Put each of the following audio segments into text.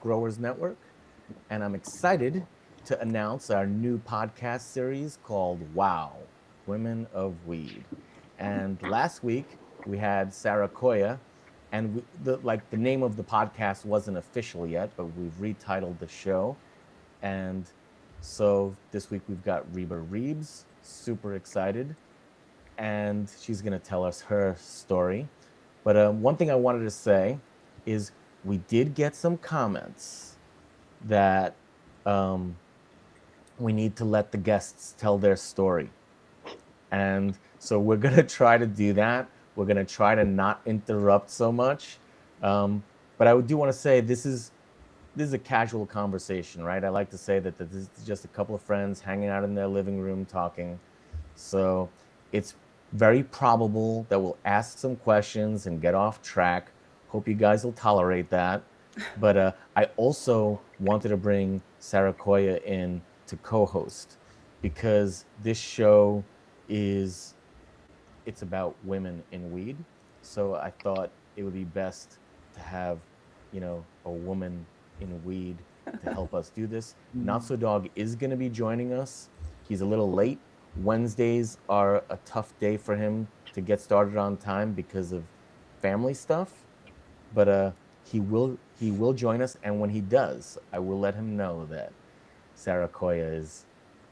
Growers Network, and I'm excited to announce our new podcast series called Wow, Women of Weed. And last week we had Saraquoia, and the name of the podcast wasn't official yet, but we've retitled the show. And so this week we've got Reba Reebs, super excited, and she's going to tell us her story. But one thing I wanted to say is we did get some comments that um, we need to let the guests tell their story. And so we're going to try to do that. We're going to try to not interrupt so much. Um, but I do want to say this is a casual conversation, right? I like to say that this is just a couple of friends hanging out in their living room talking. So it's very probable that we'll ask some questions and get off track. Hope you guys will tolerate that. But I also wanted to bring Sarah Koya in to co-host because this show is it's about women in weed. So I thought it would be best to have, a woman in weed to help us do this. Notso Dog is going to be joining us. He's a little late. Wednesdays are a tough day for him to get started on time because of family stuff. But he will join us, and when he does, I will let him know that Sarah Koya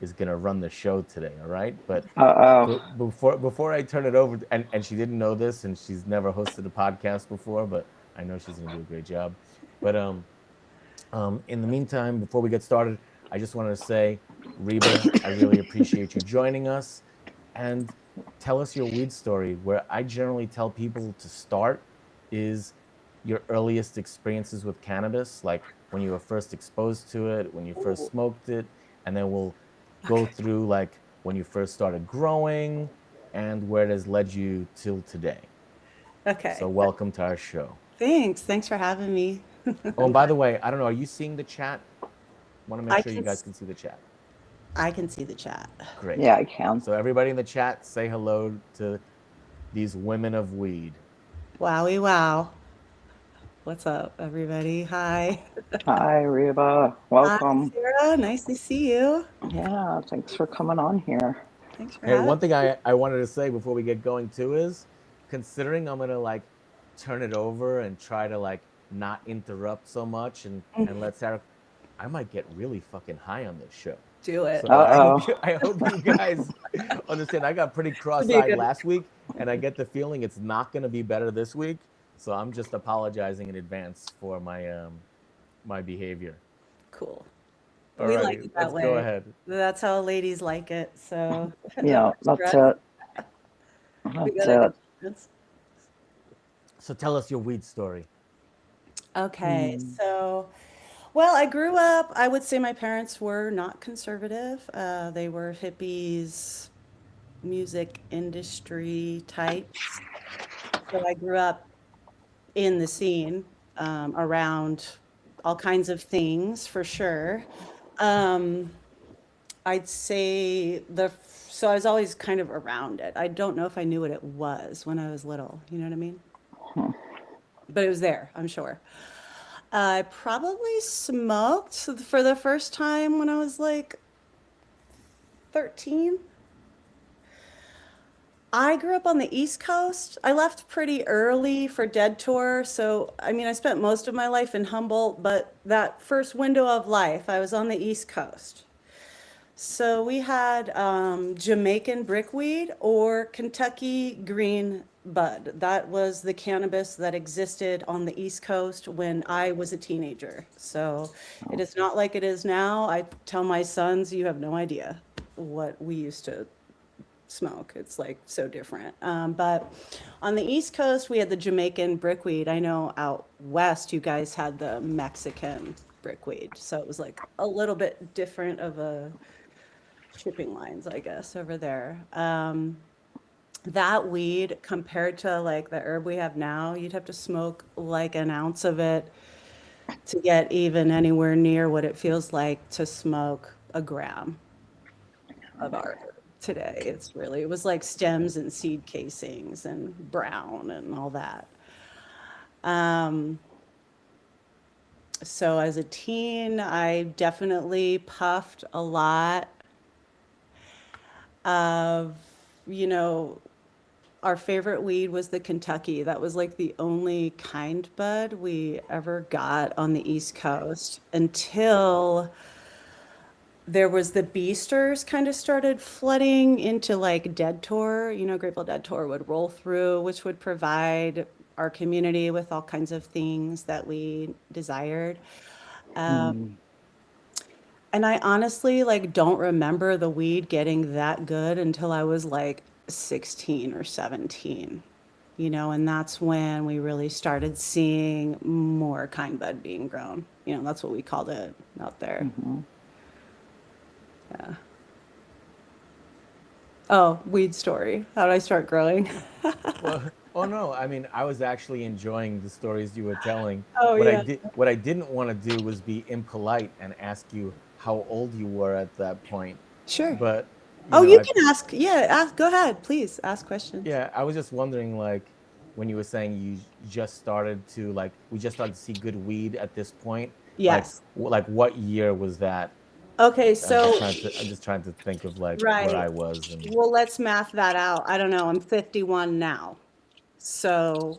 is gonna run the show today. All right, but Uh-oh. before I turn it over, and she didn't know this, and she's never hosted a podcast before, but I know she's gonna do a great job. But in the meantime, before we get started, I just wanted to say, Reba, I really appreciate you joining us, and tell us your weed story. Where I generally tell people to start is your earliest experiences with cannabis, like when you were first exposed to it, when you first Ooh, smoked it, and then we'll go okay. through like when you first started growing and where it has led you till today. So Okay. welcome to our show. Thanks. Thanks for having me. Oh, and by the way, I don't know, are you seeing the chat? Want to make I sure you can guys s- can see the chat. I can see the chat. Great. Yeah, I can. So everybody in the chat, say hello to these women of weed. Wowie wow. What's up, everybody? Hi. Hi, Reba. Hi, Welcome. Sarah. Nice to see you. Yeah, thanks for coming on here. Thanks for Hey, having one thing me. I wanted to say before we get going too is considering I'm gonna like turn it over and try to like not interrupt so much and let Sarah, I might get really fucking high on this show. Do it. So I hope Uh-oh. you, I hope you guys understand. I got pretty It'll be a cross-eyed good last week, and I get the feeling it's not gonna be better this week. So I'm just apologizing in advance for my behavior. cool. We like Alrighty, it that let's go way. ahead. That's how ladies like it. So no Yeah, that's stress. it. We That's got a it. good chance. So tell us your weed story. Okay. Mm. Well, I grew up, I would say my parents were not conservative. They were hippies, music industry types. So I grew up in the scene, around all kinds of things for sure. Um, I'd say so I was always kind of around it. I don't know if I knew what it was when I was little. You know what I mean? Hmm. But it was there, I'm sure. I probably smoked for the first time when I was like 13. I grew up on the East Coast. I left pretty early for Dead Tour. So, I mean, I spent most of my life in Humboldt, but that first window of life, I was on the East Coast. So we had Jamaican brickweed or Kentucky green bud. That was the cannabis that existed on the East Coast when I was a teenager. So it is not like it is now. I tell my sons, you have no idea what we used to smoke. It's like so different. But on the East Coast, we had the Jamaican brickweed. I know out west, you guys had the Mexican brickweed. So it was like a little bit different of a shipping lines, I guess, over there. That weed compared to like the herb we have now, you'd have to smoke like an ounce of it to get even anywhere near what it feels like to smoke a gram of our herb today. It was like stems and seed casings and brown and all that. Um, So as a teen, I definitely puffed a lot of, you know, our favorite weed was the Kentucky. That was like the only kind bud we ever got on the East Coast until there was the beasters kind of started flooding into like Dead Tour. Grateful Dead Tour would roll through, which would provide our community with all kinds of things that we desired. Mm. And I honestly like don't remember the weed getting that good until I was like 16 or 17. And that's when we really started seeing more kind bud being grown. That's what we called it out there. Hmm. Yeah. Oh, weed story. How did I start growing? Well, oh no, I mean, I was actually enjoying the stories you were telling. Oh yeah. What I didn't want to do was be impolite and ask you how old you were at that point. Sure. But, you Oh, know, you I can ask. Yeah, ask. Go ahead, please ask questions. yeah, I was just wondering, like, when you were saying you just started to like we just started to see good weed at this point, like Yes. like what year was that? Okay, I'm just so trying to think of like where right. I was, and Well, let's math that out. I don't know. I'm 51 now. So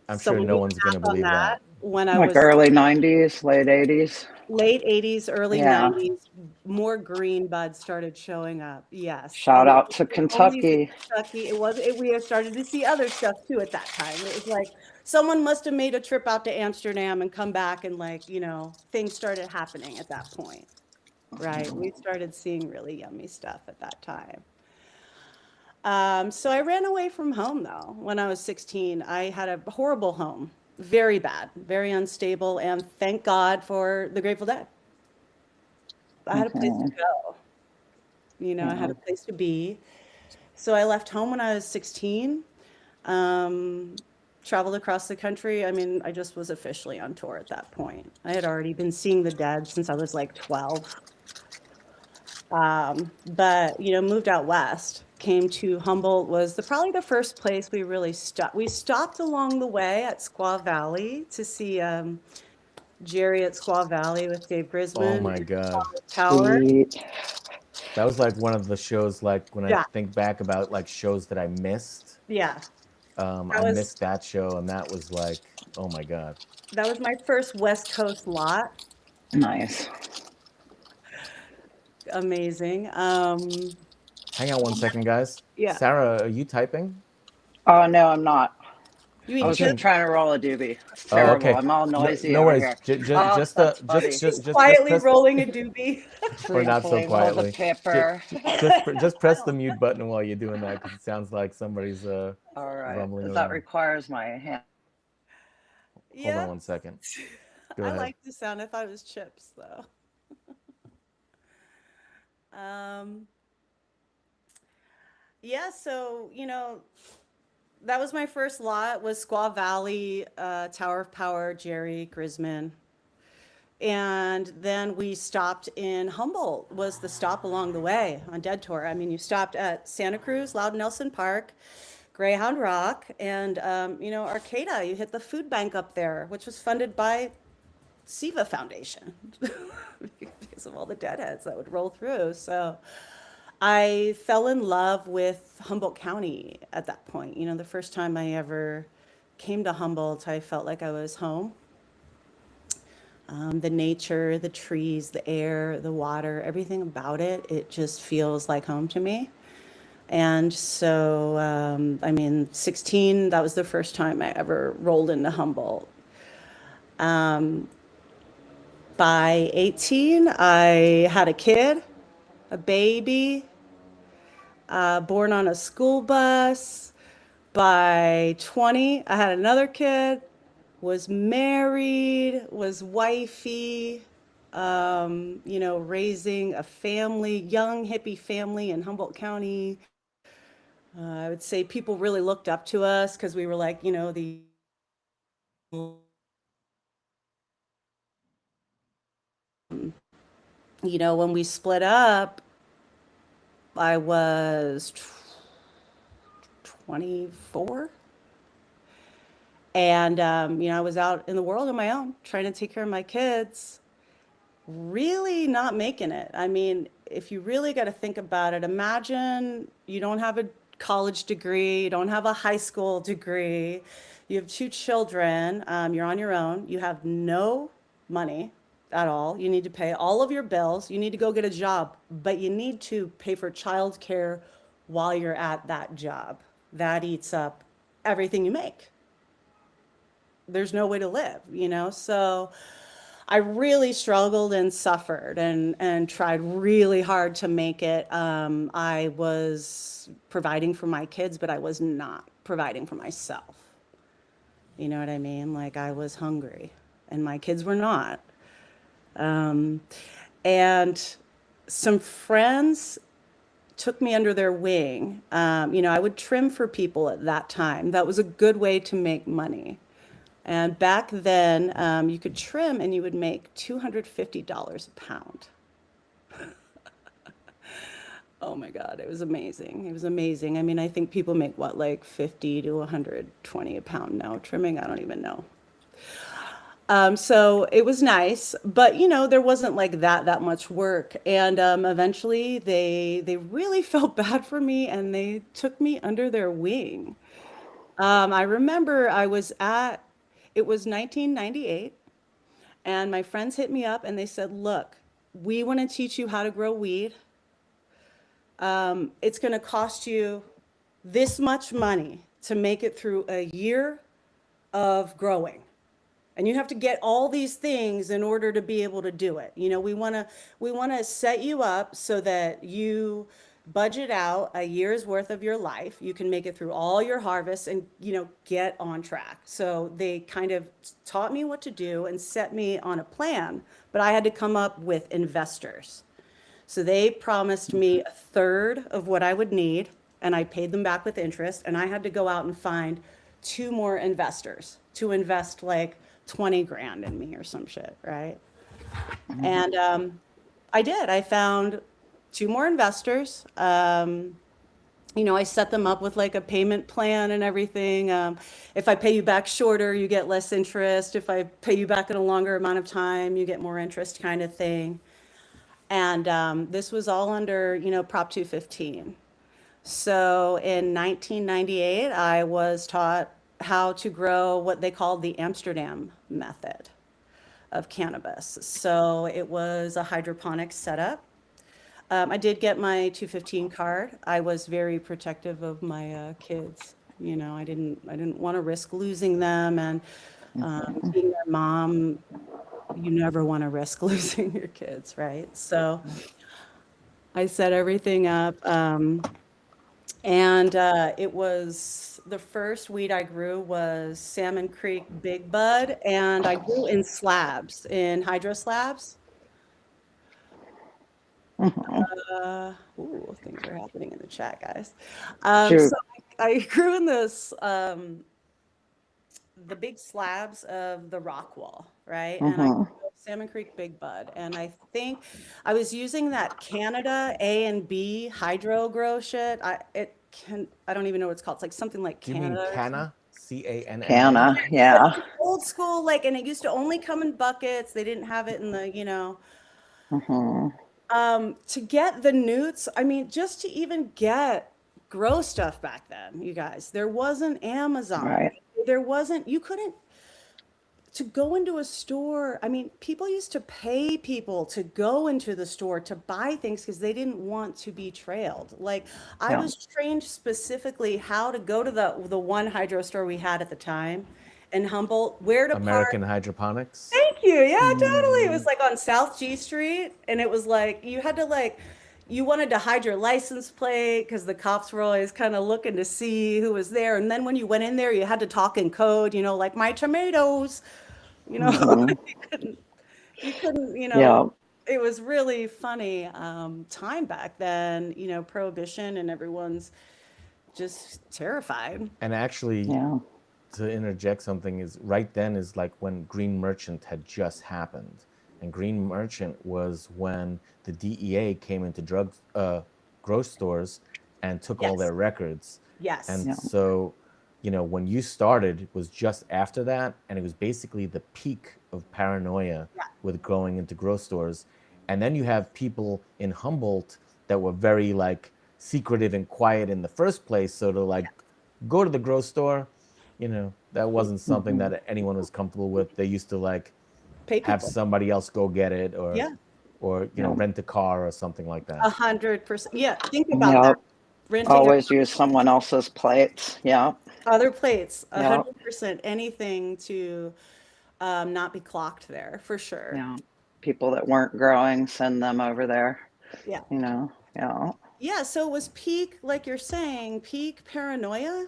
I'm sure someone no do one's the gonna math on believe that. that. When I Like was early 90s, late 80s. late 80s, early Yeah. 90s, more green buds started showing up. Yes. Shout And it out to wasn't only the Kentucky. Kentucky, we had started to see other stuff too at that time. It was like someone must have made a trip out to Amsterdam and come back and like, things started happening at that point. Right. We started seeing really yummy stuff at that time. So I ran away from home though when I was 16. I had a horrible home, very bad, very unstable, and thank God for the Grateful Dead. I had a place to Okay. go. I had Yeah. a place to be. So I left home when I was 16, um, traveled across the country. I mean, I just was officially on tour at that point. I had already been seeing the Dead since I was like 12. But moved out west, came to Humboldt was probably the first place we really stopped. We stopped along the way at Squaw Valley to see Jerry at Squaw Valley with Dave Oh Grisman my and God, Tower. Sweet. that was like one of the shows. Like when I Yeah, think back about like shows that I missed, yeah. I That was missed that show, and that was like, oh my God. that was my first West Coast lot. Nice. Amazing. Hang on one second, guys. Yeah. Sarah, are you typing? Oh, no, I'm not. You I eat I'm was chips? just seeing. trying to roll a doobie. It's Oh, terrible. okay. I'm all No, noisy no over worries. here. Oh, that's funny. She's Just quietly press, rolling a doobie. or not so Sprinkling all the quietly. pepper. Just press the mute button while you're doing that because it sounds like somebody's All right. rumbling That around. requires my hand. Hold on Yeah. one second. Go I ahead. like the sound. I thought it was chips though. Um, yeah, so that was my first lot was Squaw Valley, Tower of Power, Jerry Grisman. And then we stopped in Humboldt was the stop along the way on Dead Tour. I mean, you stopped at Santa Cruz, Loudon Nelson Park, Greyhound Rock, and Arcata. You hit the food bank up there, which was funded by SIVA Foundation because of all the deadheads that would roll through. So I fell in love with Humboldt County at that point. The first time I ever came to Humboldt, I felt like I was home. The nature, the trees, the air, the water, everything about it, it just feels like home to me. And so, I mean, 16, that was the first time I ever rolled into Humboldt. By 18, I had a kid, a baby, born on a school bus. By 20, I had another kid, was married, was wifey, raising a family, young hippie family in Humboldt County. I would say people really looked up to us because we were like, when we split up, I was 24. And, I was out in the world on my own, trying to take care of my kids, really not making it. I mean, if you really got to think about it, imagine you don't have a college degree, you don't have a high school degree, you have two children, you're on your own, you have no money at all. You need to pay all of your bills, you need to go get a job, but you need to pay for childcare while you're at that job. That eats up everything you make. There's no way to live. So I really struggled and suffered and tried really hard to make it. I was providing for my kids, but I was not providing for myself. You know what I mean? Like I was hungry and my kids were not. And some friends took me under their wing. I would trim for people at that time. That was a good way to make money. And back then, you could trim and you would make $250 a pound. Oh my God, it was amazing. It was amazing. I mean, I think people make what, like 50 to 120 a pound now trimming? I don't even know. So it was nice, but there wasn't like that much work. And eventually they really felt bad for me and they took me under their wing. I remember it was 1998, and my friends hit me up and they said, look, we want to teach you how to grow weed. It's going to cost you this much money to make it through a year of growing. And you have to get all these things in order to be able to do it. We want to set you up so that you budget out a year's worth of your life. You can make it through all your harvests and, get on track. So they kind of taught me what to do and set me on a plan, but I had to come up with investors. So they promised me a third of what I would need, and I paid them back with interest, and I had to go out and find two more investors to invest like 20 grand in me or some shit, right? And I did. I found two more investors. I set them up with like a payment plan and everything. If I pay you back shorter, you get less interest. If I pay you back in a longer amount of time, you get more interest, kind of thing. And this was all under, Prop 215. So in 1998, I was taught how to grow what they called the Amsterdam method of cannabis. So it was a hydroponic setup. I did get my 215 card. I was very protective of my kids. I didn't want to risk losing them, and being their mom, you never want to risk losing your kids, right? So I set everything up. And it was the first weed I grew was Salmon Creek Big Bud, and I grew in slabs, in hydro slabs. Things are happening in the chat, guys. Sure. So I grew in this the big slabs of the rock wall, right? And I grew Salmon Creek Big Bud, and I think I was using that Canada A and B hydro grow shit. I don't even know what it's called. It's like something like You mean Canada. Canna? CANNA? Canna, yeah. Old school, like, and it used to only come in buckets. They didn't have it in the, to get the newts, I mean, just to even get grow stuff back then, you guys, there wasn't Amazon. Right. You couldn't, to go into a store. I mean, people used to pay people to go into the store to buy things because they didn't want to be trailed. Like I was trained specifically how to go to the one hydro store we had at the time in Humboldt, where to American park. Hydroponics. Thank you. Yeah, totally. It was like on South G Street, and it was like you had to you wanted to hide your license plate because the cops were always kind of looking to see who was there. And then when you went in there, you had to talk in code, like my tomatoes, you couldn't, it was really funny time back then, prohibition, and everyone's just terrified. And actually, to interject something, is right then is like when Green Merchant had just happened. And Green Merchant was when the DEA came into grocery stores and took all their records. Yes. And so when you started was just after that, and it was basically the peak of paranoia Yeah. with going into grocery stores. And then you have people in Humboldt that were very like secretive and quiet in the first place. So to like go to the grocery store, that wasn't something Mhm. that anyone was comfortable with. They used to like Pay have people. somebody else go get it, or Yeah. Yeah. rent a car or something like that. 100%. Yeah. Think about that. Yep. Renting a Always use someone else's plates. Yeah. other plates, Yep. 100%. Anything to not be clocked there for sure. Yeah. People that weren't growing, send them over there. Yeah. Yeah. Yeah. So it was peak, like you're saying, peak paranoia,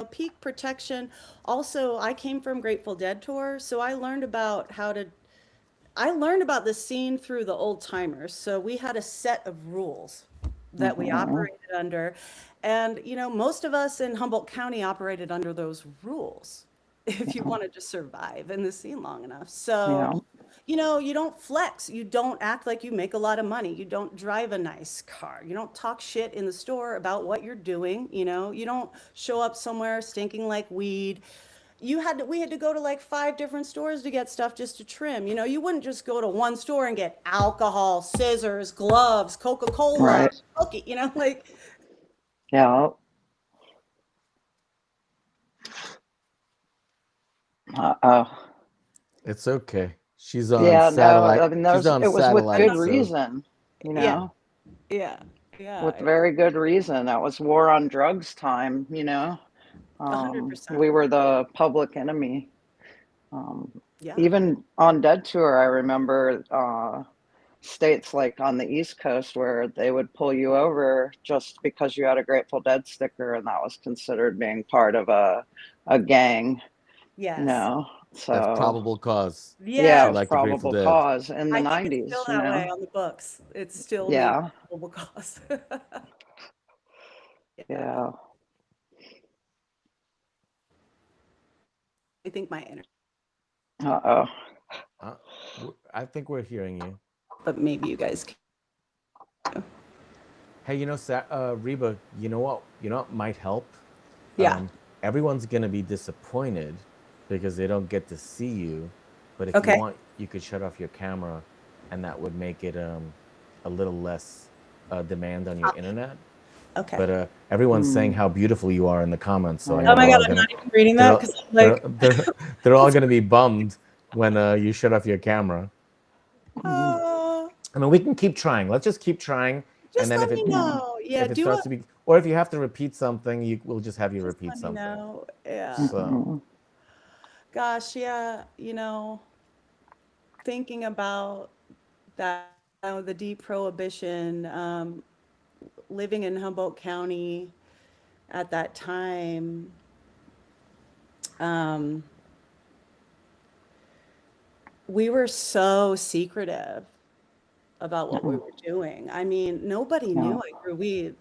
peak protection. Also, I came from Grateful Dead tour, so I learned about the scene through the old timers. So we had a set of rules that we Hmm. operated under. And, most of us in Humboldt County operated under those rules if you Yeah. wanted to survive in the scene long enough. So, Yeah. you don't flex. You don't act like you make a lot of money. You don't drive a nice car. You don't talk shit in the store about what you're doing. You don't show up somewhere stinking like weed. We had to go to like 5 different stores to get stuff just to trim. You wouldn't just go to one store and get alcohol, scissors, gloves, Coca-Cola, Right. cookie, like Yeah. Uh-oh. It's okay. She's on Yeah, no, satellite. I mean, She's on it was with I'm satellite, good not, so reason, you yeah, know, yeah, with yeah, very good reason. That was war on drugs time, 100%. We were the public enemy. Um, Yeah. Even on Dead Tour, I remember states like on the East Coast where they would pull you over just because you had a Grateful Dead sticker, and that was considered being part of a gang, you Yes. know. that's So, probable cause yeah, if it you Yes. was like the Grateful probable Dead. cause in the I think it's still 90s, that way on the books. It's still named Yeah, probable cause. Yeah. yeah. I think my internet, Uh-oh. Uh, I think we're hearing you. but maybe you guys can. Hey, Reba, you know what might help? Yeah. Everyone's gonna be disappointed because they don't get to see you. But if you Okay. want, you could shut off your camera, and that would make it a little less demand on your internet. Okay. But everyone's saying Mm, how beautiful you are in the comments, so I Oh know my yeah. God, I'm not even reading they're that all, because I'm like, they're all gonna be bummed when you shut off your camera. Mm, uh, I mean, we can keep trying. Let's just keep trying, and just then let me yeah. know. Yeah, if it starts to be, or if you have to repeat something, we'll just have you just repeat let me something. know. Yeah. So Mhm. Gosh, yeah, thinking about that, the deep prohibition, living in Humboldt County at that time, um, we were so secretive about what we Yeah. were doing. I mean, nobody Yeah. knew I grew weed.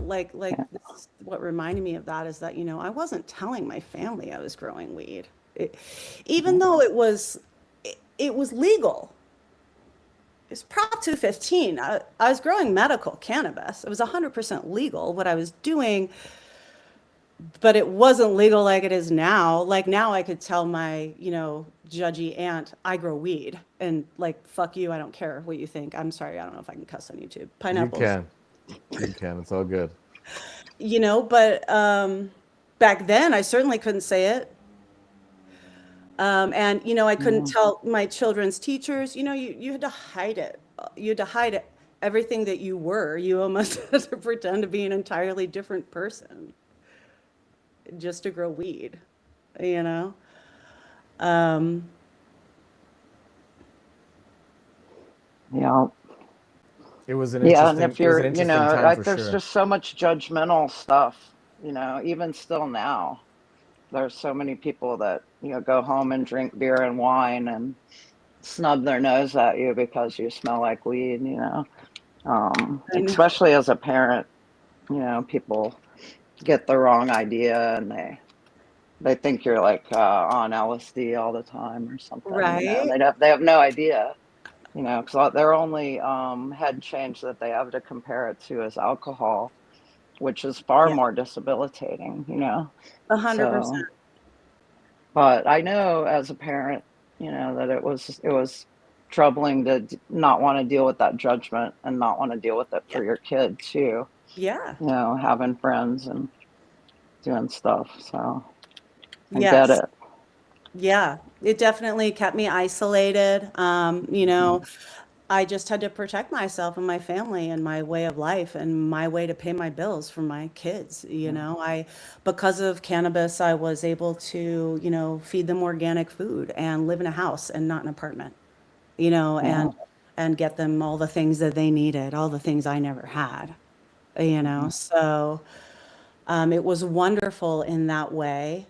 Like Yeah. this is what reminded me of that is that, I wasn't telling my family I was growing weed. Even Yeah. though it was legal. It's Prop 215. I was growing medical cannabis. It was 100% legal what I was doing, but it wasn't legal like it is now. Like now I could tell my, judgy aunt, I grow weed. And like, fuck you, I don't care what you think. I'm sorry, I don't know if I can cuss on YouTube. you Pineapples. can, you can. It's all good. But back then I certainly couldn't say it. And I couldn't Yeah. tell my children's teachers, you had to hide it. You had to hide it. Everything that you were, you almost had to pretend to be an entirely different person just to grow weed, you know? Um, Yeah. It was an Yeah, and interesting. if It was an you're, interesting time for there's sure. just so much judgmental stuff, even still now. There's so many people that, go home and drink beer and wine and snub their nose at you because you smell like weed. I know. Especially as a parent, people get the wrong idea, and they think you're like on LSD all the time or something. Right? They have no idea. Because their only head change that they have to compare it to is alcohol. which is far Yeah, more debilitating, you know. 100%. So, but I know as a parent, you know, that it was troubling to not want to deal with that judgment and not want to deal with it Yeah. for your kid too. Yeah. You know, having friends and doing stuff. So I get Yes. it. Yeah. It definitely kept me isolated. I just had to protect myself and my family and my way of life and my way to pay my bills for my kids. Because of cannabis, I was able to, feed them organic food and live in a house and not an apartment, you know, Yeah. and and get them all the things that they needed, all the things I never had, you know. Hmm. So it was wonderful in that way.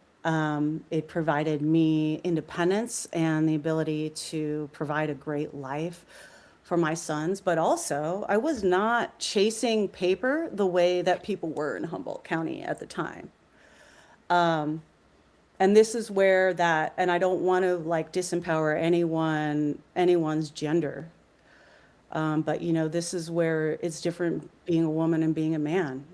It provided me independence and the ability to provide a great life for my sons, but also I was not chasing paper the way that people were in Humboldt County at the time. And this is where that, and I don't want to like disempower anyone's gender. But this is where it's different being a woman and being a man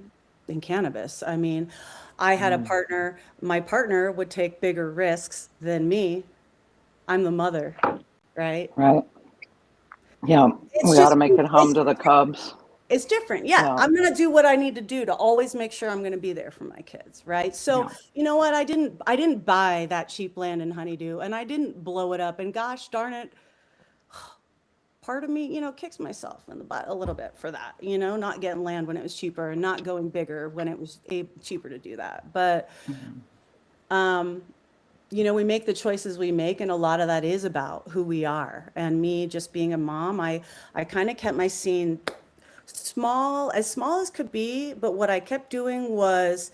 in cannabis. I mean, I had a partner, my partner would take bigger risks than me. I'm the mother, right? Right. Yeah. It's We got to just, make it home it's to the Cubs. it's different. Yeah, Yeah. I'm gonna do what I need to do to always make sure I'm gonna be there for my kids, right? So, Yeah. you know what? I didn't buy that cheap land in Honeydew and I didn't blow it up. And gosh darn it, part of me, kicks myself in the butt a little bit for that, not getting land when it was cheaper and not going bigger when it was cheaper to do that. But, Mhm. we make the choices we make, and a lot of that is about who we are. And me just being a mom, I kind of kept my scene small as could be, but what I kept doing was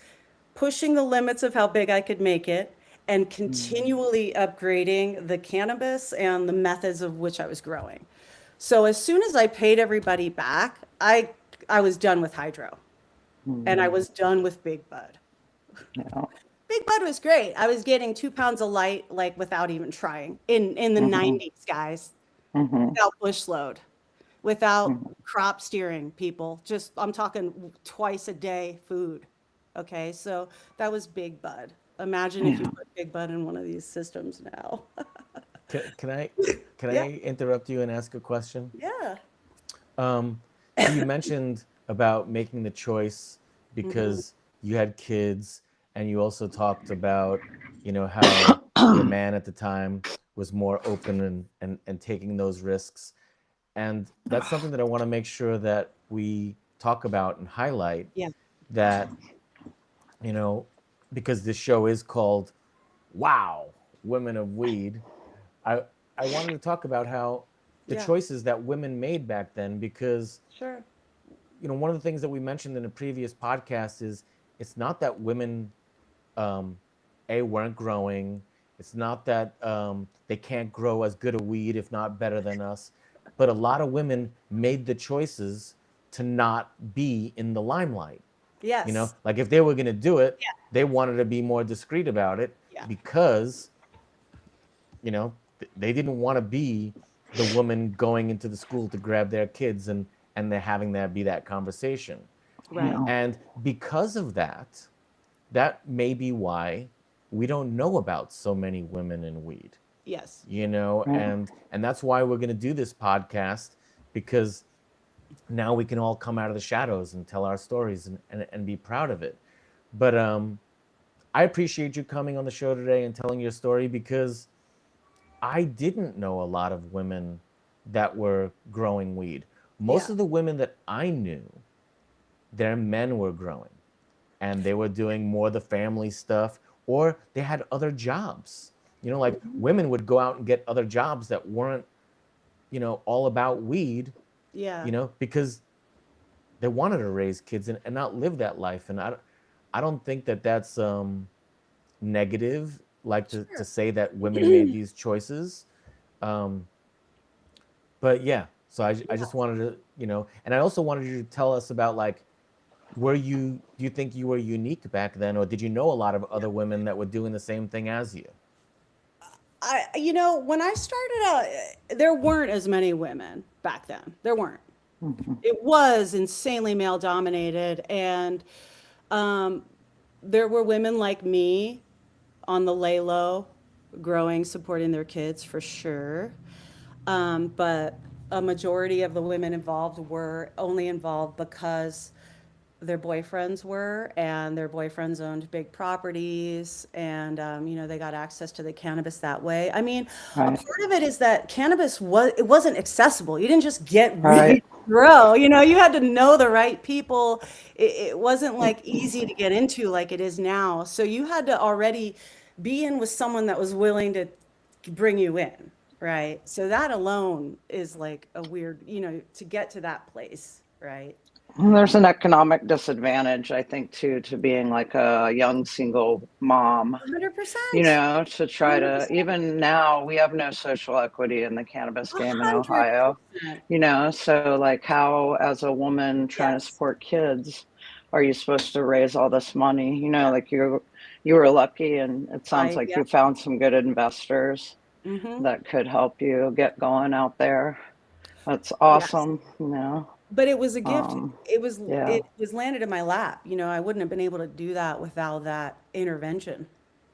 pushing the limits of how big I could make it and Mhm. continually upgrading the cannabis and the methods of which I was growing. So as soon as I paid everybody back, I was done with hydro and I Mhm. was done with Big Bud. Yeah. Big Bud was great. I was getting 2 pounds of light like without even trying in the Mhm. 90s, guys, Mhm. without bush load, without Mhm. crop steering, people. Just, I'm talking twice a day food. Okay, so that was Big Bud. Imagine if you Yeah. put Big Bud in one of these systems now. Can I Yeah, interrupt you and ask a question? yeah. So you mentioned about making the choice Hmm. because you had kids, and you also talked about, how your man at the time was more open and taking those risks. And that's something that I want to make sure that we talk about and highlight, Yeah, that, you know, because this show is called Wow, Women of Weed. I I wanted to talk about how the yeah, choices that women made back then, because sure. one of the things that we mentioned in a previous podcast is it's not that women um, weren't growing. It's not that they can't grow as good a weed, if not better than us. But a lot of women made the choices to not be in the limelight. Yes. Like if they were going to do it, Yeah, they wanted to be more discreet about it yeah, because they didn't want to be the woman going into the school to grab their kids, and they're having that be that conversation. right. Yeah. And because of that, that may be why we don't know about so many women in weed. Yes. Right. And that's why we're going to do this podcast, because now we can all come out of the shadows and tell our stories, and be proud of it. But I appreciate you coming on the show today and telling your story, because I didn't know a lot of women that were growing weed. Most Yeah. of the women that I knew, their men were growing, and they were doing more of the family stuff, or they had other jobs. Like Mhm. women would go out and get other jobs that weren't, all about weed, Yeah. because they wanted to raise kids and not live that life. And I don't think that that's negative, like to Sure. say that women made these choices. Um, but yeah, so I just wanted to, and I also wanted you to tell us about, like, do you think you were unique back then, or did you know a lot of other women that were doing the same thing as you? When I started out, there weren't as many women back then. There weren't. Mhm. It was insanely male dominated. And, There were women like me on the lay low, growing, supporting their kids for sure. But a majority of the women involved were only involved because their boyfriends were, and their boyfriends owned big properties, and they got access to the cannabis that way. I mean, a Right. part of it is that cannabis wasn't accessible. You didn't just get weed Right. to grow. You had to know the right people. It wasn't like easy to get into like it is now. So you had to already be in with someone that was willing to bring you in, right? So that alone is like a weird, to get to that place, right? And there's an economic disadvantage, I think, too, to being like a young single mom, 100%. to try to, 100%. even now, we have no social equity in the cannabis game in Ohio, 100%. so like how, as a woman trying to Yes. support kids, are you supposed to raise all this money? Yeah. Like you were lucky, and it sounds like Yeah. you found some good investors Mm-hmm. that could help you get going out there. That's Yes. awesome. But it was a gift. Um, It was yeah, it was landed in my lap. I wouldn't have been able to do that without that intervention,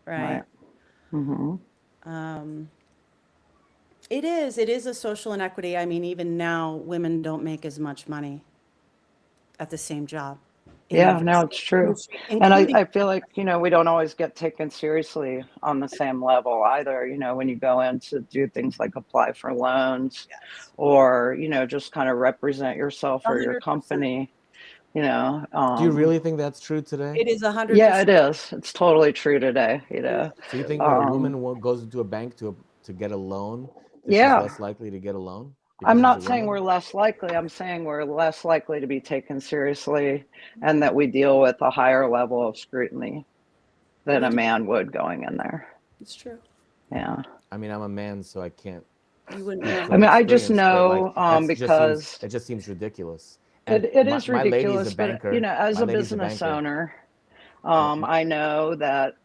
right. right? Hmm. Um, it is a social inequity. I mean, even now, women don't make as much money at the same job in Yeah, every no, it's single true. industry, And including I feel like, we don't always get taken seriously on the same level either, when you go in to do things like apply for loans yes, or, just kind of represent yourself or your 100%. company, you know. Do you Um, really think that's true today? It is yeah, 100%. it is. It's totally true today, So you think when a Um, woman goes into a bank to get a loan, that she's yeah. less likely to get a loan because I'm she's a not saying woman? we're less likely. I'm saying we're less likely to be taken seriously and that we deal with a higher level of scrutiny than We a do. man would going in there. It's true. Yeah. I mean, I'm a man, so I can't You wouldn't speak know. I from mean, I just experience, but like know because it just seems ridiculous. And it my is my lady is a ridiculous, but banker. as My a lady's a business banker. owner, My, my, I know that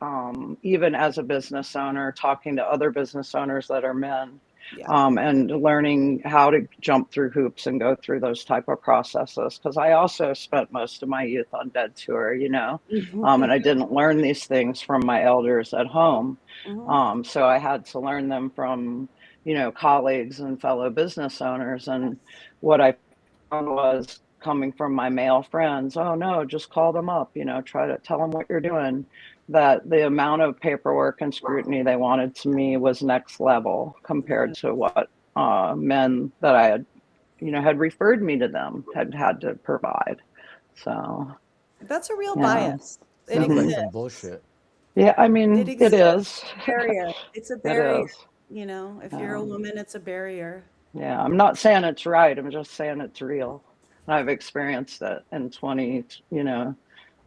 even as a business owner, talking to other business owners that are men, Yeah. and learning how to jump through hoops and go through those type of processes, because I also spent most of my youth on Dead Tour, and I didn't learn these things from my elders at home, Mhm. so I had to learn them from colleagues and fellow business owners, and what I found was coming from my male friends, oh no, just call them up, try to tell them what you're doing. That the amount of paperwork and scrutiny they wanted to me was next level compared to what men that I had referred me to them had to provide. So, That's a real yeah. bias. It sounds like Hmm. some exists. bullshit. Yeah, I It mean, it exists. is. Barrier. It's a It barrier. is. If you're a Um, woman, it's a barrier. yeah, I'm not saying it's right. I'm just saying it's real. I've experienced it in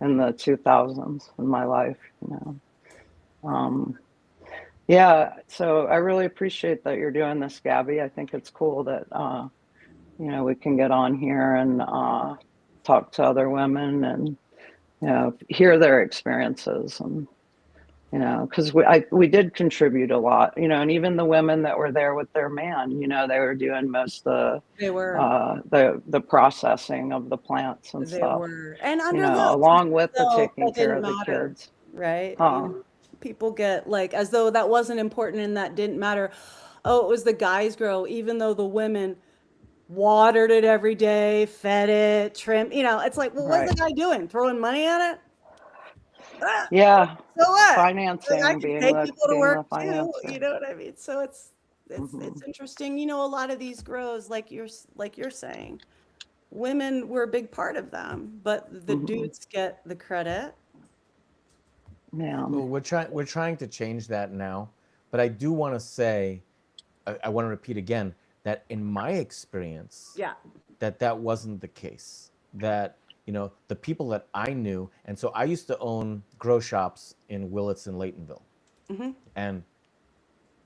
in the 2000s in my life. Um, yeah, so I really appreciate that you're doing this, Gabby. I think it's cool that we can get on here and talk to other women and hear their experiences and because we did contribute a lot, and even the women that were there with their man, they were doing most of They were. the processing of the plants and They stuff, were. And under the along with the though, taking that care didn't of the matter, kids. right? Huh. People get like as though that wasn't important and that didn't matter. Oh, it was the guy's grow, even though the women watered it every day, fed it, trimmed. It's like, well, what's Right. the guy doing? Throwing money at it? Ah, Yeah. so what? Like I Financing, can being pay the people to being work the too. financer. You know what I mean? So it's Hmm. it's interesting. A lot of these grows, like you're saying, women were a big part of them, but the Hmm. dudes get the credit. Yeah. Well, we're trying to change that now, but I do want to say, I want to repeat again that in my experience, Yeah. that wasn't the case. That the people that I knew, and so I used to own grow shops in Willits and Laytonville, Hmm. and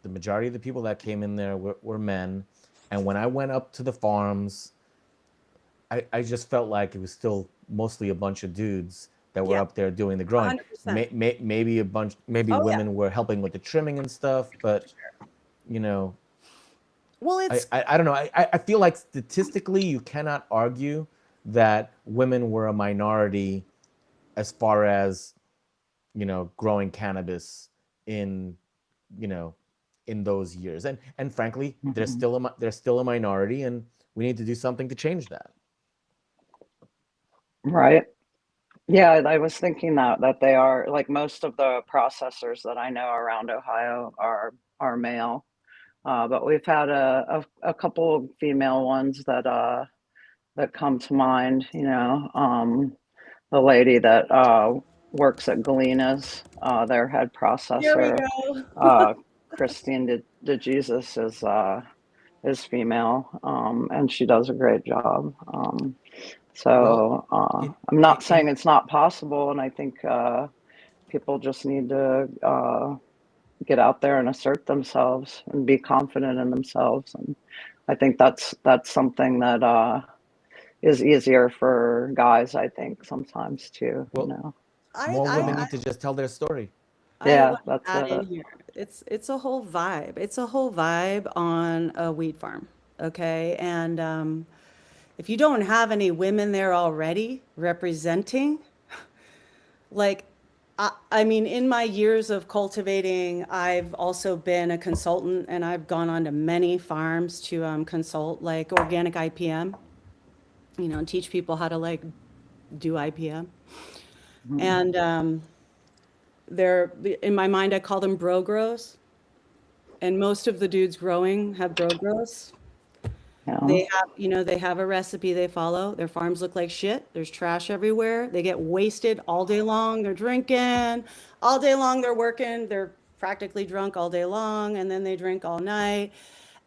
the majority of the people that came in there were men. And when I went up to the farms, I just felt like it was still mostly a bunch of dudes that were Yeah. up there doing the growing. 100%. Maybe maybe Oh yeah. women were helping with the trimming and stuff, but you know, Well, I don't know. I feel like statistically, you cannot argue that women were a minority as far as growing cannabis in in those years. And frankly, Mhm. they're still a minority, and we need to do something to change that. Right. Yeah, I was thinking that they are like most of the processors that I know around Ohio are male. But we've had a couple of female ones that come to mind, the lady that works at Galena's, their head Here we processor, go. uh, Christine DeJesus is female, and she does a great job. Well, So in I'm not saying in it's not possible, and I think people just need to get out there and assert themselves and be confident in themselves. And I think that's something that is easier for guys, I think, sometimes too, well, I more I women Uh, need to just tell their story. I yeah, want that's that in it. here. It's a whole vibe. It's a whole vibe on a weed farm. Okay. And if you don't have any women there already representing, like, I mean, in my years of cultivating, I've also been a consultant and I've gone on to many farms to consult like organic IPM, and teach people how to like do IPM. Mhm. And they're, in my mind, I call them bro grows. And most of the dudes growing have bro grows. Yeah. They have a recipe they follow. Their farms look like shit. There's trash everywhere. They get wasted all day long. They're drinking all day long. They're working. They're practically drunk all day long, and then they drink all night.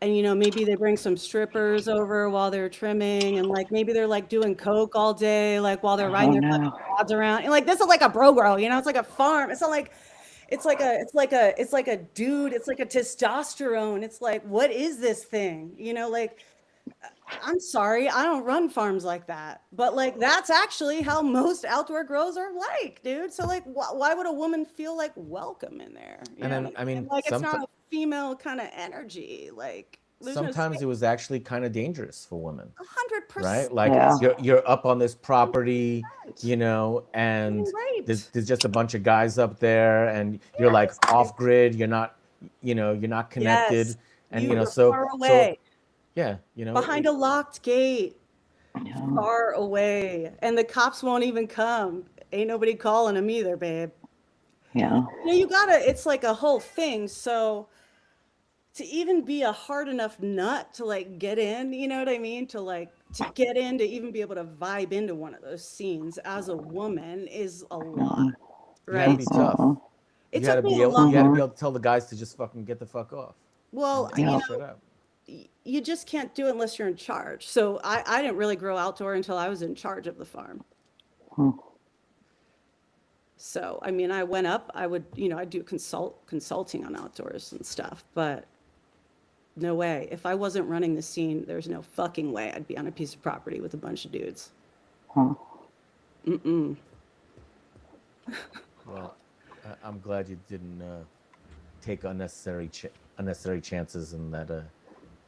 And maybe they bring some strippers over while they're trimming, and like maybe they're like doing coke all day, like while they're riding Oh their fucking no. quads around. And like this is like a bro grow, it's like a farm. It's not like it's like a dude. It's like a testosterone. It's like what is this thing? Like I'm sorry, I don't run farms like that. But like that's actually how most outdoor grows are like, dude. So like why would a woman feel like welcome in there? You And know then, what I I mean? mean, Like it's not a female kind of energy. Like there's no sometimes space. it was actually kind of dangerous for women, A hundred right? percent Like Yeah. you're up on this property, getting and raped. there's just a bunch of guys up there, and you're like Yes. off grid. You're not Yes. connected, and You're so far away, yeah, behind a locked gate, Yeah. far away. And the cops won't even come. Ain't nobody calling them either, babe. Yeah. You gotta, it's like a whole thing. So to even be a hard enough nut to like get in, you know what I mean? To get in, to even be able to vibe into one of those scenes as a woman is a lot, Yeah. you had to right? be tough. Uh-uh. It took me a You long, had to Uh-huh. be able to tell the guys to just fucking get the fuck off, well, and Yeah. shut up. you just can't do it unless you're in charge. So I didn't really grow outdoor until I was in charge of the farm. Hmm. So, I mean, I went up, I do consulting on outdoors and stuff, but no way. If I wasn't running the scene, there's no fucking way I'd be on a piece of property with a bunch of dudes. Huh. Mm-mm. Well, I'm glad you didn't take unnecessary chances, and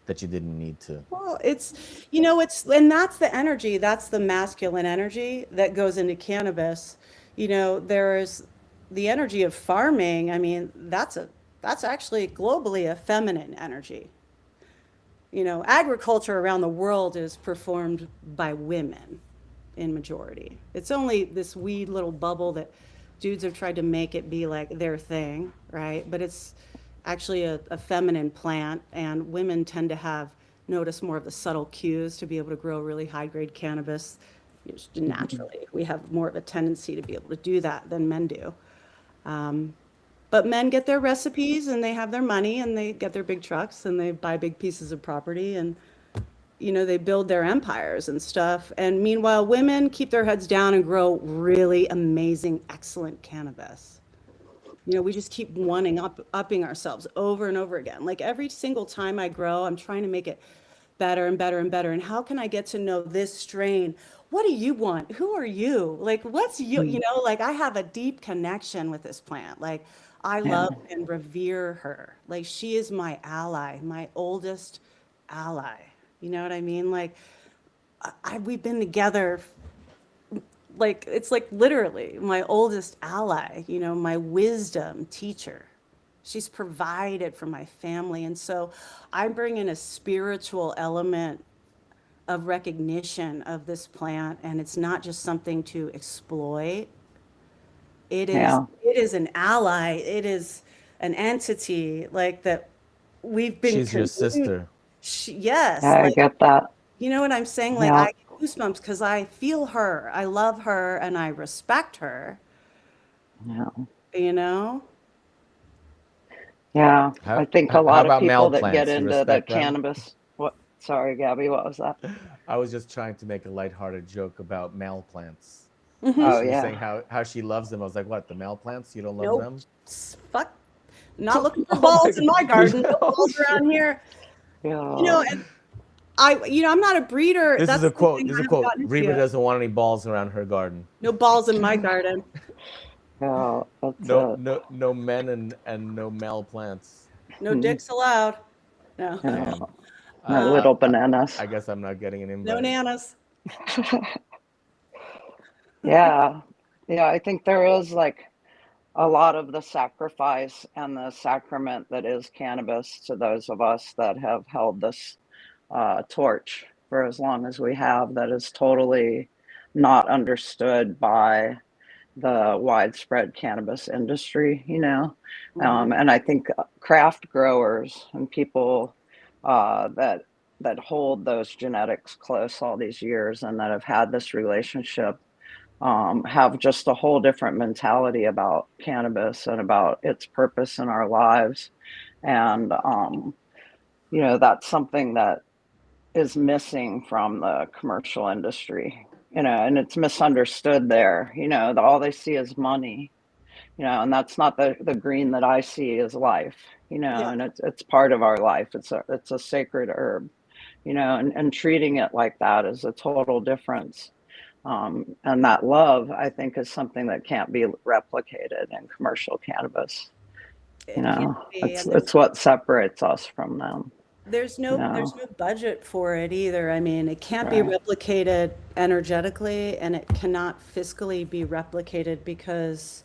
that you didn't need to. Well, and that's the energy, that's the masculine energy that goes into cannabis. There's the energy of farming. I mean, that's actually globally a feminine energy. Agriculture around the world is performed by women in majority. It's only this wee little bubble that dudes have tried to make it be like their thing, right? But it's actually a feminine plant, and women tend to notice more of the subtle cues to be able to grow really high grade cannabis. Just naturally, we have more of a tendency to be able to do that than men do. But men get their recipes and they have their money and they get their big trucks and they buy big pieces of property and they build their empires and stuff. And meanwhile, women keep their heads down and grow really amazing, excellent cannabis. We just keep upping ourselves over and over again. Like every single time I grow, I'm trying to make it better and better and better. And how can I get to know this strain? What do you want? Who are you? Like, what's you? Hmm. Like I have a deep connection with this plant. Like I Yeah. love and revere her. Like she is my ally, my oldest ally. You know what I mean? Like we've been together like, it's like literally my oldest ally, my wisdom teacher. She's provided for my family. And so I bring in a spiritual element of recognition of this plant, and it's not just something to exploit. It is Yeah. it is an ally. It is an entity like that we've been She's your sister. yes, I like, get that. you know what I'm saying? Like, Yeah. I get goosebumps because I feel her, I love her, and I respect her, Yeah. you know? Yeah. I think a How lot of about male people that get plants? You into the respect them? cannabis. What? Sorry, Gabby. What was that? I was just trying to make a lighthearted joke about male plants. Because Hmm. Oh she was saying yeah. how she loves them. I was like, what, the male plants? You don't love Nope. them? Fuck. Not looking for Oh my balls in God. my You garden. No know, balls around here. Yeah. And I'm not a breeder. this is That's a something quote. This is I a haven't quote. gotten into Reba yet. doesn't want any balls around her garden. No balls in my garden. Yeah. That's No, it. no, no men and no male plants. No dicks allowed. No. Yeah. Um, No I, little I, bananas. I guess I'm not getting an No invite. nanas. Yeah. Yeah. I think there is like a lot of the sacrifice and the sacrament that is cannabis to those of us that have held this torch for as long as we have, that is totally not understood by the widespread cannabis industry, Mhm. and I think craft growers and people that hold those genetics close all these years and that have had this relationship have just a whole different mentality about cannabis and about its purpose in our lives. And, that's something that is missing from the commercial industry, and it's misunderstood there. All they see is money, and that's not the green that I see as life, Yeah. and it's part of our life. It's a sacred herb, and treating it like that is a total difference. And that love, I think, is something that can't be replicated in commercial cannabis. It can't be. It's And it's what separates us from them. there's You no know, there's no budget for it either. I mean, it can't be right? replicated energetically, and it cannot fiscally be replicated because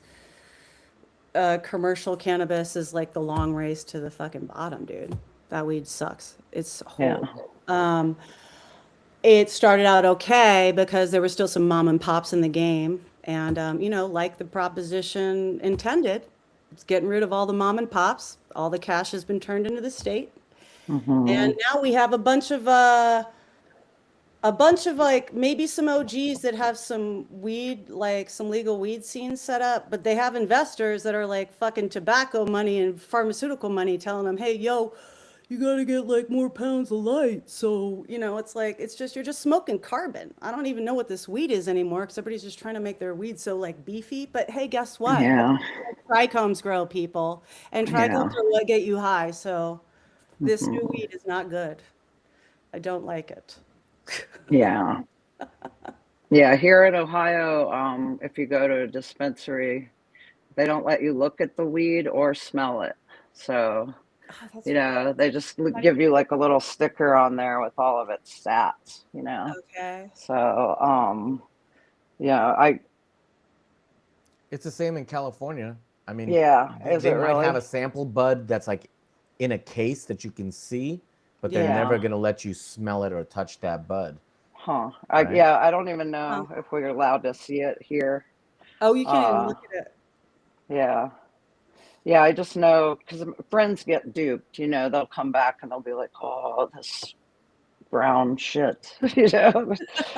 commercial cannabis is like the long race to the fucking bottom, dude. That weed sucks. It's Yeah, horrible. It started out okay because there were still some mom and pops in the game, and like the proposition intended, it's getting rid of all the mom and pops. All the cash has been turned into the state. hmm And now we have a bunch of like maybe some OGs that have some weed, like some legal weed scenes set up, but they have investors that are like fucking tobacco money and pharmaceutical money telling them, hey, yo, you gotta get like more pounds of light. So, it's like, it's just, you're just smoking carbon. I don't even know what this weed is anymore because everybody's just trying to make their weed so like beefy. But hey, guess what? yeah, Trichomes grow, people, and yeah, trichomes are what get you high. So this new hmm weed is not good. I don't like it. yeah, yeah. Here in Ohio, if you go to a dispensary, they don't let you look at the weed or smell it. So, Oh, that's they just right. give you like a little sticker on there with all of its stats. Okay. So, yeah, It's the same in California. I mean, yeah, is they it might have a really? sample bud that's like in a case that you can see, but they're Yeah. never Yeah. going to let you smell it or touch that bud, Huh. right? Yeah, I don't even Huh. know if we're allowed to see it here. Oh, you can't even Uh, look at it. yeah. Yeah, I just know because friends get duped, they'll come back and they'll be like, oh, this brown shit,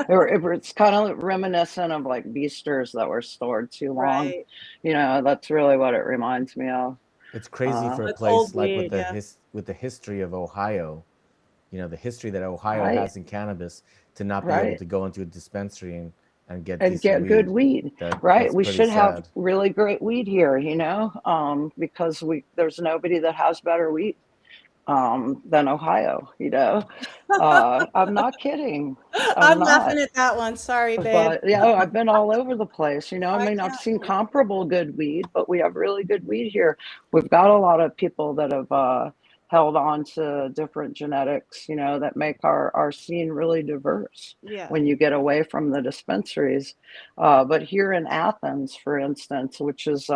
or it's kind of reminiscent of like beasters that were stored too long. Right. That's really what it reminds me of. It's crazy Uh, for a That's old place like weed, yeah. with the history of Ohio, the history that Ohio right, has in cannabis, to not be able right. to go into a dispensary and get And decent get good weed. weed, That right? that's We pretty should have sad. really great weed here, because there's nobody that has better weed than Ohio. I'm not kidding. I'm I'm not. laughing at that one. Sorry, babe. But yeah, I've been all over the place. I I mean, I've seen can't. comparable good weed, but we have really good weed here. We've got a lot of people that held on to different genetics, that make our scene really diverse Yeah. when you get away from the dispensaries. But here in Athens, for instance, which is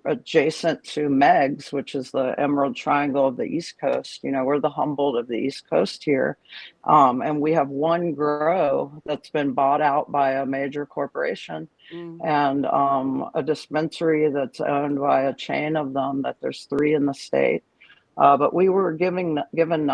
adjacent to Meg's, which is the Emerald Triangle of the East Coast. We're the Humboldt of the East Coast here. And we have one grow that's been bought out by a major corporation, and a dispensary that's owned by a chain of them, that there's 3 in the state. But we were given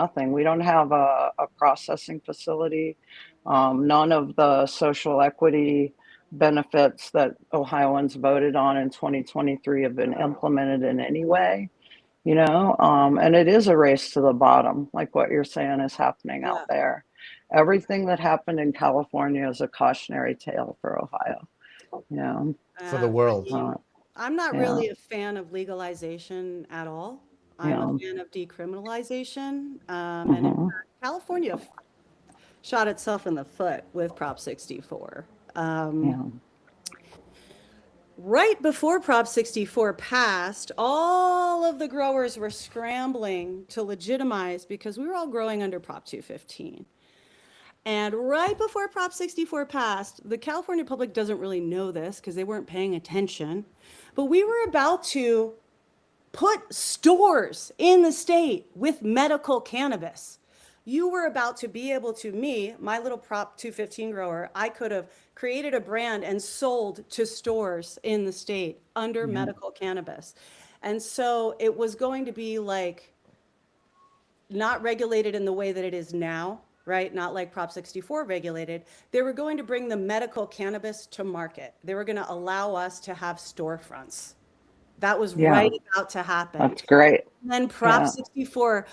nothing. We don't have a processing facility. None of the social equity benefits that Ohioans voted on in 2023 have been implemented in any way, and it is a race to the bottom, like what you're saying is happening out Yeah. there. Everything that happened in California is a cautionary tale for Ohio, For the world. I'm not Yeah. really a fan of legalization at all. I'm a Yeah. fan of decriminalization. And in Mhm. fact, California shot itself in the foot with Prop 64. Yeah. Right before Prop 64 passed, all of the growers were scrambling to legitimize because we were all growing under Prop 215. And right before Prop 64 passed, the California public doesn't really know this because they weren't paying attention, but we were about to put stores in the state with medical cannabis. You were about to be able to, my little Prop 215 grower, I could have created a brand and sold to stores in the state under medical cannabis. And so it was going to be like not regulated in the way that it is now, right? Not like Prop 64 regulated. They were going to bring the medical cannabis to market. They were going to allow us to have storefronts. That was Yeah. right about to happen. That's great. Then Prop Yeah. 64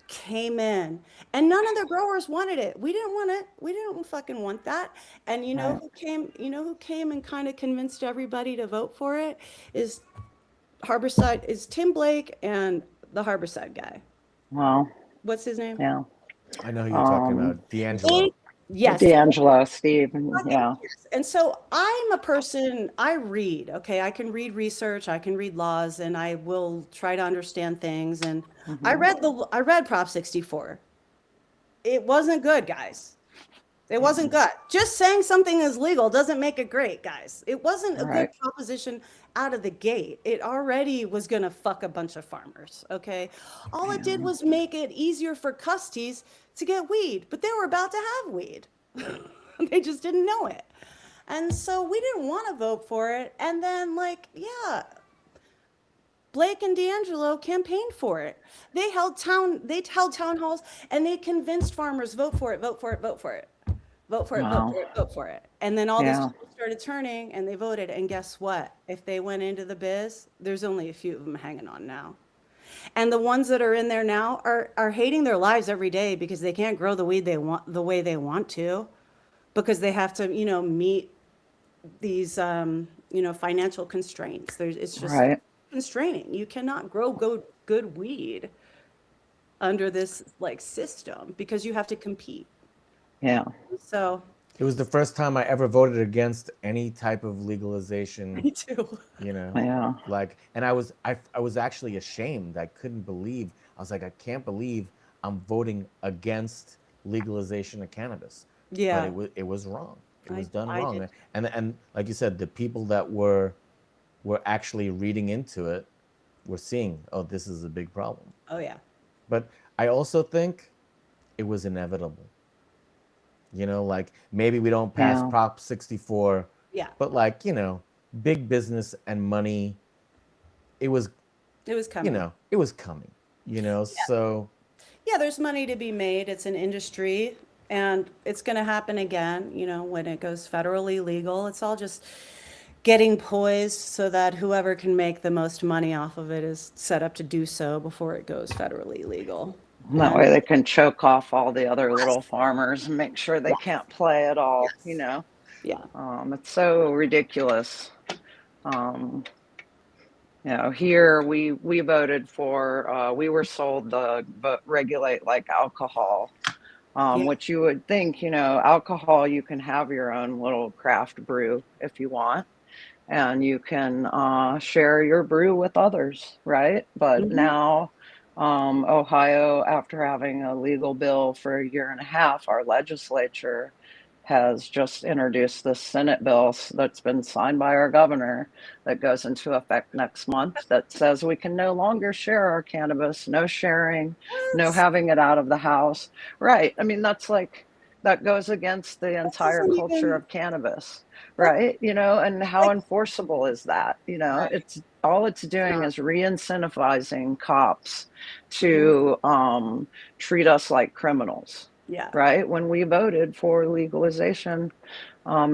came in, and none of the growers wanted it. We didn't want it. We didn't fucking want that. And you know Right. who came? You know who came and kind of convinced everybody to vote for it? Is Harborside, is Tim Blake and the Harborside guy. Well, What's his name? yeah. I know who you're talking about. D'Angelo. Yes. D'Angelo, Steve. Yeah. Yes. And so I'm a person, I read, okay? I can read research, I can read laws, and I will try to understand things. And I read Prop 64. It wasn't good, guys. It wasn't good. Just saying something is legal doesn't make it great, guys. It wasn't a good Right. proposition out of the gate. It already was going to fuck a bunch of farmers, okay? All it did was make it easier for custies to get weed, but they were about to have weed. They just didn't know it. And so we didn't want to vote for it. And then, Blake and D'Angelo campaigned for it. They held town halls, and they convinced farmers, vote for it, vote for it, vote for it. Vote for it, vote for it, vote for it. And then all these people started turning, and they voted. And guess what? If they went into the biz, there's only a few of them hanging on now. And the ones that are in there now are hating their lives every day because they can't grow the weed they want the way they want to, because they have to, meet these, financial constraints. It's just constraining. You cannot grow good weed under this system because you have to compete. Yeah. So It was the first time I ever voted against any type of legalization. me too. Yeah. And I was actually ashamed. I couldn't believe. I was like, I can't believe I'm voting against legalization of cannabis. Yeah. But it was wrong. It was I done wrong. did. And like you said, the people that were actually reading into it were seeing, oh, this is a big problem. Oh yeah. But I also think it was inevitable. Maybe we don't pass Prop 64. Yeah. But big business and money, it was coming. It was coming. So Yeah, there's money to be made. It's an industry, and it's going to happen again, when it goes federally legal. It's all just getting poised so that whoever can make the most money off of it is set up to do so before it goes federally legal. That way they can choke off all the other little farmers and make sure they can't play at all, Yeah. It's so ridiculous. Here we voted for, we were sold the regulate like alcohol, which you would think, alcohol, you can have your own little craft brew if you want, and you can share your brew with others, right? But now Ohio, after having a legal bill for a year and a half, our legislature has just introduced this Senate bill that's been signed by our governor that goes into effect next month that says we can no longer share our cannabis, no sharing, no What? having it out of the house. Right. I mean, that's like, that goes against the That entire doesn't culture even, of cannabis. that, Right. And how like, enforceable is that? right. It's all it's doing Yeah. is re-incentivizing cops Mhm. to treat us like criminals, Yeah. right? When we voted for legalization,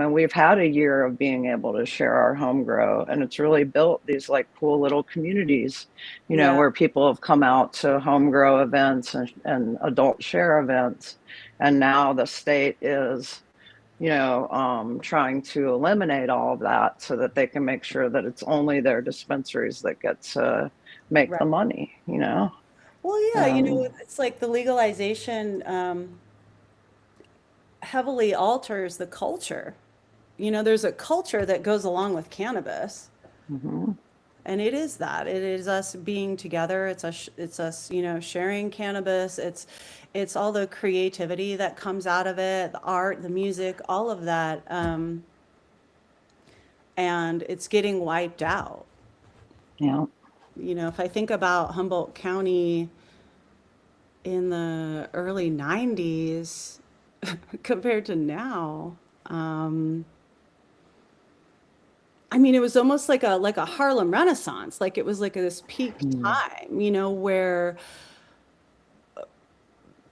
and we've had a year of being able to share our home grow, and it's really built these like cool little communities, Yeah. where people have come out to home grow events and adult share events. And now the state is, trying to eliminate all of that so that they can make sure that it's only their dispensaries that get to make Right. the money. Well, yeah, Um, it's like the legalization heavily alters the culture. There's a culture that goes along with cannabis, mhm. and it is that. It is us being together. It's us, sharing cannabis. It's all the creativity that comes out of it, the art, the music, all of that. And it's getting wiped out. Yeah, If I think about Humboldt County in the early 90s compared to now, um, I mean, it was almost like a Harlem Renaissance. Like it was like this peak mm, time, where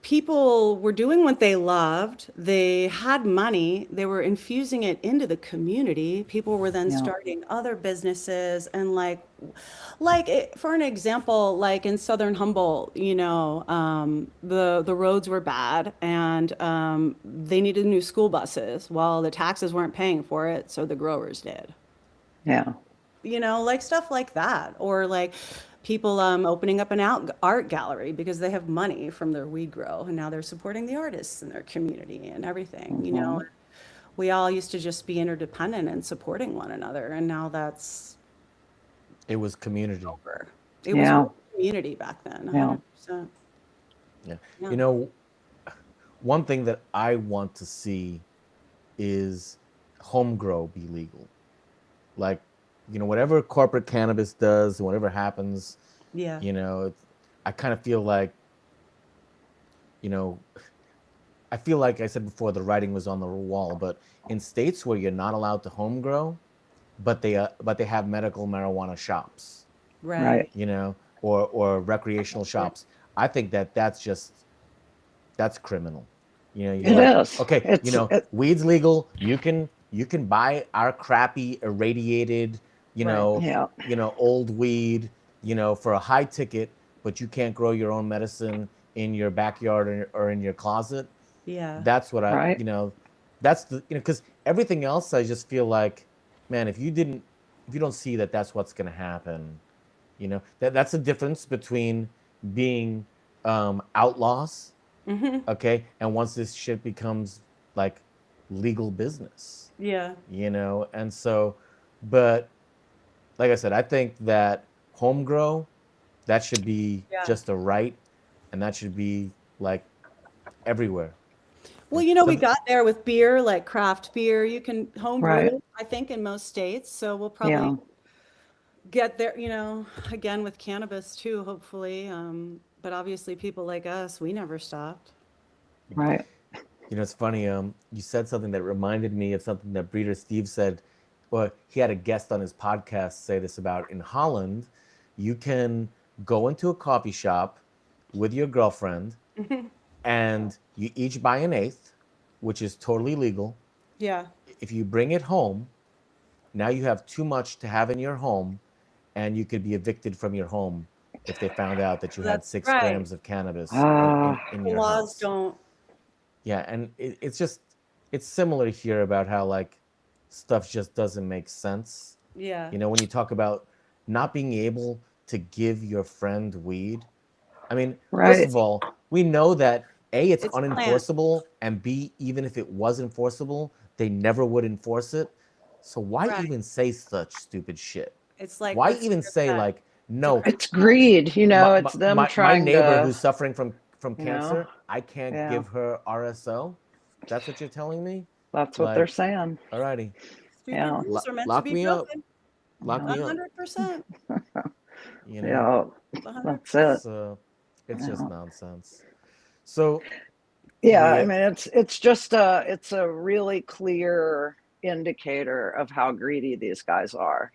people were doing what they loved. They had money. They were infusing it into the community. People were then yeah, starting other businesses and for an example, like in Southern Humboldt, the roads were bad and they needed new school buses. Well, the taxes weren't paying for it, so the growers did. yeah, Like stuff like that, or like people opening up an art gallery because they have money from their weed grow, and now they're supporting the artists in their community and everything. mhm, We all used to just be interdependent and supporting one another, and now that's It was community. over. It was yeah, real community back then, yeah, 100%. Yeah. Yeah. You know, one thing that I want to see is home grow be legal. Like, whatever corporate cannabis does, whatever happens, Yeah. I kind of feel like, you know, I feel like I said before, the writing was on the wall. But in states where you're not allowed to home grow, but they have medical marijuana shops, right. Right. or recreational shops. I think that's criminal. You're It Yeah. like, is. okay, It, weed's legal. You can buy our crappy irradiated, Right. yeah, old weed, for a high ticket, but you can't grow your own medicine in your backyard or in your closet. Yeah. That's what right, that's because everything else, I just feel like, man, if you don't see that that's what's going to happen, that's the difference between being outlaws, Hmm. okay, and once this shit becomes like legal business, Yeah. and so, but like I said, I think that home grow, that should be Yeah. just a right, and that should be like everywhere. Well, we But got there with beer, like craft beer. You can home right, brew, I think, in most states. So we'll probably yeah, get there, again with cannabis too, hopefully. But obviously, people like us, we never stopped. right, it's funny. You said something that reminded me of something that Breeder Steve said. Well, he had a guest on his podcast say this about in Holland. You can go into a coffee shop with your girlfriend, and you each buy an eighth, which is totally legal. Yeah. If you bring it home, now you have too much to have in your home, and you could be evicted from your home if they found out that you had That's six right. grams of cannabis in, ah, in, in The your laws house. don't. Yeah, and it's similar here about how like stuff just doesn't make sense. Yeah. When you talk about not being able to give your friend weed. I mean, first right, of all, we know that A, it's It's plant. unenforceable, and B, even if it was enforceable, they never would enforce it. So why Right. even say such stupid shit? It's like, Why what's in even your say pet? like No, It's greed, my, it's them my trying neighbor to, who's suffering from you know, cancer, I can't yeah, give her RSO. That's what you're telling me? that's what they're Like, saying. alrighty, Stupid Yeah, rules are meant to lock be me up, broken. lock yeah, me up. 100%. You know, yeah, that's it. 100%. so it's just Yeah. nonsense. So Yeah, I the mean it's a really clear indicator of how greedy these guys are,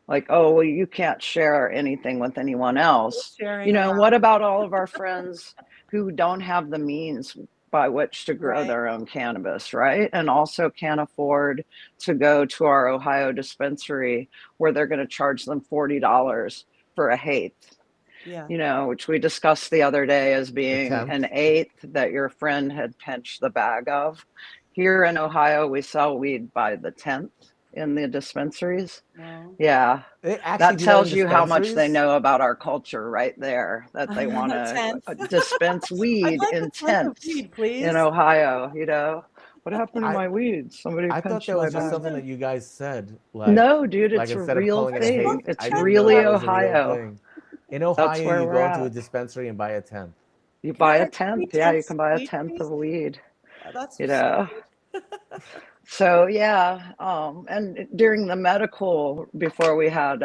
Like, oh, well, you can't share anything with anyone No else. sharing allowed. What about all of our friends who don't have the means by which to grow Right. their own cannabis, right? And also can't afford to go to our Ohio dispensary where they're going to charge them $40 for a eighth, Yeah. which we discussed the other day as the being tenth. an eighth that your friend had pinched the bag of. Here in Ohio, we sell weed by the 10th in the dispensaries. Well, Yeah, They actually that do that in tells you how much they dispensaries. know about our culture right there, that they want a to tenth. dispense I'd weed like a in tenth of tenths weed, in please. Ohio. What happened to I my weed? Somebody I thought pinched that my was just bag. something that you guys said, No, dude, like it's a instead of real calling it a Just thing. hate. want the It's I tenth didn't know really that of was a real Ohio. thing. In That's Ohio, where you we're go into a at. dispensary and buy a tenth. You Can I buy a have 3 tenth. Yeah, you tenths can of buy a weed, tenth please? of weed, That's you so know. rude. So yeah, and during the medical, before we had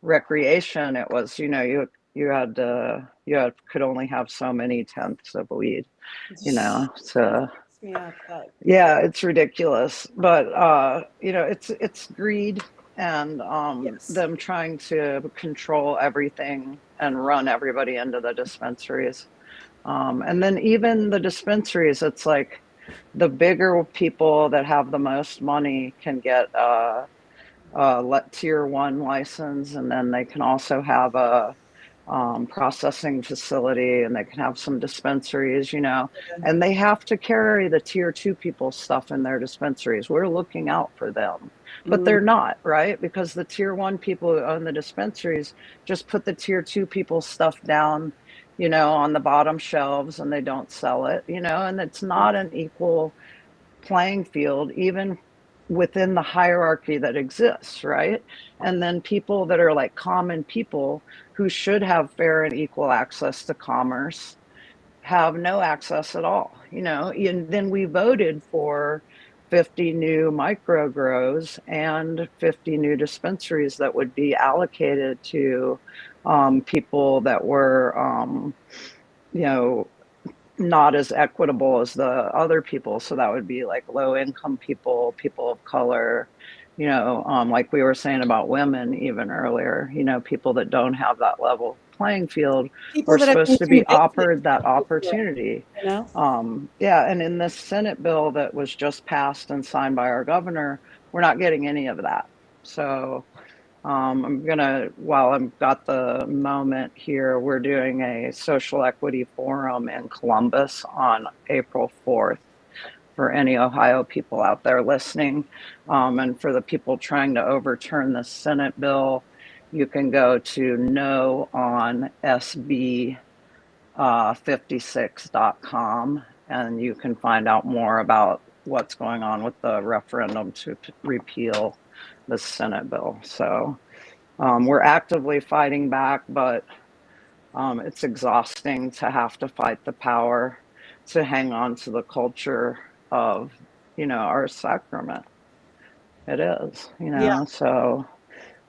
recreation, it was, you could only have so many tenths of weed, That so fucks me up. That yeah, it's ridiculous, but it's greed and yes. them trying to control everything and run everybody into the dispensaries. And then even the dispensaries, it's like the bigger people that have the most money can get tier one license, and then they can also have a processing facility, and they can have some dispensaries, and they have to carry the tier two people stuff in their dispensaries. We're looking out for them, but Mm, they're not, right? Because the tier one people who own the dispensaries just put the tier two people stuff down, on the bottom shelves, and they don't sell it, and it's not an equal playing field, even within the hierarchy that exists, right? And then people that are like common people who should have fair and equal access to commerce have no access at all, And then we voted for 50 new micro grows and 50 new dispensaries that would be allocated to people that were, you know, not as equitable as the other people. So that would be like low income people, people of color, like we were saying about women even earlier, people that don't have that level playing field people were that have been supposed to be convicted offered that before, opportunity. you know? Yeah, and in this Senate bill that was just passed and signed by our governor, we're not getting any of that. So I'm gonna, while I've got the moment here, we're doing a social equity forum in Columbus on April 4th for any Ohio people out there listening. And for the people trying to overturn the Senate bill, you can go to no on SB 56.com, and you can find out more about what's going on with the referendum to repeal the Senate bill. So we're actively fighting back, but it's exhausting to have to fight the power to hang on to the culture of, our sacrament. It is, Yeah. So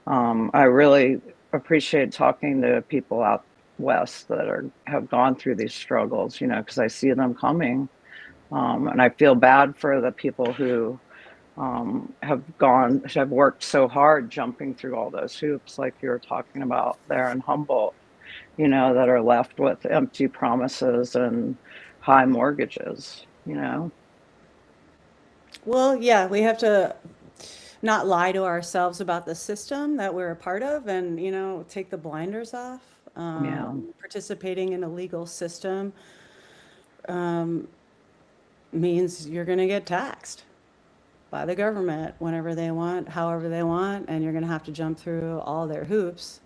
I really appreciate talking to people out west that have gone through these struggles, because I see them coming, and I feel bad for the people who have worked so hard jumping through all those hoops, like you were talking about there in Humboldt, that are left with empty promises and high mortgages, Well, yeah, we have to not lie to ourselves about the system that we're a part of and, take the blinders off. Yeah. Participating in a legal system means you're going to get taxed by the government whenever they want, however they want, and you're going to have to jump through all their hoops.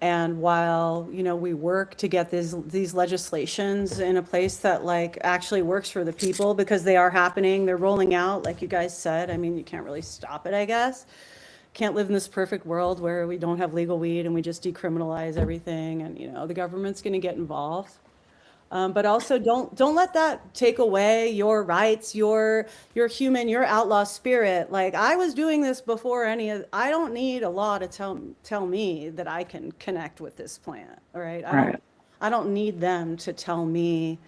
And while, we work to get these legislations in a place that like actually works for the people because they are happening, they're rolling out, like you guys said. I mean, you can't really stop it, I guess. can't live in this perfect world where we don't have legal weed and we just decriminalize everything, and the government's going to get involved. But also don't let that take away your rights, your human, your outlaw spirit. Like, I was doing this before I don't need a law to tell me that I can connect with this plant. All right. Right. I don't need them to tell me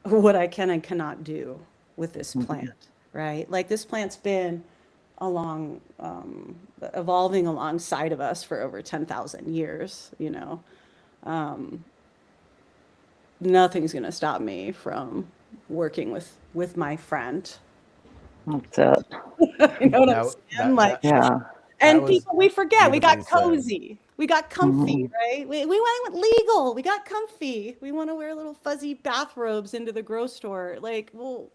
what I can and cannot do with this plant. Right. Like, this plant's been evolving alongside of us for over 10,000 years, nothing's going to stop me from working with my friend. That's it. You know what I'm saying? Like, Yeah. and people, we forget, we got beautifully said. cozy. We got comfy, right? We went legal. We got comfy. We want to wear little fuzzy bathrobes into the grocery store. Like, well,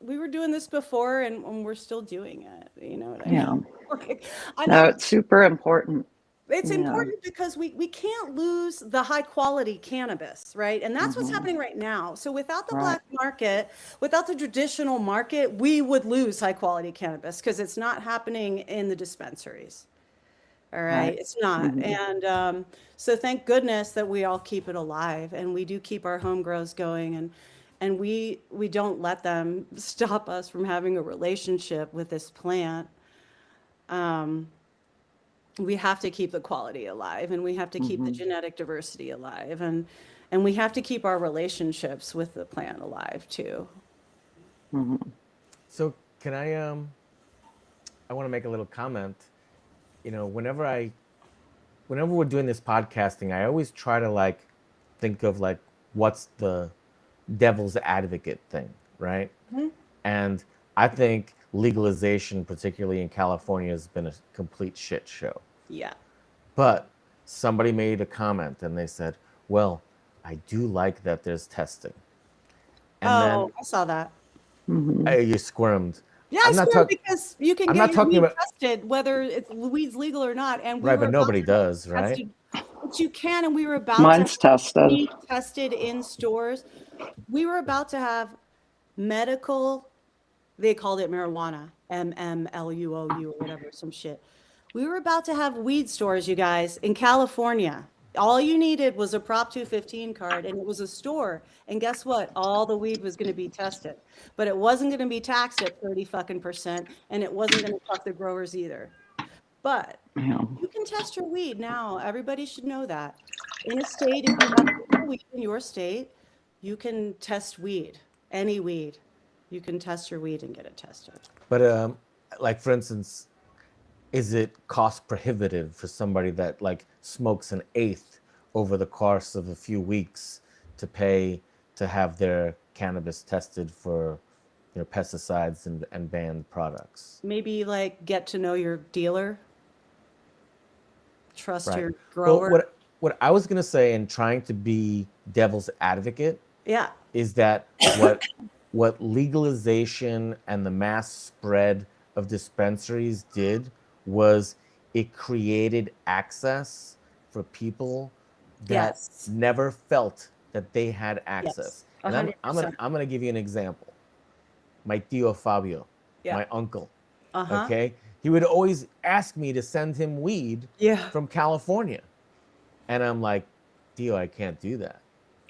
we were doing this before, and we're still doing it. You know what I mean? Yeah. Like, No, it's super important. It's Yeah. important because we can't lose the high quality cannabis, right? And that's what's happening right now. So without the black market, without the traditional market, we would lose high quality cannabis because it's not happening in the dispensaries. All right, it's not. And so thank goodness that we all keep it alive, and we do keep our home grows going, and we don't let them stop us from having a relationship with this plant. We have to keep the quality alive, and we have to keep the genetic diversity alive, and we have to keep our relationships with the plant alive too. So can I want to make a little comment. Whenever we're doing this podcasting, I always try to think of what's the devil's advocate thing, right? And I think legalization, particularly in California, has been a complete shit show. Yeah. But somebody made a comment and they said, well, I do like that there's testing. And I saw that. You squirmed. Yeah, I swear, because you can get your weed tested, whether it's weed's legal or not. And right, but nobody does, right? But you can, and we were about Mine's to tested. be tested in stores. We were about to have medical, they called it marijuana, MMLUOU or whatever, some shit. We were about to have weed stores, you guys, in California. All you needed was a Prop 215 card, and it was a store. And guess what? All the weed was going to be tested, but it wasn't going to be taxed at 30%, and it wasn't going to fuck the growers either. But you can test your weed now. Everybody should know that. In a state, if you have weed in your state, you can test weed, any weed. You can test your weed and get it tested. But for instance, is it cost prohibitive for somebody that smokes an eighth over the course of a few weeks to pay to have their cannabis tested for pesticides and banned products? Maybe get to know your dealer, trust your grower. Well, what I was gonna say, and trying to be devil's advocate, is that what legalization and the mass spread of dispensaries did was it created access for people that never felt that they had access. And I'm gonna give you an example. My tío Fabio, my uncle, okay? He would always ask me to send him weed from California. And I'm like, tío, I can't do that.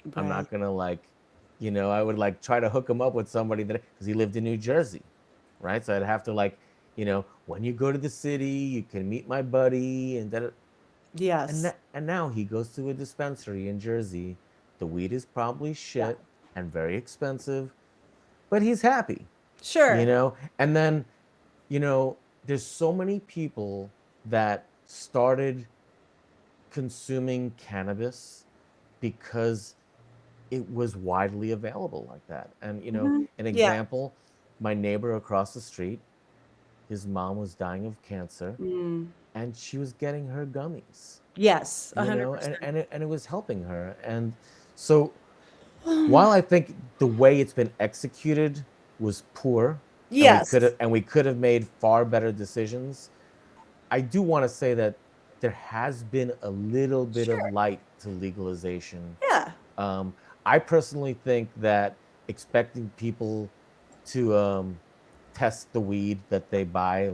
Right. I'm not gonna I would try to hook him up with somebody because he lived in New Jersey, right? So I'd have to when you go to the city, you can meet my buddy, and that. Yes. And now he goes to a dispensary in Jersey. The weed is probably shit and very expensive, but he's happy. Sure. And then, there's so many people that started consuming cannabis because it was widely available like that. And, an example, my neighbor across the street, his mom was dying of cancer, and she was getting her gummies. Yes, 100%. And it was helping her. And so while I think the way it's been executed was poor, and we could have made far better decisions, I do want to say that there has been a little bit of light to legalization. Yeah. I personally think that expecting people to test the weed that they buy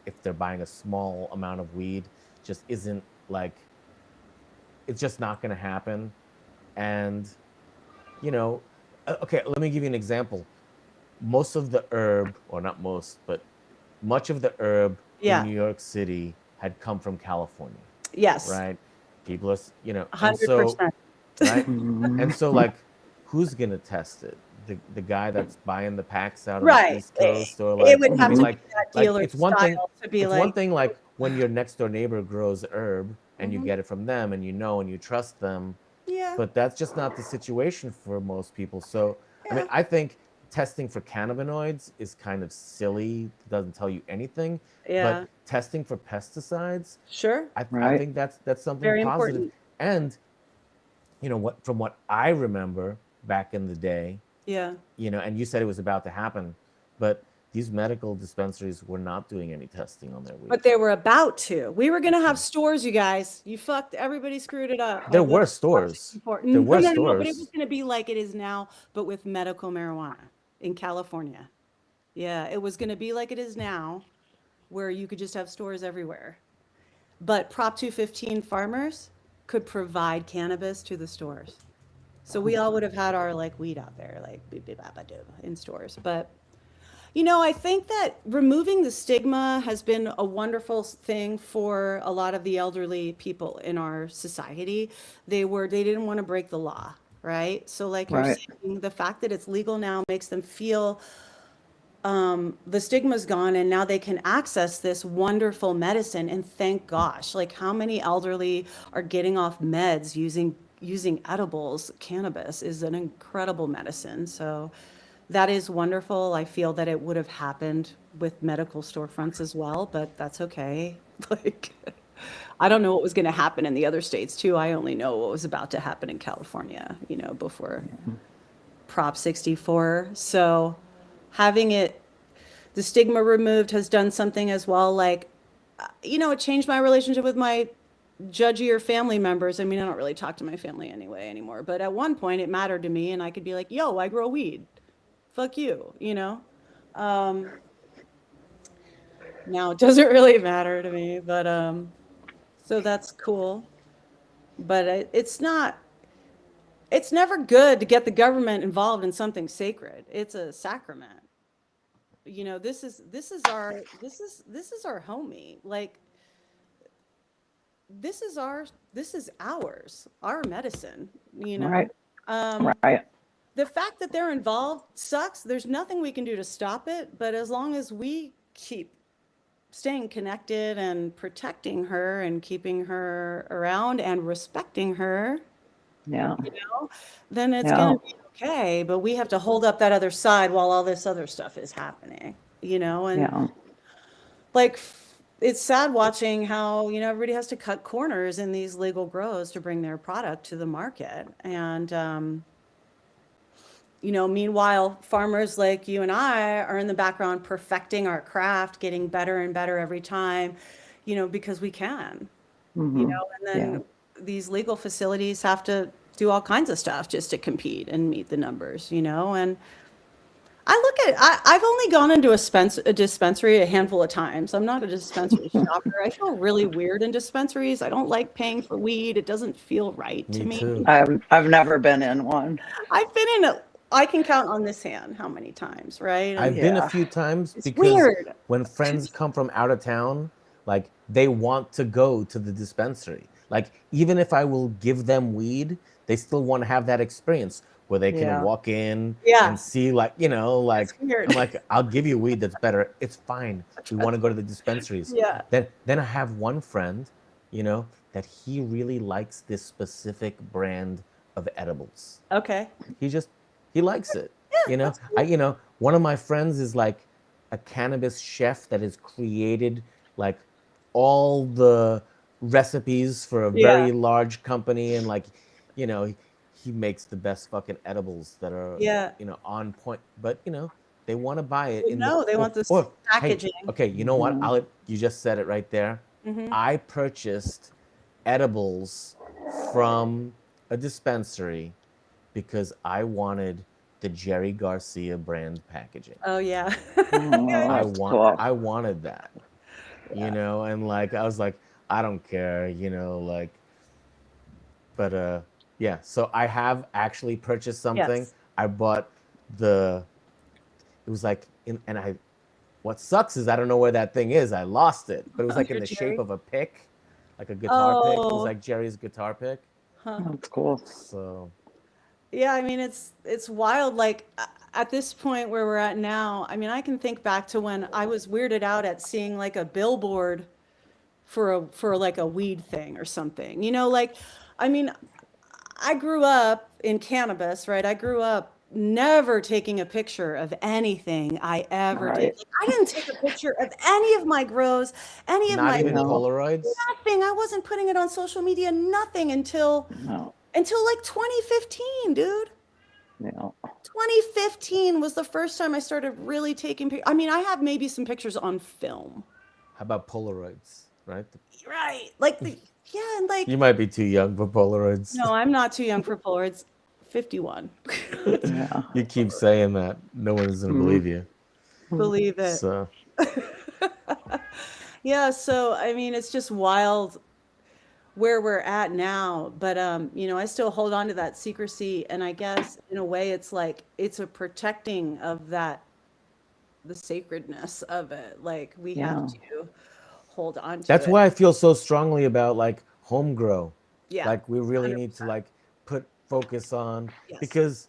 if they're buying a small amount of weed, just isn't like, it's just not going to happen. And, you know, okay, let me give you an example. Most of the herb, or not most, but much of the herb in Yeah. New York City had come from California, Yes. right? People are, and so, 100%. right? Mhm. And so, like, who's going to test it? The guy that's buying the packs out on the Right. East Coast, or It like, would I have mean, to Mhm. be that like dealer style to be it's one like, thing like when your next door neighbor grows herb and you mhm, get it from them and and you trust them, yeah, but that's just not the situation for most people. So, I mean, yeah, I think testing for cannabinoids is kind of silly. It doesn't tell you anything. But yeah, testing for pesticides, sure. I Right. think that's something Very positive. important. And from what I remember back in the day, Yeah. and you said it was about to happen, but these medical dispensaries were not doing any testing on their weed. But they were about to. We were going to have Mhm. stores, you guys. You fucked, everybody screwed it up by There voting were Prop stores. 64. There No, were no, no, no. But it was stores. going to be like it is now, but with medical marijuana in California. Yeah, it was going to be like it is now, where you could just have stores everywhere. But Prop 215 farmers could provide cannabis to the stores. So we all would have had our like weed out there, like beep, beep, bop, doo, in stores. But I think that removing the stigma has been a wonderful thing for a lot of the elderly people in our society. They didn't want to break the law, right? So like you're Right. saying, the fact that it's legal now makes them feel the stigma's gone and now they can access this wonderful medicine, and thank gosh, like how many elderly are getting off meds using edibles. Cannabis is an incredible medicine, so that is wonderful. I feel that it would have happened with medical storefronts as well, but that's okay. Like, I don't know what was going to happen in the other states too. I only know what was about to happen in California, before Prop 64. So having the stigma removed has done something as well. Like, it changed my relationship with my judgier family members. I mean, I don't really talk to my family anyway anymore, but at one point it mattered to me, and I could be like, yo, I grow weed. Fuck you. Um, Now it doesn't really matter to me, but so that's cool. But it's never good to get the government involved in something sacred. It's a sacrament. This is our homie. Like, this is ours, our medicine, you know. Right. Um, Right. the fact that they're involved sucks. There's nothing we can do to stop it, but as long as we keep staying connected and protecting her and keeping her around and respecting her, Yeah. then it's Yeah. going to be okay. But we have to hold up that other side while all this other stuff is happening. And Yeah. like, it's sad watching how, everybody has to cut corners in these legal grows to bring their product to the market. And, meanwhile, farmers like you and I are in the background perfecting our craft, getting better and better every time, because we can, Hmm. and Yeah. then these legal facilities have to do all kinds of stuff just to compete and meet the numbers. And I've only gone into a dispensary a handful of times. I'm not a dispensary shopper. I feel really weird in dispensaries. I don't like paying for weed. It doesn't feel right to Me me. too. I've never been in one. I've been in I can count on this hand how many times, right? I've And been a Yeah. few times it's because weird. when friends come from out of town, like they want to go to the dispensary. Like even if I will give them weed, they still want to have that experience where they can Yeah. walk in Yeah, and see like, it's like weird. I'm like, I'll give you weed that's better. It's fine. We want to go to the dispensaries. Yeah. Then I have one friend, that he really likes this specific brand of edibles. Okay. He likes it. Yeah, that's cool. One of my friends is like a cannabis chef that has created like all the recipes for a Yeah. very large company, and like, he makes the best fucking edibles that are, Yeah. on point. But they want to buy it in the No, they want this hey, packaging. okay, you know what? Hmm. You just said it right there. Hmm. I purchased edibles from a dispensary because I wanted the Jerry Garcia brand packaging. Oh yeah. Oh, Yeah. that's cool. I wanted that. you know, and like I was like, I don't care, you know, like, but yeah. So I have actually purchased something. Yes. I bought the. It was like in, and I. What sucks is I don't know where that thing is. I lost it, but it was like in Your the shape Jerry. of a pick, like a guitar pick. It was Oh, like Jerry's guitar pick. huh. That's cool. So Yeah, I mean it's wild. Like at this point where we're at now, I mean I can think back to when I was weirded out at seeing like a billboard for like a weed thing or something. You know, like I mean I grew up in cannabis, right? I grew up never taking a picture of anything I ever did. Right. Like, I didn't take a picture of any of my grows, any of not my even No, Polaroids. nothing. I wasn't putting it on social media, nothing no, until like 2015, dude. no. 2015 was the first time I started really taking pictures. I mean, I have maybe some pictures on film. How about Polaroids? Right? Right. Like yeah, and You like might be too young for Polaroids. no, I'm not too young for Polaroids. 51. Yeah. You keep saying that. No one is gonna Mm, believe you. mm. Believe it. So Yeah, so I mean, it's just wild where we're at now, but you know, I still hold on to that secrecy, and I guess in a way it's like it's a protecting of that the sacredness of it. Like we have Yeah. to hold on to that's it. why I feel so strongly about like home grow. Yeah, Like we really need to 100%. like put focus on Yes. because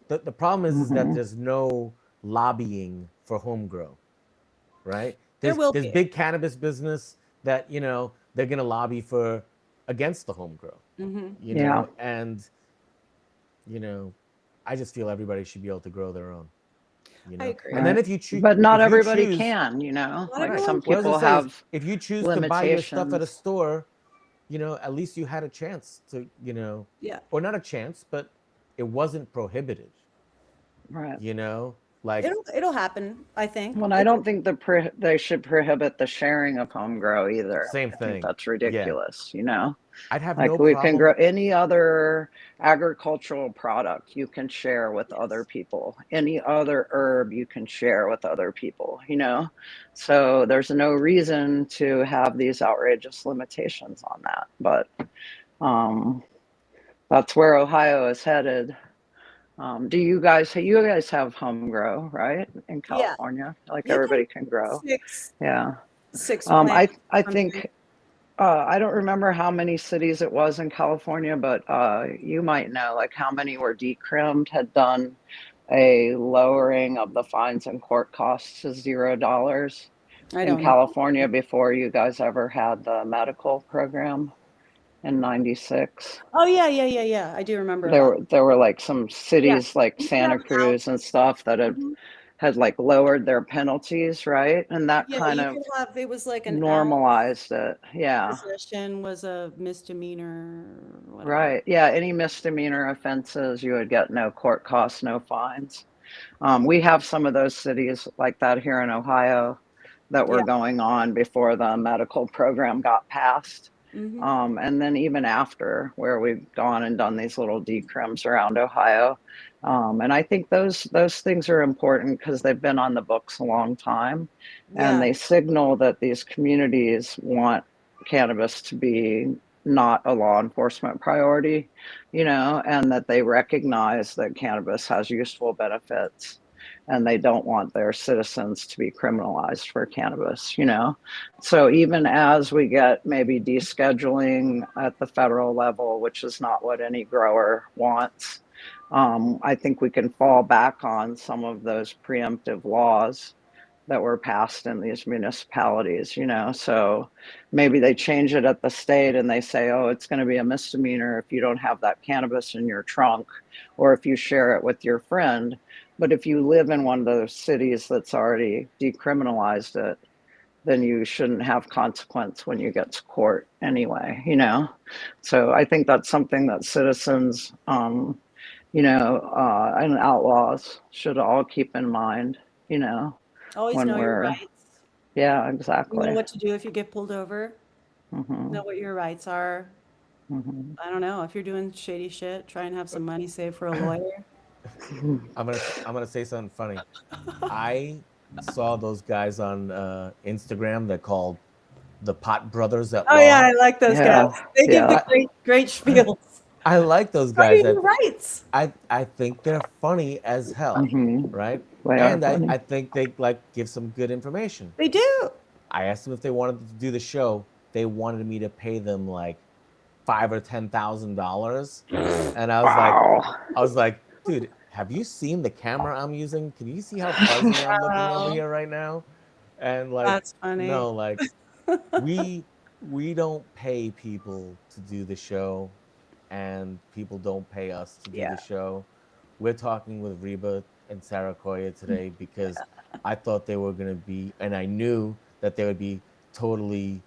the problem is that Hmm. there's no lobbying for home grow, right? There will There's be. big cannabis business that, you know, they're gonna lobby for against the home grow, Hmm. you Yeah. know, and you know, I just feel everybody should be able to grow their own, you I know. agree. And then Right. But not if you everybody choose, can, you know? Not Like right, everyone some what I was gonna people say is have if you choose to buy your stuff at a limitations. store, you know, at least you had a chance to, you know, yeah. or not a chance, but it wasn't prohibited, Right. you know, like It'll happen, I think. Well, I don't think they should prohibit the sharing of home grow either. same I think thing. that's Yeah, ridiculous, you know? I'd have Like no we can problem. grow any other agricultural product you can share with other Yes. people. Any other herb you can share with other people, you know? So there's no reason to have these outrageous limitations on that. But um, that's where Ohio is headed. Do you guys have home grow, right? In Yeah. California? Like You can everybody can grow. six Yeah. six I plants I or something. think I don't remember how many cities it was in California, but you might know like how many were decrimmed, had done a lowering of the fines and court costs to $0 I in don't know. California before you guys ever had the medical program in '96. Oh yeah, yeah, yeah, yeah. I do remember There that. were there were like some Yeah. cities like You can Santa have an Cruz and stuff that had ounce. had like lowered their penalties, right? And that Yeah, kind you of could have it was like an ounce normalized it. Yeah. possession was a misdemeanor, whatever. Right. Yeah. Any misdemeanor offenses, you would get no court costs, no fines. We have some of those cities like that here in Ohio that were Yeah. going on before the medical program got passed. Hmm. And then even after, where we've gone and done these little decrims around Ohio. And I think those things are important because they've been on the books a long time, and Yeah. they signal that these communities want cannabis to be not a law enforcement priority, you know, and that they recognize that cannabis has useful benefits and they don't want their citizens to be criminalized for cannabis, you know. So even as we get maybe descheduling at the federal level, which is not what any grower wants, I think we can fall back on some of those preemptive laws that were passed in these municipalities, you know. So maybe they change it at the state and they say, oh, it's going to be a misdemeanor if you don't have that cannabis in your trunk or if you share it with your friend. But if you live in one of those cities that's already decriminalized it, then you shouldn't have consequence when you get to court anyway, you know? So I think that's something that citizens, and outlaws should all keep in mind, you know, Always when know your we're, rights. yeah, You know exactly. what to do if you get pulled over. Hmm. Know what your rights are. Hmm. I don't know. If you're doing shady shit, try and have some money saved for a lawyer. I'm gonna say something funny. I saw those guys on Instagram that called the Pot Brothers at Oh yeah, Law. I like those Yeah, guys. They give the yeah. great spiels. I like those Why are guys. you rights? I think they're funny as hell, Hmm. right? They are And funny. I think they like give some good information. They do. I asked them if they wanted to do the show. They wanted me to pay them like $5,000 or $10,000, and Wow. I was like, dude, have you seen the camera I'm using? Can you see how fuzzy I'm looking over Oh, here right now? And like, that's funny. no, like we we don't pay people to do the show, and people don't pay us to do Yeah. the show. We're talking with Reba and Saraquoia today because I thought they were going to be, and I knew that they would be totally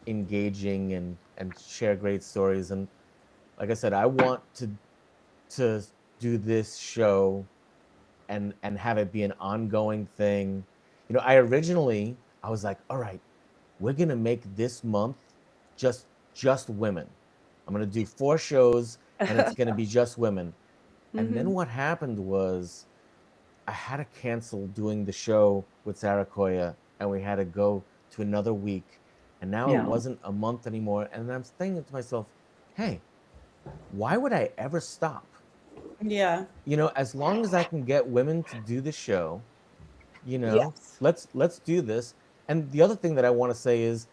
engaging and share great stories. And like I said, I want to do this show and have it be an ongoing thing. I was like, all right, we're gonna make this month just just women. I'm gonna do 4 shows and it's gonna be just women. And then Hmm. what happened was I had to cancel doing the show with Saraquoia, and we had to go to another week. And now it Yeah. wasn't a month anymore. And I'm thinking to myself, hey, why would I ever stop? Yeah. As long as I can get women to do the show, Yes. let's do this. And the other thing that I want to say is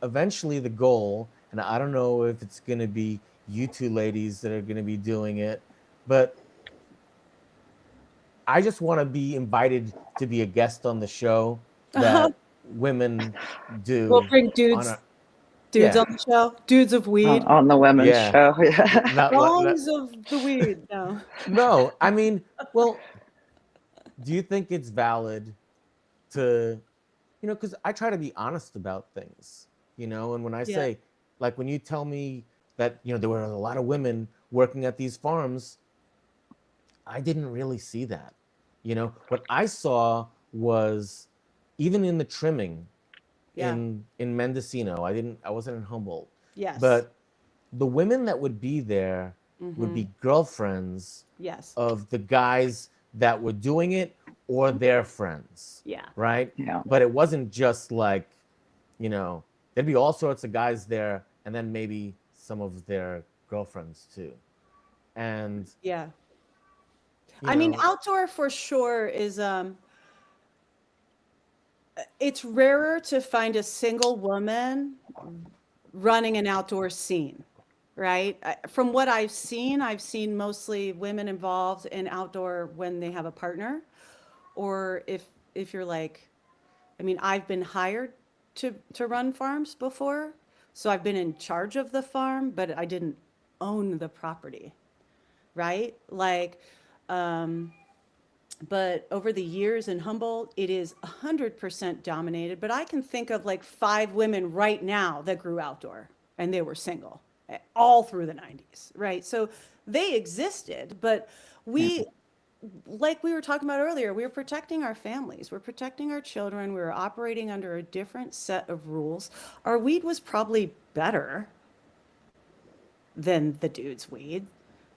eventually the goal, and I don't know if it's going to be you two ladies that are going to be doing it, but I just want to be invited to be a guest on the show that women We'll do bring on a dudes yeah, on the show. Dudes of weed. On the women's yeah, show. Yeah. not Songs of the weed. No. no. I mean, well, do you think it's valid to, because I try to be honest about things, and when I Yeah. say, like, when you tell me that, there were a lot of women working at these farms, I didn't really see that. What I saw was even in the trimming Yeah. in Mendocino, I wasn't in Humboldt, Yes. but the women that would be there would Hmm. be girlfriends Yes. of the guys that were doing it or their friends, Yeah. right? Yeah. But it wasn't just like, there'd be all sorts of guys there and then maybe some of their girlfriends too. And, Yeah. you I mean, know, outdoor for sure is it's rarer to find a single woman running an outdoor scene, right? From what I've seen mostly women involved in outdoor when they have a partner, or if you're like, I mean, I've been hired to run farms before, so I've been in charge of the farm, but I didn't own the property, right? Like, um, but over the years in Humboldt, it is 100% dominated. But I can think of like 5 women right now that grew outdoor and they were single all through the 90s, right? So they existed, but Yeah. we, like we were talking about earlier, we were protecting our families, we're protecting our children, we were operating under a different set of rules. Our weed was probably better than the dude's weed.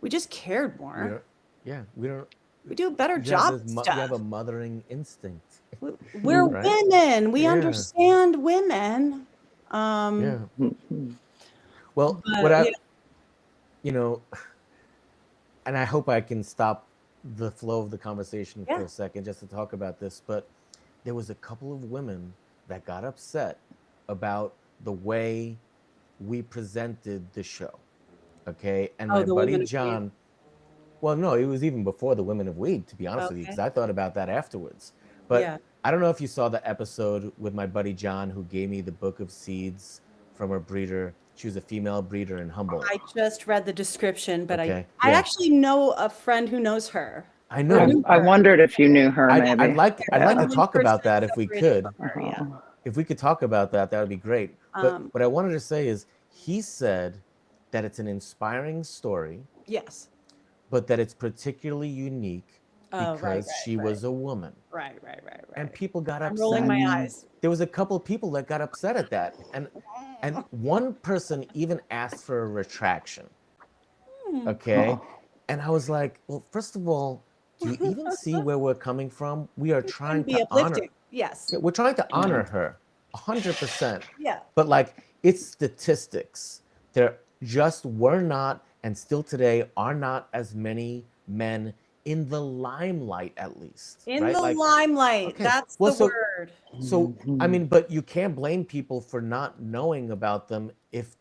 We just cared we more. don't, yeah, we don't, We do a better you have job this, at you have stuff. a mothering instinct, We're right? women. We Yeah, understand women. yeah. Mhm. Well, what But I, yeah, you know, and I hope I can stop the flow of the conversation for yeah. a second just to talk about this, but there was a couple of women that got upset about the way we presented the show. Okay. And Oh, my the buddy women of weed. John, well, no, it was even before the Women of Weed, to be honest with you, because Okay. I thought about that afterwards. But Yeah. I don't know if you saw the episode with my buddy John, who gave me the book of seeds from a breeder. She was a female breeder in Humboldt. I just read the description, but I Okay. I Yeah. actually know a friend who knows her I or know. knew I her. wondered if you knew her, I'd maybe. like to Yeah. In talk person, about that if we separated could. from her. Yeah. Uh-huh. If we could talk about that, that would be great. But Um, what I wanted to say is he said that it's an inspiring story, yes. but that it's particularly unique Oh, right, because she was a woman. right. And people got I'm rolling upset. my Mm. eyes. There was a couple of people that got upset at that. And one person even asked for a retraction. Okay. Oh. And I was like, well, first of all, do you even see where we're coming from? We are Trying to trying be to honor uplifting. Yes. we're trying to Yeah. honor her. 100%. Yeah. But like, it's statistics. There just were not, and still today are not, as many men in the limelight, at least, In right? the Like, limelight. okay, That's well, the so word. so I Mhm. mean, but you can't blame people for not knowing about them. If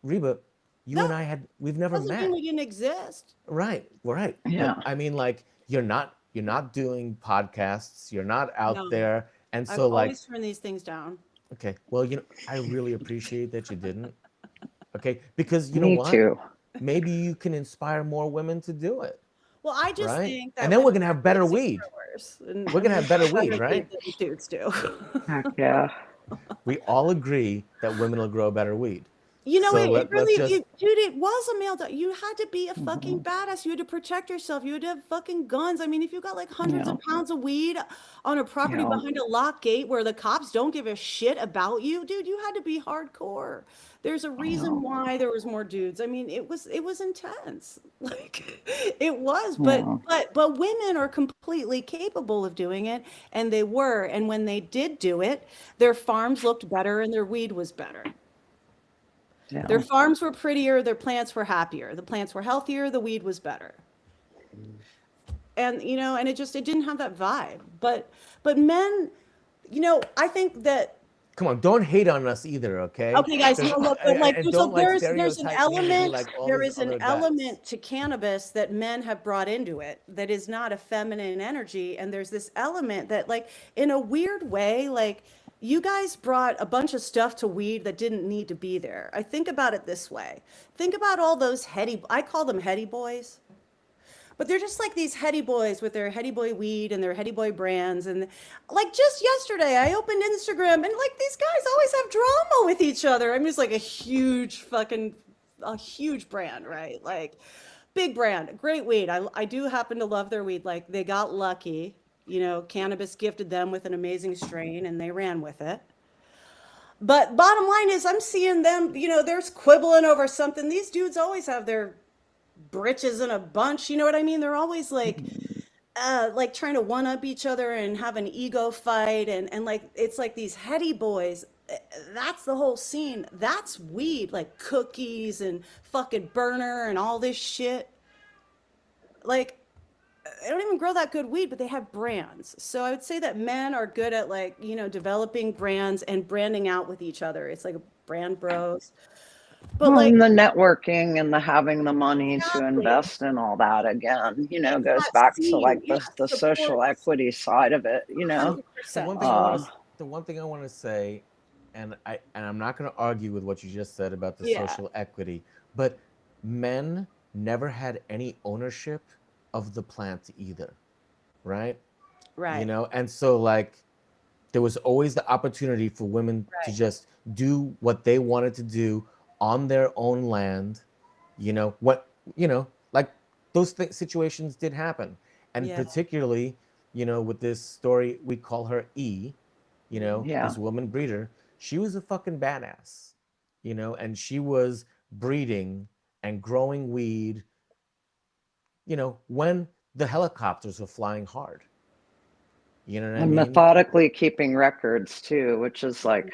Reba, you No, and I we've never doesn't mean met. we didn't exist. Right, right. But Yeah. I mean, like, you're not doing podcasts, you're not out No, there. And I've so like, always turned these things down. okay, well, I really appreciate that you didn't. Okay, because you know Me what? too. Maybe you can inspire more women to do it, Well, I just right? think And that then we're women gonna are have great better seed weed. growers, We're and gonna they have better grow weed, better weed right? than dudes do. Heck yeah. We all agree that women will grow better weed. You know, So it let's really, just dude, it was a male. You had to be a fucking Hmm. badass. You had to protect yourself. You had to have fucking guns. I mean, if you got like hundreds Yeah. of pounds of weed on a property Yeah. behind a locked gate where the cops don't give a shit about you, dude, you had to be hardcore. There's a Yeah. reason why there was more dudes. I mean, it was intense. Like it was, but Yeah. but but women are completely capable of doing it, and they were. And when they did do it, their farms looked better and their weed was better. Their Yeah. farms were prettier, their plants were happier. The plants were healthier, the weed was better. And and it didn't have that vibe. But men, I think that come on, don't hate on us either, okay? okay guys, no Because look, but like and don't like there's an stereotype me to be element like all there these is an other guys. element to cannabis that men have brought into it that is not a feminine energy, and there's this element that like in a weird way, like you guys brought a bunch of stuff to weed that didn't need to be there. I think about it this way. Think about all those heady, I call them heady boys. But they're just like these heady boys with their heady boy weed and their heady boy brands. And like just yesterday, I opened Instagram and like these guys always have drama with each other. I'm just like a huge brand, right? Like big brand, great weed. I do happen to love their weed. Like they got lucky. Cannabis gifted them with an amazing strain and they ran with it. But bottom line is, I'm seeing them, there's quibbling over something. These dudes always have their britches in a bunch. You know what I mean? They're always like trying to one up each other and have an ego fight, and like it's like these heady boys. That's the whole scene. That's weed, like cookies and fucking burner and all this shit. Like they don't even grow that good weed, but they have brands. So I would say that men are good at like, developing brands and branding out with each other. It's like a brand bros. But Well, like and the networking and the having the money to exactly. invest in all that again, It's goes that back to scene. like Yeah, the social supports equity side of it, So the 100%. one thing I want to Uh, the one thing I want to say, and I'm not going to argue with what you just said about the Yeah, social equity, but men never had any ownership of the plant either, right? right, And so like there was always the opportunity for women to right. just do what they wanted to do on their own land. What like those situations did happen, and Yeah. particularly with this story, we call her E, Mhm. yeah. this woman breeder. She was a fucking badass, and she was breeding and growing weed, when the helicopters were flying hard. You know what I And mean? methodically keeping records too, which is like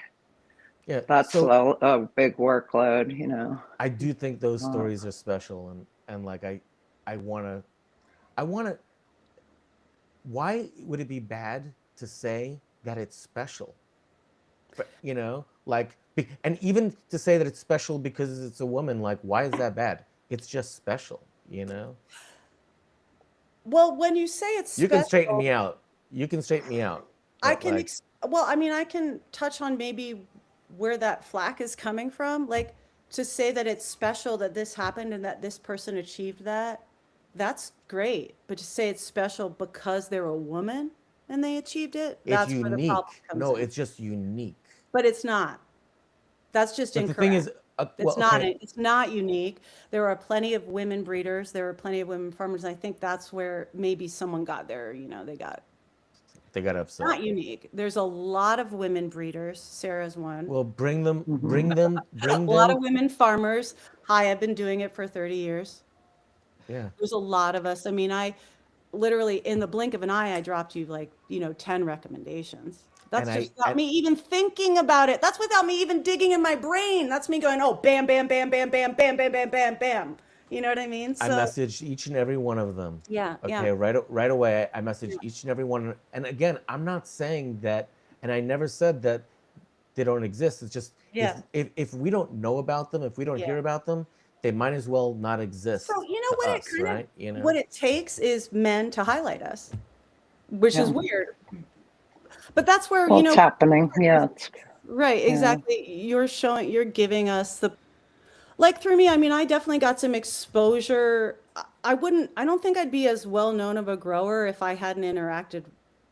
Yeah. that's So a big workload. I do think those Uh, stories are special, and like I want to. Why would it be bad to say that it's special? Like, and even to say that it's special because it's a woman, like, why is that bad? It's just special. Well, when you say it's You can straighten special, me out. You can straighten me out. I But can, like, well, I mean, I can touch on maybe where that flack is coming from. Like to say that it's special that this happened and that this person achieved that, that's great. But to say it's special because they're a woman and they achieved it, it's that's where the problem unique. comes No, in. it's just unique. But it's not. That's just But the thing incorrect. is, well, It's not, okay, it's not unique. There are plenty of women breeders. There are plenty of women farmers. I think that's where maybe someone got there, they got they got upset. not unique. There's a lot of women breeders. Sarah's one. Well, bring them, mhm. bring them, bring A lot them. of women farmers. Hi, I've been doing it for 30 years. Yeah. There's a lot of us. I mean, I literally in the blink of an eye, I dropped you like, 10 recommendations. That's just without me even thinking about it. That's without me even digging in my brain. That's me going, oh, bam, bam, bam, bam, bam, bam, bam, bam, bam, bam. You know what I mean? I So messaged each and every one of them. yeah, yeah, Okay, right away, I messaged each and every one. And again, I'm not saying that, and I never said that they don't exist. It's just yeah, if we don't know about them, if we don't yeah. hear about them, they might as well not So exist you know to what it us, kind of right? You what know? it takes is men to highlight us, which is Yeah. weird. But that's where, Well, it's happening. Yeah. right, Yeah. exactly. You're giving us the, like through me, I mean, I definitely got some exposure. I don't think I'd be as well known of a grower if I hadn't interacted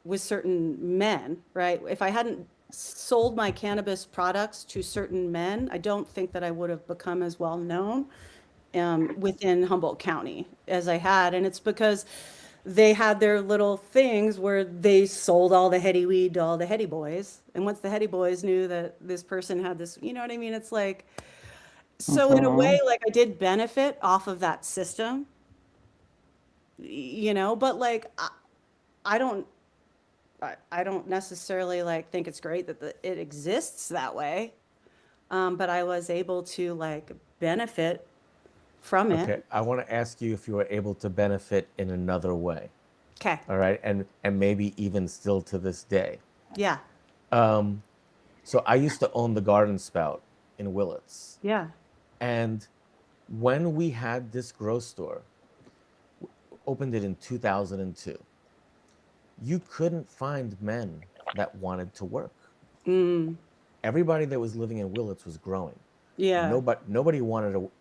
with certain men, right? If I hadn't sold my cannabis products to certain men, I don't think that I would have become as well known within Humboldt County as I had. And it's because they had their little things where they sold all the heady weed to all the heady boys. And once the heady boys knew that this person had this, you know what I mean? It's like, so in a Hmm. way, like I did benefit off of that system, but like I don't, I don't necessarily like think it's great that it exists that way. But I was able to like benefit from it. Okay, I want to ask you if you were able to benefit in another way. Okay. All right, and maybe even still to this day. Yeah. So I used to own the Garden Spout in Willits, Yeah. and when we had this grow store, opened it in 2002, you couldn't find men that wanted to work. Everybody that was living in Willits was growing. Yeah. Nobody wanted to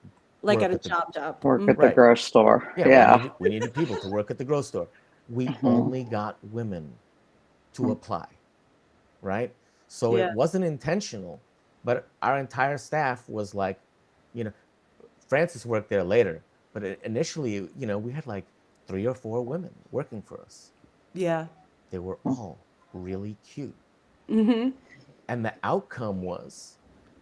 Like at work a at the job. Work at the right. grocery store. Yeah, Yeah. we needed people to work at the grocery store. We Hmm. only got women to apply, right? So it Yeah. wasn't intentional, but our entire staff was like, you know, Francis worked there later, but initially, we had like 3 or 4 women working for us. Yeah. They were all really cute. Mm-hmm. And the outcome was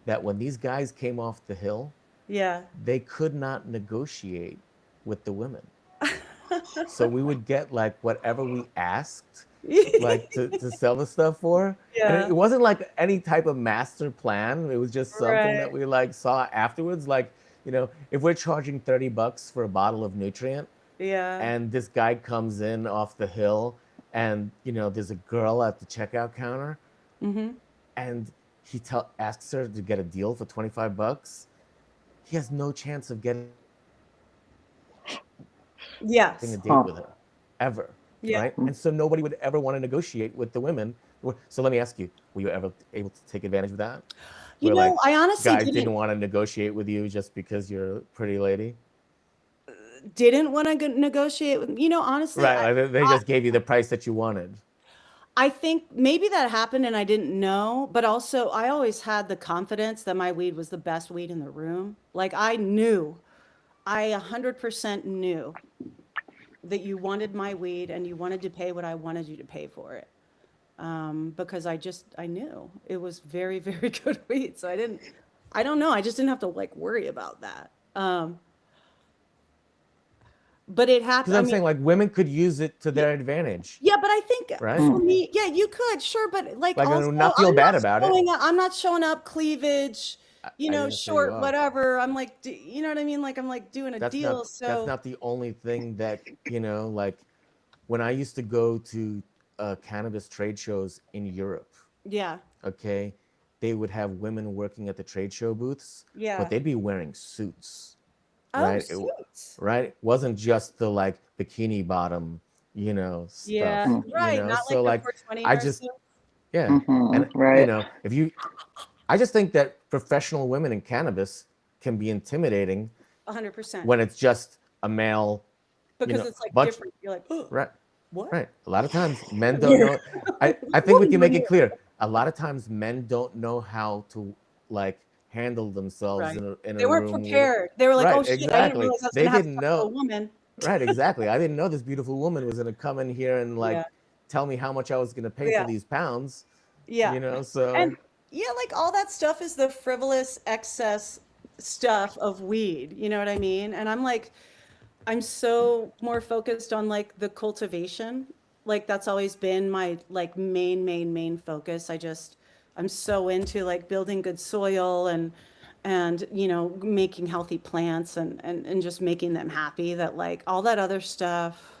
that when these guys came off the hill, Yeah. they could not negotiate with the women. So we would get like whatever we asked, like to sell the stuff for. And Yeah. it wasn't like any type of master plan. It was just something Right. that we like saw afterwards. Like, if we're charging $30 for a bottle of nutrient Yeah. and this guy comes in off the hill and, there's a girl at the checkout counter Mm-hmm. and he asks her to get a deal for $25, he has no chance of getting a Yes. date Huh. with her ever, Yeah. right? And so nobody would ever want to negotiate with the women. So let me ask you, were you ever able to take advantage of that? Where like I honestly guys didn't want to negotiate with you just because you're a pretty lady? didn't want to negotiate with, honestly, Right, like they just gave you the price that you wanted. I think maybe that happened and I didn't know, but also I always had the confidence that my weed was the best weed in the room. Like I 100% knew that you wanted my weed and you wanted to pay what I wanted you to pay for it. Because I knew it was very, very good weed. So I don't know. I just didn't have to like worry about that. But it Because happened. I I'm mean, saying like women could use it to their advantage, yeah, but I think right? for me, yeah, you could, sure, but like Like also, not feel bad about it. I'm not showing up cleavage, I didn't say you short, are. whatever. I'm like, you know what I mean? Like I'm like doing a deal. That's So not the only thing that like when I used to go to cannabis trade shows in Europe, yeah, okay, they would have women working at the trade show booths, but yeah. they'd be wearing suits, Oh, right? suits. Right? It wasn't just the like bikini bottom, stuff, Yeah, right. Not like So the like 420 I nurse just suit. yeah, Hmm. and Right. if you, I just think that professional women in cannabis can be intimidating 100%. when it's just a male, Because it's like bunch, different. You're like, oh, right? what? Right. A lot of times men don't know. I think What we are can you make doing it clear. A lot of times men don't know how to like handle themselves Right. in They a weren't room with. prepared. They were like, Right. oh shit, I didn't Exactly. realize I was They gonna have to didn't talk to a know. woman. Right. Exactly. I didn't know this beautiful woman was gonna come in here and like Yeah. tell me how much I was gonna pay for Yeah. these pounds. Yeah. So And yeah, like all that stuff is the frivolous excess stuff of weed. You know what I mean? And I'm like, I'm so more focused on like the cultivation, like that's always been my like main focus. I'm so into like building good soil and you know, making healthy plants and just making them happy, that like all that other stuff,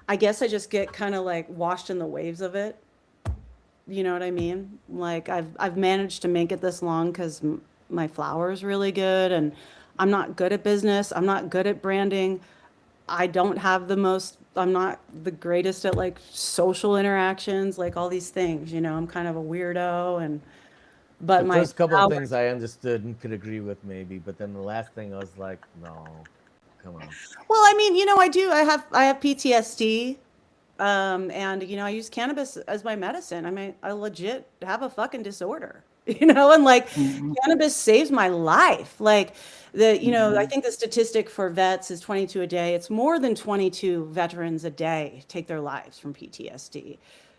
I guess I just get kind of like washed in the waves of it. You know what I mean? Like I've managed to make it this long because my flower is really good, and I'm not good at business. I'm not good at branding. I don't have the most. I'm not the greatest at like social interactions, like all these things. You know, I'm kind of a weirdo, and The but my first couple of flower. things I understood and could agree with maybe, but then the last thing I was like, no, come on. Well, I mean, you know, I do. I have PTSD. And you know, I use cannabis as my medicine. I mean, I legit have a fucking disorder, you know, and like Mhm. cannabis saves my life. Like you know, I Mhm. think the statistic for vets is 22 a day. It's more than 22 veterans a day take their lives from PTSD.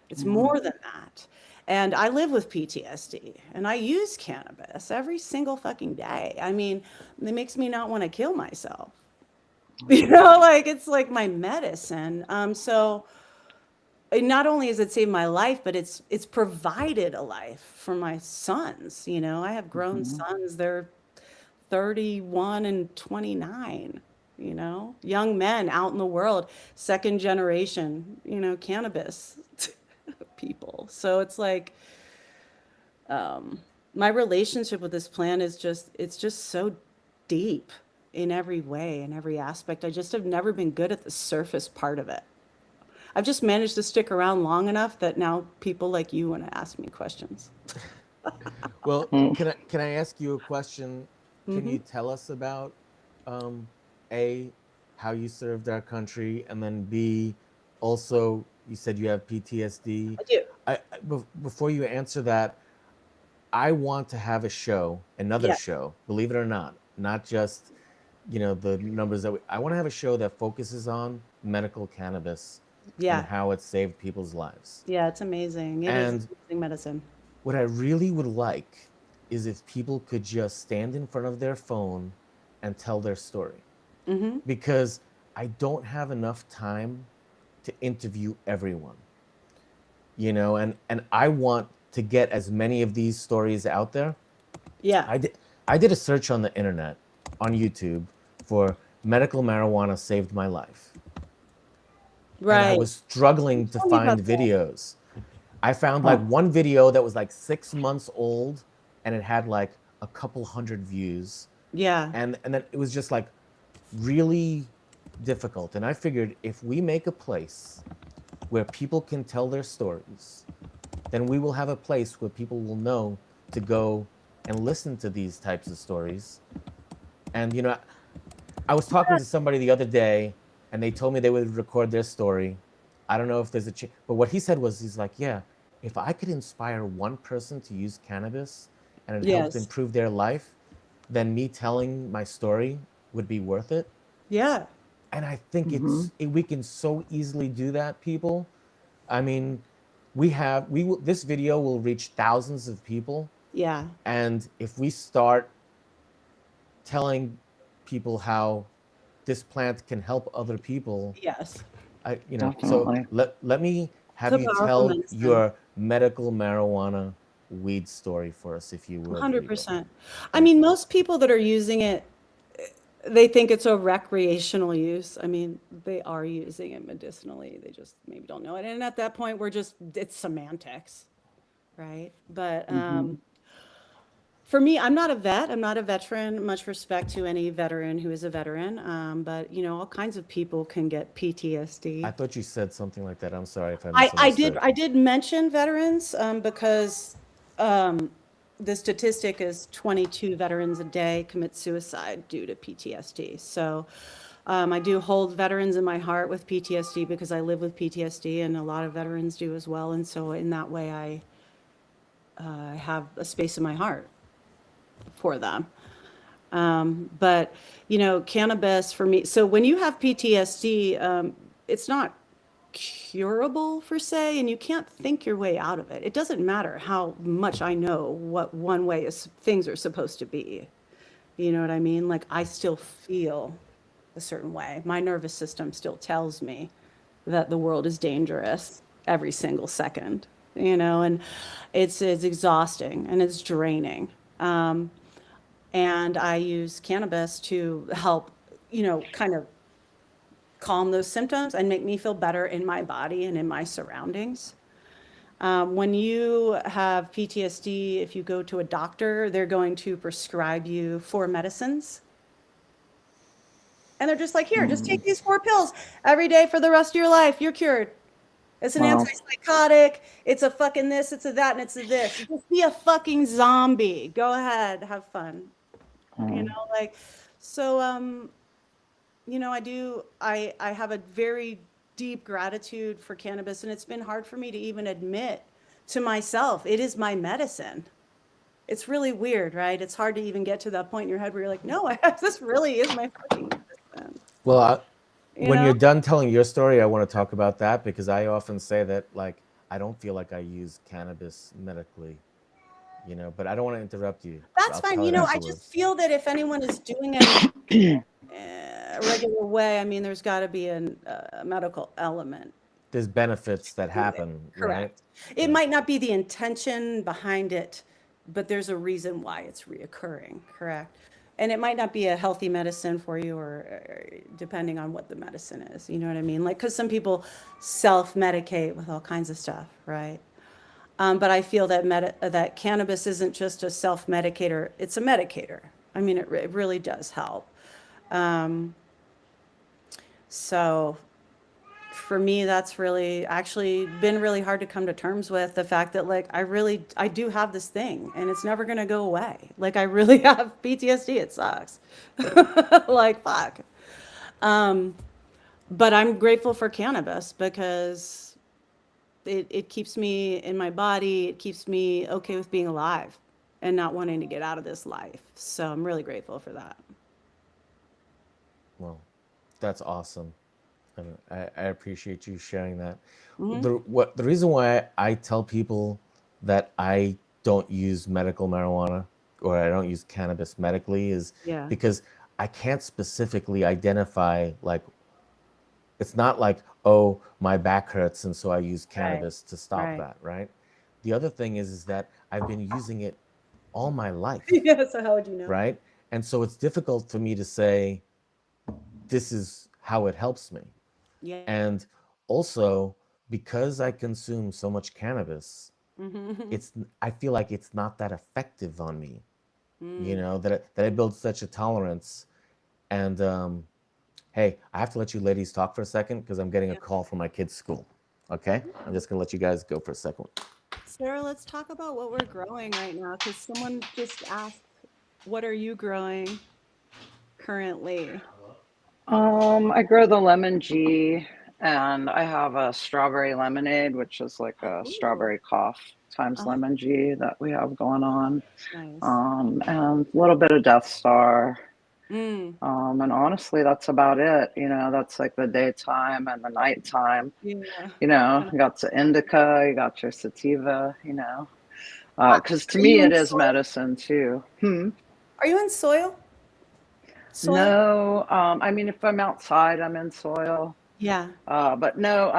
It's Yeah. more than that. And I live with PTSD and I use cannabis every single fucking day. I mean, it makes me not want to kill myself. You know, like it's like my medicine. So not only has it saved my life, but it's provided a life for my sons. You know, I have grown Mhm. sons. They're 31 and 29, you know, young men out in the world, second generation, you know, cannabis people. So it's like my relationship with this plant is just, it's just so deep in every way, in every aspect. I just have never been good at the surface part of it. I've just managed to stick around long enough that now people like you want to ask me questions. Well, Mm. can I ask you a question? Can Hmm. you tell us about um, A, how you served our country, and then B, also you said you have PTSD. I do. Before you answer that, I want to have a show, another Yeah. show, believe it or not just, you know, the numbers I want to have a show that focuses on medical cannabis and Yeah. how it saved people's lives. Yeah. It's amazing. It is And amazing medicine. what I really would like is if people could just stand in front of their phone and tell their story. Hmm. Because I don't have enough time to interview everyone, you know, and I want to get as many of these stories out there. Yeah. I did a search on the internet on YouTube for medical marijuana saved my life. And I Right. was struggling to Tell me find about that. videos. I found like Huh. one video that was like 6 months old and it had like a couple hundred views. Yeah. And then it was just like really difficult. And I figured if we make a place where people can tell their stories, then we will have a place where people will know to go and listen to these types of stories. And you know, I was talking to somebody the other day, and they told me they would record their story. I don't know if there's a chance, but what he said was, he's like, yeah, if I could inspire one person to use cannabis and it helped Yes. improve their life, then me telling my story would be worth it. Yeah. And I think Mhm. we can so easily do that, people. I mean, this video will reach thousands of people, Yeah. and if we start telling people how this plant can help other people, Yes. so Definitely. let me It's have a you powerful tell medicine. your medical marijuana weed story for us, if you would, Reba. 100%. I Thank mean, you. most people that are using it, they think it's a recreational use. I mean, they are using it medicinally. They just maybe don't know it. And at that point, it's semantics, right? But Mhm. for me, I'm not a vet. I'm not a veteran. Much respect to any veteran who is a veteran. But you know, all kinds of people can get I PTSD. thought you said something like that. I'm sorry if I I did misunderstood. I did mention veterans because the statistic is 22 veterans a day commit suicide due to PTSD. So I do hold veterans in my heart with PTSD because I live with PTSD, and a lot of veterans do as well. And so in that way, I have a space in my heart for them. But you know, cannabis for me. So when you have PTSD, it's not curable per se, and you can't think your way out of it. It doesn't matter how much I know what one way is things are supposed to be. You know what I mean? Like I still feel a certain way. My nervous system still tells me. that the world is dangerous every single second, you know, and it's exhausting and it's draining. Um, and I use cannabis to help, you know, kind of calm those symptoms and make me feel better in my body and in my surroundings. When you have PTSD, if you go to a doctor, they're going to prescribe you 4 medicines. And they're just like, here, just take these 4 pills every day for the rest of your life. You're cured. It's an Wow. antipsychotic. It's a fucking this, it's a that, and it's a this. Just be a fucking zombie. Go ahead, have fun. You Mm. know, like, so, you know, I have a very deep gratitude for cannabis, and it's been hard for me to even admit to myself, it is my medicine. It's really weird, right? It's hard to even get to that point in your head where you're like, no, this really is my fucking medicine. Well, You when know? you're done telling your story, I want to talk about that because I often say that, like, I don't feel like I use cannabis medically, but I don't want to interrupt you. That's I'll fine. tell You it know, I just afterwards. feel that if anyone is doing anything a regular way, I mean, there's got to be a medical element There's benefits that to it. happen, right? Correct. It Yeah. might not be the intention behind it, but there's a reason why it's reoccurring. Correct. And it might not be a healthy medicine for you, or depending on what the medicine is. You know what I mean? Like, because some people self-medicate with all kinds of stuff, right? But I feel that that cannabis isn't just a self-medicator; it's a medicator. I mean, it really does help. Um, so for me, that's really actually been really hard to come to terms with the fact that, like, I do have this thing and it's never going to go away. Like, I really have PTSD. It sucks. Like, fuck. Um, but I'm grateful for cannabis because it keeps me in my body. It keeps me okay with being alive and not wanting to get out of this life. So I'm really grateful for that. Well, that's awesome. And I appreciate you sharing that. Hmm. The reason why I tell people that I don't use medical marijuana or I don't use cannabis medically is Yeah. because I can't specifically identify, like, it's not like, oh, my back hurts and so I use Right. cannabis to stop Right. that, right? The other thing is that I've been using it all my life, Yeah. So how would you know? right? And so it's difficult for me to say this is how it helps me. Yeah. And also, because I consume so much cannabis, Hmm. it's I feel like it's not that effective on me. Mm. That I build such a tolerance. And hey, I have to let you ladies talk for a second because I'm getting a Yeah. call from my kids' school. Okay, I'm just gonna let you guys go for a second. Sarah, let's talk about what we're growing right now because someone just asked, what are you growing currently? I grow the lemon G, and I have a strawberry lemonade, which is like a Ooh. strawberry cough times Uh-huh. lemon G that we have going on. Nice. And a little bit of Death Star. Mm. And honestly, that's about it. That's like the daytime and the nighttime. Yeah. You Kind of. got the indica, you got your sativa, because to Are me you it in is soil? medicine too. Hmm. Are you in soil? Soil? No, I mean, if I'm outside, I'm in soil. Yeah. But no,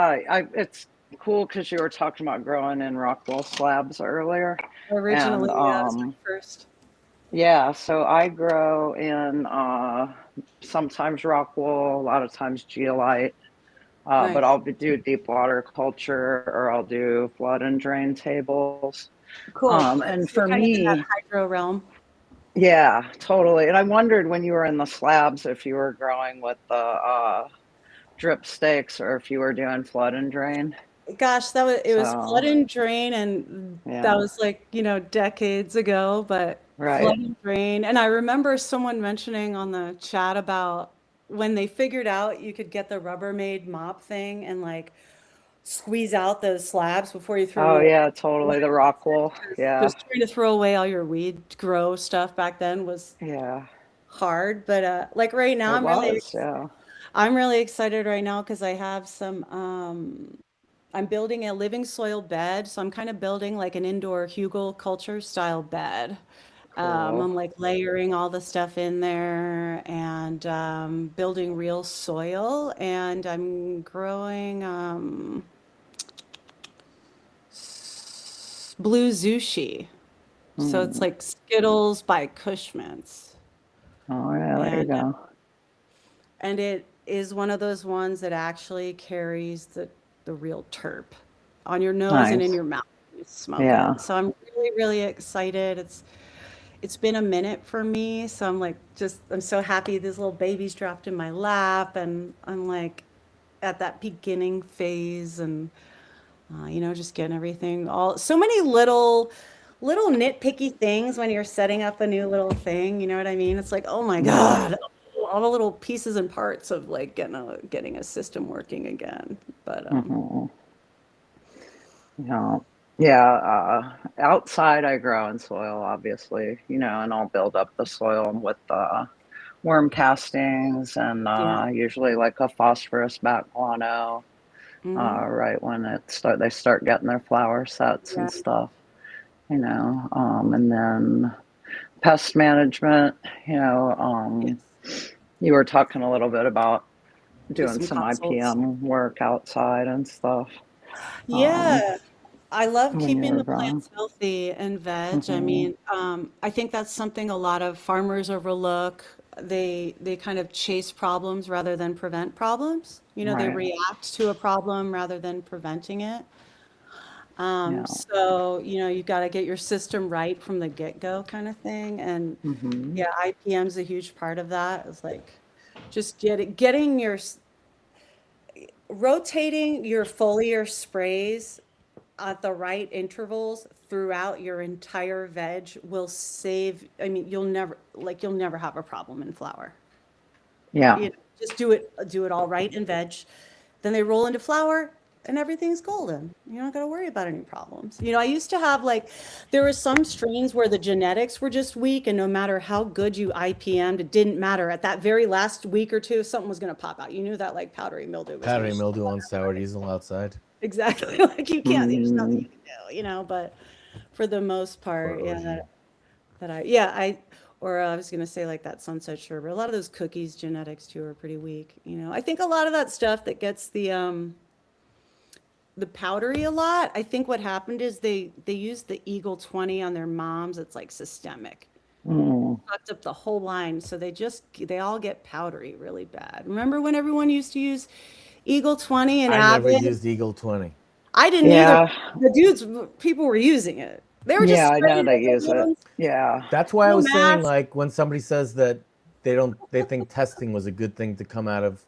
it's cool because you were talking about growing in rock wool slabs earlier. And Originally, yeah, that was my first. yeah, so I grow in sometimes rock wool, a lot of times geolite. But Nice. do deep water culture or I'll do flood and drain tables. Cool. Cool. And So you're for kind of in that me, hydro realm. yeah, totally. And I wondered when you were in the slabs if you were growing with the drip stakes or if you were doing flood and drain. Gosh, it was flood So, and drain, and that yeah, was like, you know, decades ago, but flood right. and drain. And I remember someone mentioning on the chat about when they figured out you could get the Rubbermaid mop thing and like squeeze out those slabs before you throw them Oh, away. yeah, totally. The rock wool. Yeah, Just trying to throw away all your weed grow stuff back then was yeah, hard. But like right now, it was. Yeah. I'm really excited right now because I have some I'm building a living soil bed, so I'm kind of building like an indoor hugel culture style bed. Cool. I'm like layering all the stuff in there and building real soil. And I'm growing blue sushi. So it's Hmm. like Skittles by Cushman's. Oh yeah, there you And go. it is one of those ones that actually carries the real terp on your nose and in Nice. your mouth when you smoke Yeah. it. So I'm really, really excited. It's been a minute for me, so I'm like just I'm so happy this little baby's dropped in my lap, and I'm like at that beginning phase, and just getting everything all so many little nitpicky things when you're setting up a new little thing. You know what I mean? It's like, oh my Yeah. God, all the little pieces and parts of like getting a system working again. But Hmm. Yeah. Yeah. Outside, I grow in soil, obviously, and I'll build up the soil with worm castings and yeah, usually like a phosphorus back guano. hmm, Right when they start getting their flower sets yeah, and stuff, and then pest management. You know, you were talking a little bit about do doing some some consults. IPM work outside and stuff. Um, Yeah, I love when you keeping were the growing. plants healthy and veg. I Hmm. mean, I think that's something a lot of farmers overlook. They kind of chase problems rather than prevent problems. They Right. react to a problem rather than preventing it. Yeah. So, you got to get your system right from the get-go kind of thing. And Hmm. yeah, IPM is a huge part of that. It's like just getting rotating your foliar sprays at the right intervals throughout your entire veg will save, I mean, you'll never have a problem in flower. Yeah. Just do it all right in veg. Then they roll into flower and everything's golden. You don't got to worry about any problems. I used to have like, there were some strains where the genetics were just weak, and no matter how good you IPM'd, it didn't matter. At that very last week or two, something was going to pop out. You knew that like powdery mildew was going Powdery to show mildew up on at the sour right. diesel outside. Exactly. Like you can't, there's nothing Hmm. you can do, but for the most part, yeah, Corrosion. or I was gonna say like that sunset sherbet. A lot of those cookies genetics too are pretty weak. I think a lot of that stuff that gets the powdery a lot. I think what happened is they used the Eagle 20 on their moms. It's like systemic. Mm. Fucked up the whole line, so they all get powdery really bad. Remember when everyone used to use Eagle 20 and I never Avid? used Eagle 20. I didn't either. Yeah. The dudes, people were using it. They were just Yeah. I know spraying they it with use their it. own Yeah. That's why I no was saying, mask. like, when somebody says that they think testing was a good thing to come out of,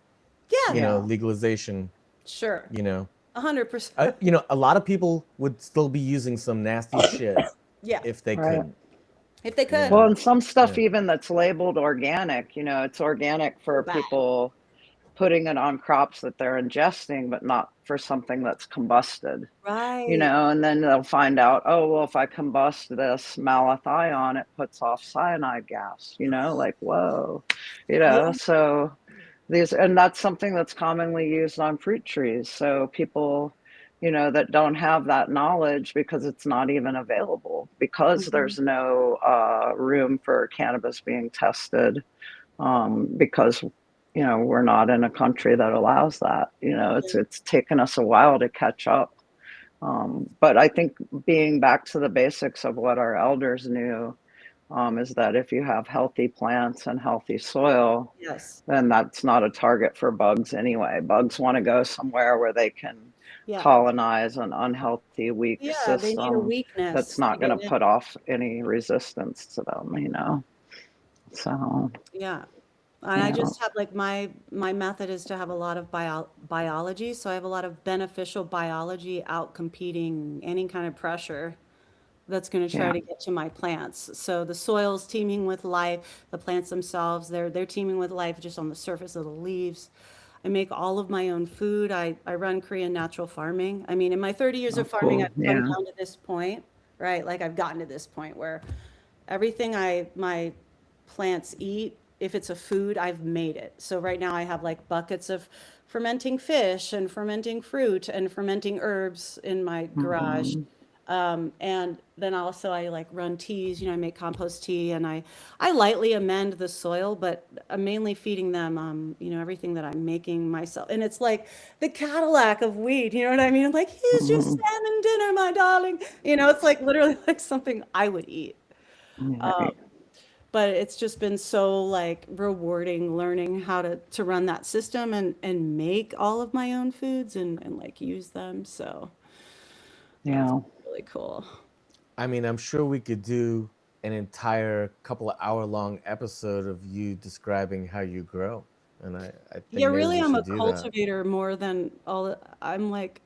Yeah, Yeah. legalization, sure. you know, 100%. a lot of people would still be using some nasty shit Yeah, if they Right. couldn't, if they you could. Well, know? and some stuff Yeah. even that's labeled organic, it's organic Oh, for bad. people putting it on crops that they're ingesting, but not for something that's combusted, Right. and then they'll find out, oh, well, if I combust this malathion, it puts off cyanide gas, like, whoa, Yeah. so and that's something that's commonly used on fruit trees. So people, that don't have that knowledge because it's not even available because Mhm. there's no room for cannabis being tested because we're not in a country that allows that. Yeah. It's taken us a while to catch up. But I think being back to the basics of what our elders knew is that if you have healthy plants and healthy soil, Yes. then that's not a target for bugs anyway. Bugs want to go somewhere where they can Yeah. colonize an unhealthy, weak Yeah, they need a system that's weakness to not going get to in. put off any resistance to them. So, Yeah. And I yeah, just have like my method is to have a lot of biology, so I have a lot of beneficial biology out competing any kind of pressure that's going to try yeah. to get to my plants. So the soil's teeming with life, the plants themselves, they're teeming with life just on the surface of the leaves. I make all of my own food. I run Korean natural farming. I mean, in my 30 years Oh, of farming, cool. I've come Yeah. down to this point, right? Like I've gotten to this point where everything my plants eat, if it's a food, I've made it. So right now I have like buckets of fermenting fish and fermenting fruit and fermenting herbs in my garage. Hmm. And then also I like run teas, I make compost tea, and I lightly amend the soil, but I'm mainly feeding them, everything that I'm making myself. And it's like the Cadillac of weed, you know what I mean? I'm like, here's your Mhm. salmon dinner, my darling. It's like literally like something I would eat. Yeah. But it's just been so like rewarding learning how to run that system and make all of my own foods and like use them. So that's Yeah. really cool. I mean, I'm sure we could do an entire couple of hour long episode of you describing how you grow. And I Yeah, think maybe really, we I'm a should do that. cultivator more than I'm like,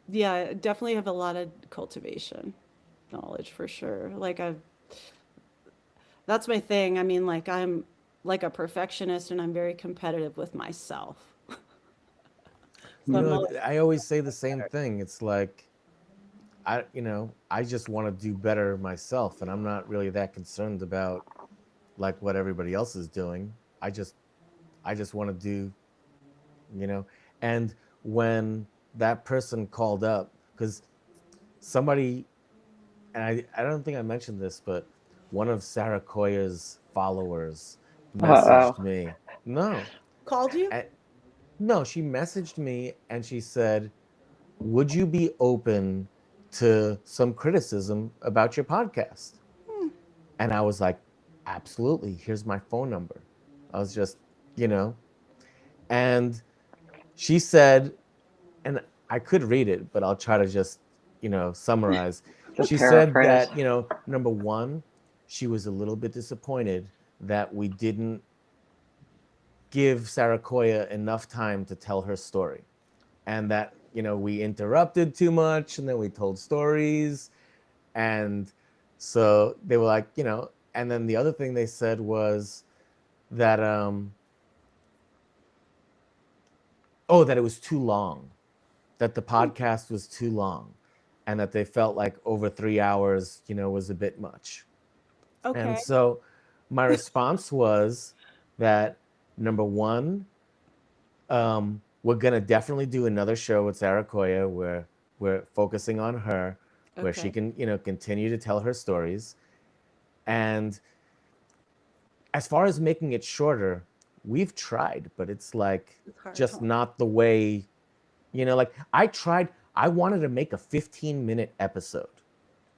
yeah, I definitely have a lot of cultivation knowledge for sure. That's my thing. I mean, like, I'm like a perfectionist and I'm very competitive with myself. So You I'm know, always I always say the same better. thing. It's like, I just want to do better myself. And I'm not really that concerned about like what everybody else is doing. I just want to do, you know, and when that person called up, because somebody, and I don't think I mentioned this, but one of Saraquoia's followers messaged Uh-oh. me. No, Called you? eh, no, she messaged me and she said, "Would you be open to some criticism about your podcast?" And I was like, "Absolutely. Here's my phone number." I was just, you know, and she said, and I could read it, but I'll try to just, summarize. Just She said paraphrase. that, number one, she was a little bit disappointed that we didn't give Saraquoia enough time to tell her story, and that, we interrupted too much and then we told stories. And so they were like, and then the other thing they said was that, oh, that it was too long, that the podcast was too long, and that they felt like over 3 hours, was a bit much. And Okay. so my response was that, number one, we're gonna definitely do another show with Sarah Koya where we're focusing on her, where she Okay. can, continue to tell her stories. And as far as making it shorter, we've tried, but it's like It's hard, just huh? not the way. Like I wanted to make a 15-minute episode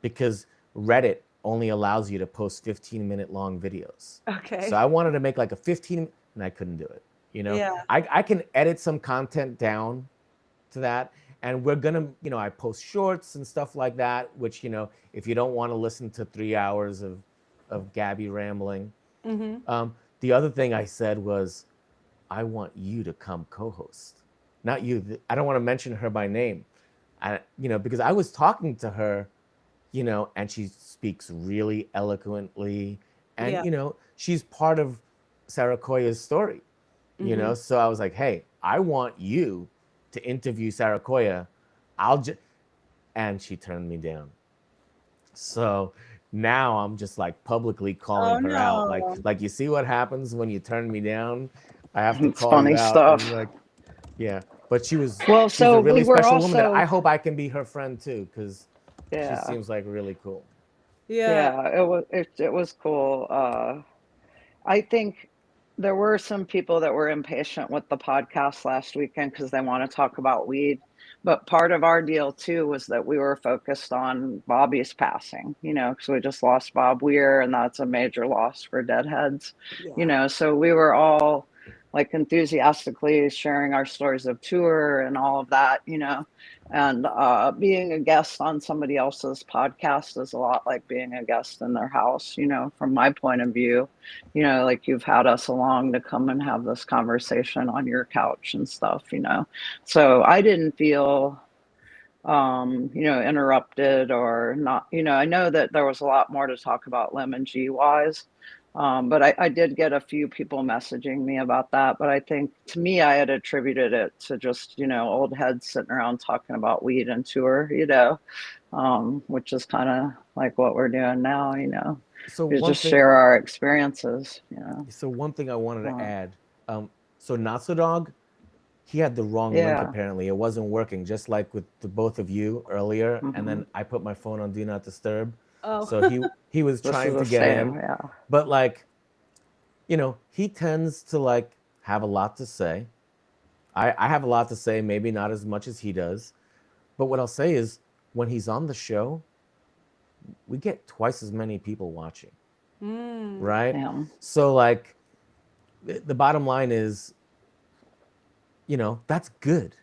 because Reddit only allows you to post 15-minute long videos. So Okay. I wanted to make like a 15, and I couldn't do it. Yeah. I can edit some content down to that. And we're gonna, I post shorts and stuff like that, which, if you don't want to listen to 3 hours of Gaby rambling. Mm-hmm. The other thing I said was, I want you to come co-host, not you. I don't want to mention her by name, because I was talking to her, and she speaks really eloquently, and Yeah. she's part of Sarakoya's story, Mm-hmm. So I was like, hey, I want you to interview Sarakoya. I'll just, and she turned me down. So now I'm just like publicly calling Oh her out. no. Like you see what happens when you turn me down? I have to It's call you funny out. And stuff. like, yeah. But Well, she's so a we really were special woman that I also, hope I can be her friend too, because she yeah, seems like really cool. Yeah. yeah, it was cool. I think there were some people that were impatient with the podcast last weekend because they want to talk about weed. But part of our deal too was that we were focused on Bobby's passing, because we just lost Bob Weir, and that's a major loss for Deadheads, Yeah. So we were all like enthusiastically sharing our stories of tour and all of that, and being a guest on somebody else's podcast is a lot like being a guest in their house, from my point of view, like you've had us along to come and have this conversation on your couch and stuff, so I didn't feel interrupted or not. I know that there was a lot more to talk about Lemon G wise. But I did get a few people messaging me about that. But I think to me, I had attributed it to just, old heads sitting around talking about weed and tour, which is kind of like what we're doing now, So we one just thing, share our experiences, so one thing I wanted to Uh, add. So Notso Dog, he had the wrong link Yeah. apparently. It wasn't working, just like with the both of you earlier. And Hmm. then I put my phone on do not disturb. Oh. So he was This is trying the to get same. in, Yeah. but like, he tends to like have a lot to say. I have a lot to say, maybe not as much as he does. But what I'll say is when he's on the show, we get twice as many people watching, Mm. right? Yeah. So like the bottom line is, that's good.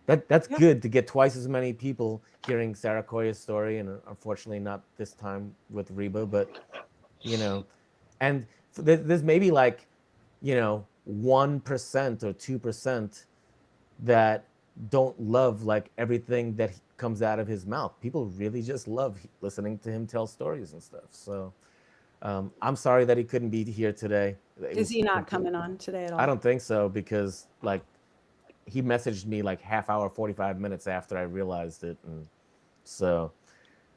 That's Yeah. good to get twice as many people hearing Saraquoia's story, and unfortunately not this time with Reba, but you know, and there's maybe like 1% or 2% that don't love like everything that comes out of his mouth. People really just love listening to him tell stories and stuff. So I'm sorry that he couldn't be here today. It Is was he not complete. coming on today at I all? don't think so because like he messaged me like half hour, 45 minutes after I realized it, and so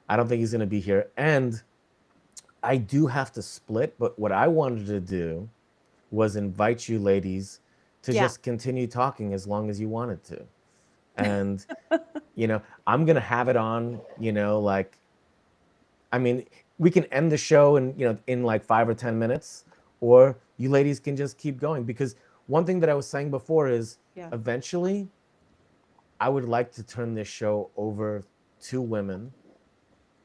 I don't think he's gonna be here. And I do have to split, but what I wanted to do was invite you ladies to Yeah. just continue talking as long as you wanted to. And I'm gonna have it on, like, I mean, we can end the show in like 5 or 10 minutes, or you ladies can just keep going. Because one thing that I was saying before is Yeah. eventually I would like to turn this show over to women,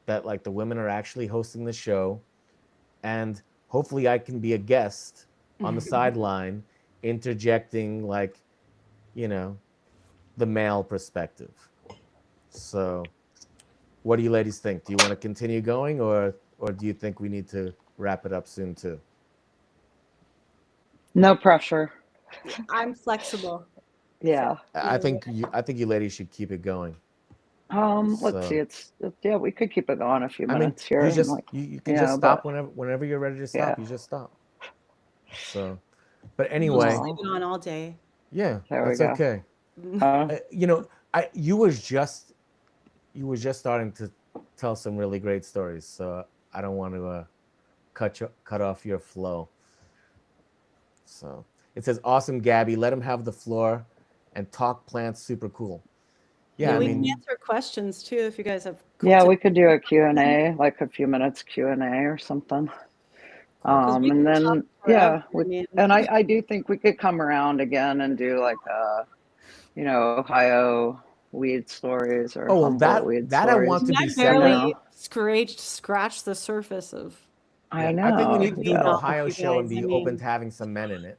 that like the women are actually hosting the show, and hopefully I can be a guest on the sideline interjecting like, you know, the male perspective. So, what do you ladies think? Do you want to continue going, or do you think we need to wrap it up soon too? No pressure. I'm flexible. So, Yeah. I think you ladies should keep it going. Let's see. So, Yeah, we could keep it on a few I mean, minutes here and like, you can just but stop whenever you're ready to yeah. stop. You just stop. So, but we'll just anyway, leave Oh, it on all day. yeah, there we that's go. okay. Uh, I you were just starting to tell some really great stories, so I don't want to cut off your flow. So it says, "Awesome, Gabby. Let him have the floor and talk plants. Super cool." Yeah, Yeah, I we can mm, mean, answer questions too if you guys have yeah, to, we could do a Q&A, like a few minutes Q&A or something. because we And can talk then forever. yeah, I mean, and I do think we could come around again and do like Ohio weed stories or oh well, Humboldt that weed that I I stories. want mean, to be I barely separate. You scratched the surface of Yeah, I I think we know. need to do weed an Yeah. knowledge, Ohio you show and guys. I be open mean, to having some men in it.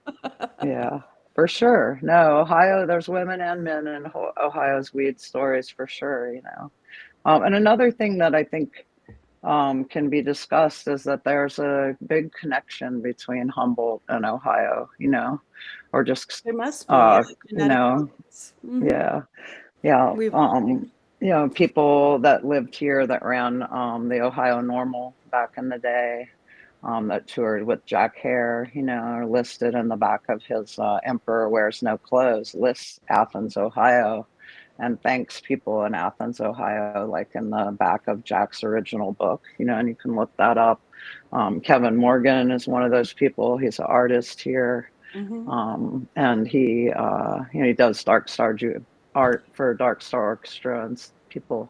Yeah, for sure. No, Ohio, there's women and men in Ohio's weed stories for sure. And another thing that I think can be discussed is that there's a big connection between Humboldt and Ohio, or just, there must be, yeah, uh, you genetic know, codes. Hmm. yeah, yeah. We've all People that lived here that ran the Ohio Normal back in the day, that toured with Jack Hare, are listed in the back of his Emperor Wears No Clothes, lists Athens, Ohio, and thanks people in Athens, Ohio, like in the back of Jack's original book, and you can look that up. Kevin Morgan is one of those people. He's an artist here. hmm And he does art for Dark Star Orchestra and people.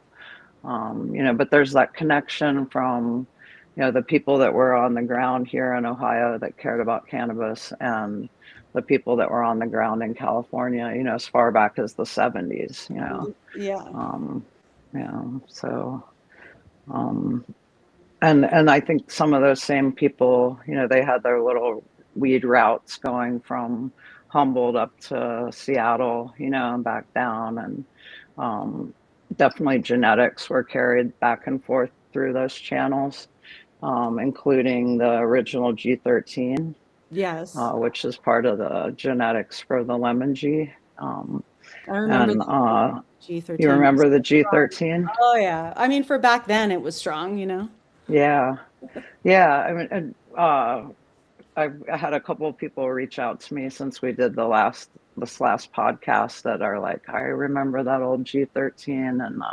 But there's that connection from, the people that were on the ground here in Ohio that cared about cannabis and the people that were on the ground in California, as far back as the 70s. yeah. Um, so, um, and I think some of those same people, they had their little weed routes going from Humboldt up to Seattle, and back down. And um, definitely genetics were carried back and forth through those channels, including the original G13, Yes. which is part of the genetics for the lemon G. Um, I remember and the you G13 was remember the strong. G13? Oh yeah. I mean, for back then it was strong. Yeah. Yeah. I mean, I had a couple of people reach out to me since we did this last podcast that are like, I remember that old G13, and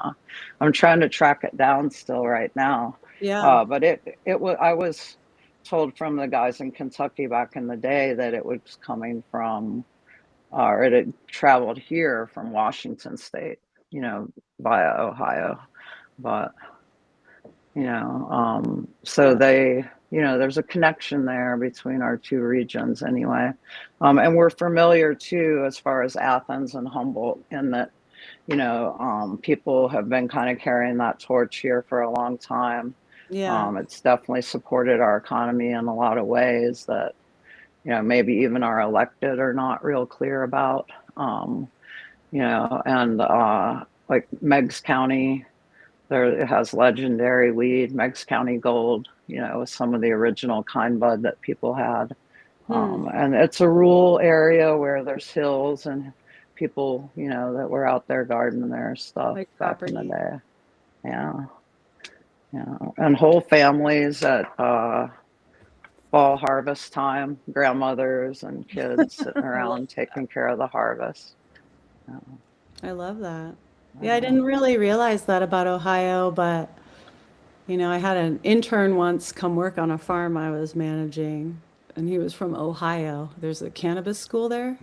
I'm trying to track it down still right now. Yeah. But it was I was told from the guys in Kentucky back in the day that it was coming from or it had traveled here from Washington State, via Ohio. But so Yeah. they, there's a connection there between our two regions anyway. And we're familiar too, as far as Athens and Humboldt, in that, people have been kind of carrying that torch here for a long time. Yeah. It's definitely supported our economy in a lot of ways that, maybe even our elected are not real clear about. And like Meigs County, there it has legendary weed, Meigs County Gold, with some of the original kind bud that people had. Hmm. And it's a rural area where there's hills and people, that were out there gardening their stuff Like back in the property. day. Yeah, yeah. And whole families at fall harvest time, grandmothers and kids sitting I love around taking care of the harvest. Yeah, I love that. Yeah, I yeah. didn't really realize that about Ohio, but I had an intern once come work on a farm I was managing, and he was from Ohio. There's a cannabis school there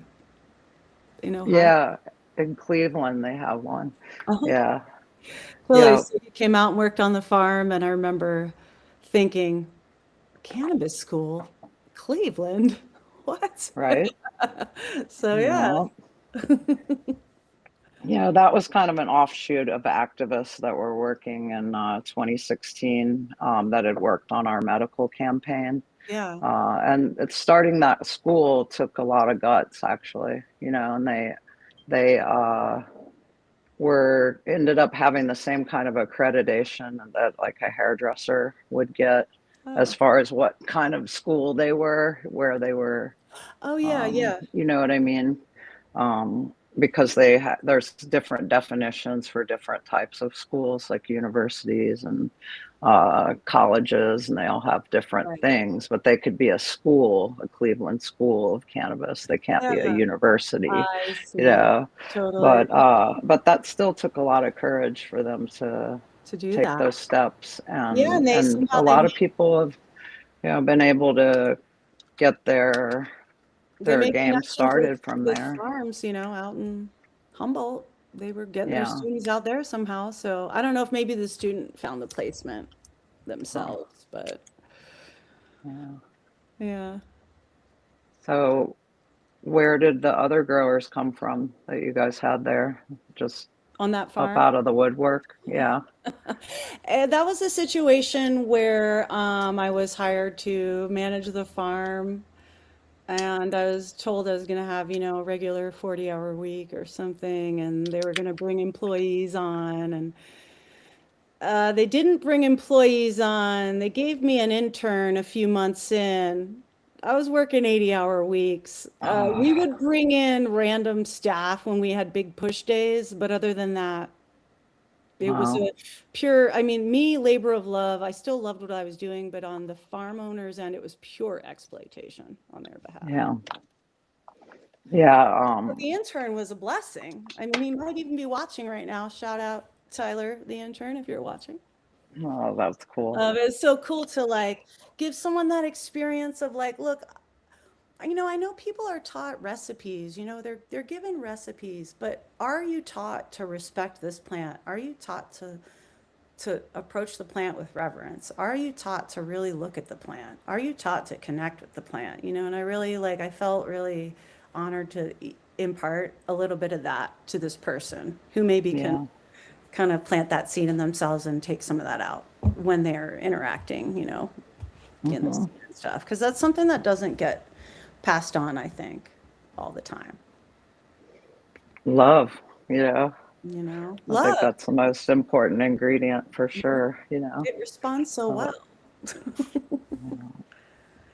in Ohio. Yeah, in Cleveland they have one. Uh-huh. Yeah, Well, yeah, so he came out and worked on the farm, and I remember thinking, cannabis school, Cleveland, what? right. So yeah, Yeah. Yeah, that was kind of an offshoot of activists that were working in 2016, that had worked on our medical campaign. yeah, And it's starting that school took a lot of guts, actually, and they were ended up having the same kind of accreditation that like a hairdresser would get, as oh, far as what kind of school they were, where they were. oh yeah, yeah, You know what I mean? Because there's different definitions for different types of schools, like universities and colleges, and they all have different right. things. But they could be a school, a Cleveland school of cannabis. They can't be a Yeah, university, I you see. know. Totally. But that still took a lot of courage for them to To do take that. those steps, Yeah, and and and somehow a they lot of people have been able to get their made game connections started from with there. farms, out in Humboldt. They were getting their Yeah. students out there somehow. So I don't know if maybe the student found the placement Huh. themselves, but Yeah. yeah. So where did the other growers come from that you guys had there? Just On that up farm. out of the woodwork? Yeah. And that was a situation where I was hired to manage the farm, and I was told I was going to have, a regular 40-hour week or something, and they were going to bring employees on, and they didn't bring employees on. They gave me an intern a few months in. I was working 80-hour weeks. We Oh, would bring in random staff when we had big push days, but other than that, it was wow. a pure, I mean, me, labor of love. I still loved what I was doing, but on the farm owners end, it was pure exploitation on their behalf. Yeah. Yeah. But the intern was a blessing. I mean, he might even be watching right now. Shout out Tyler, the intern, if you're watching. Oh, that's cool. It's so cool to like give someone that experience of like, look, I know people are taught recipes, they're given recipes, but are you taught to respect this plant? Are you taught to approach the plant with reverence? Are you taught to really look at the plant? Are you taught to connect with the plant? And I really I felt really honored to impart a little bit of that to this person who maybe can Yeah. kind of plant that seed in themselves and take some of that out when they're interacting, in this Hmm. stuff. Because that's something that doesn't get passed on, I think, all the time. Love, I think Love, that's the most important ingredient for sure. it responds so Uh, well.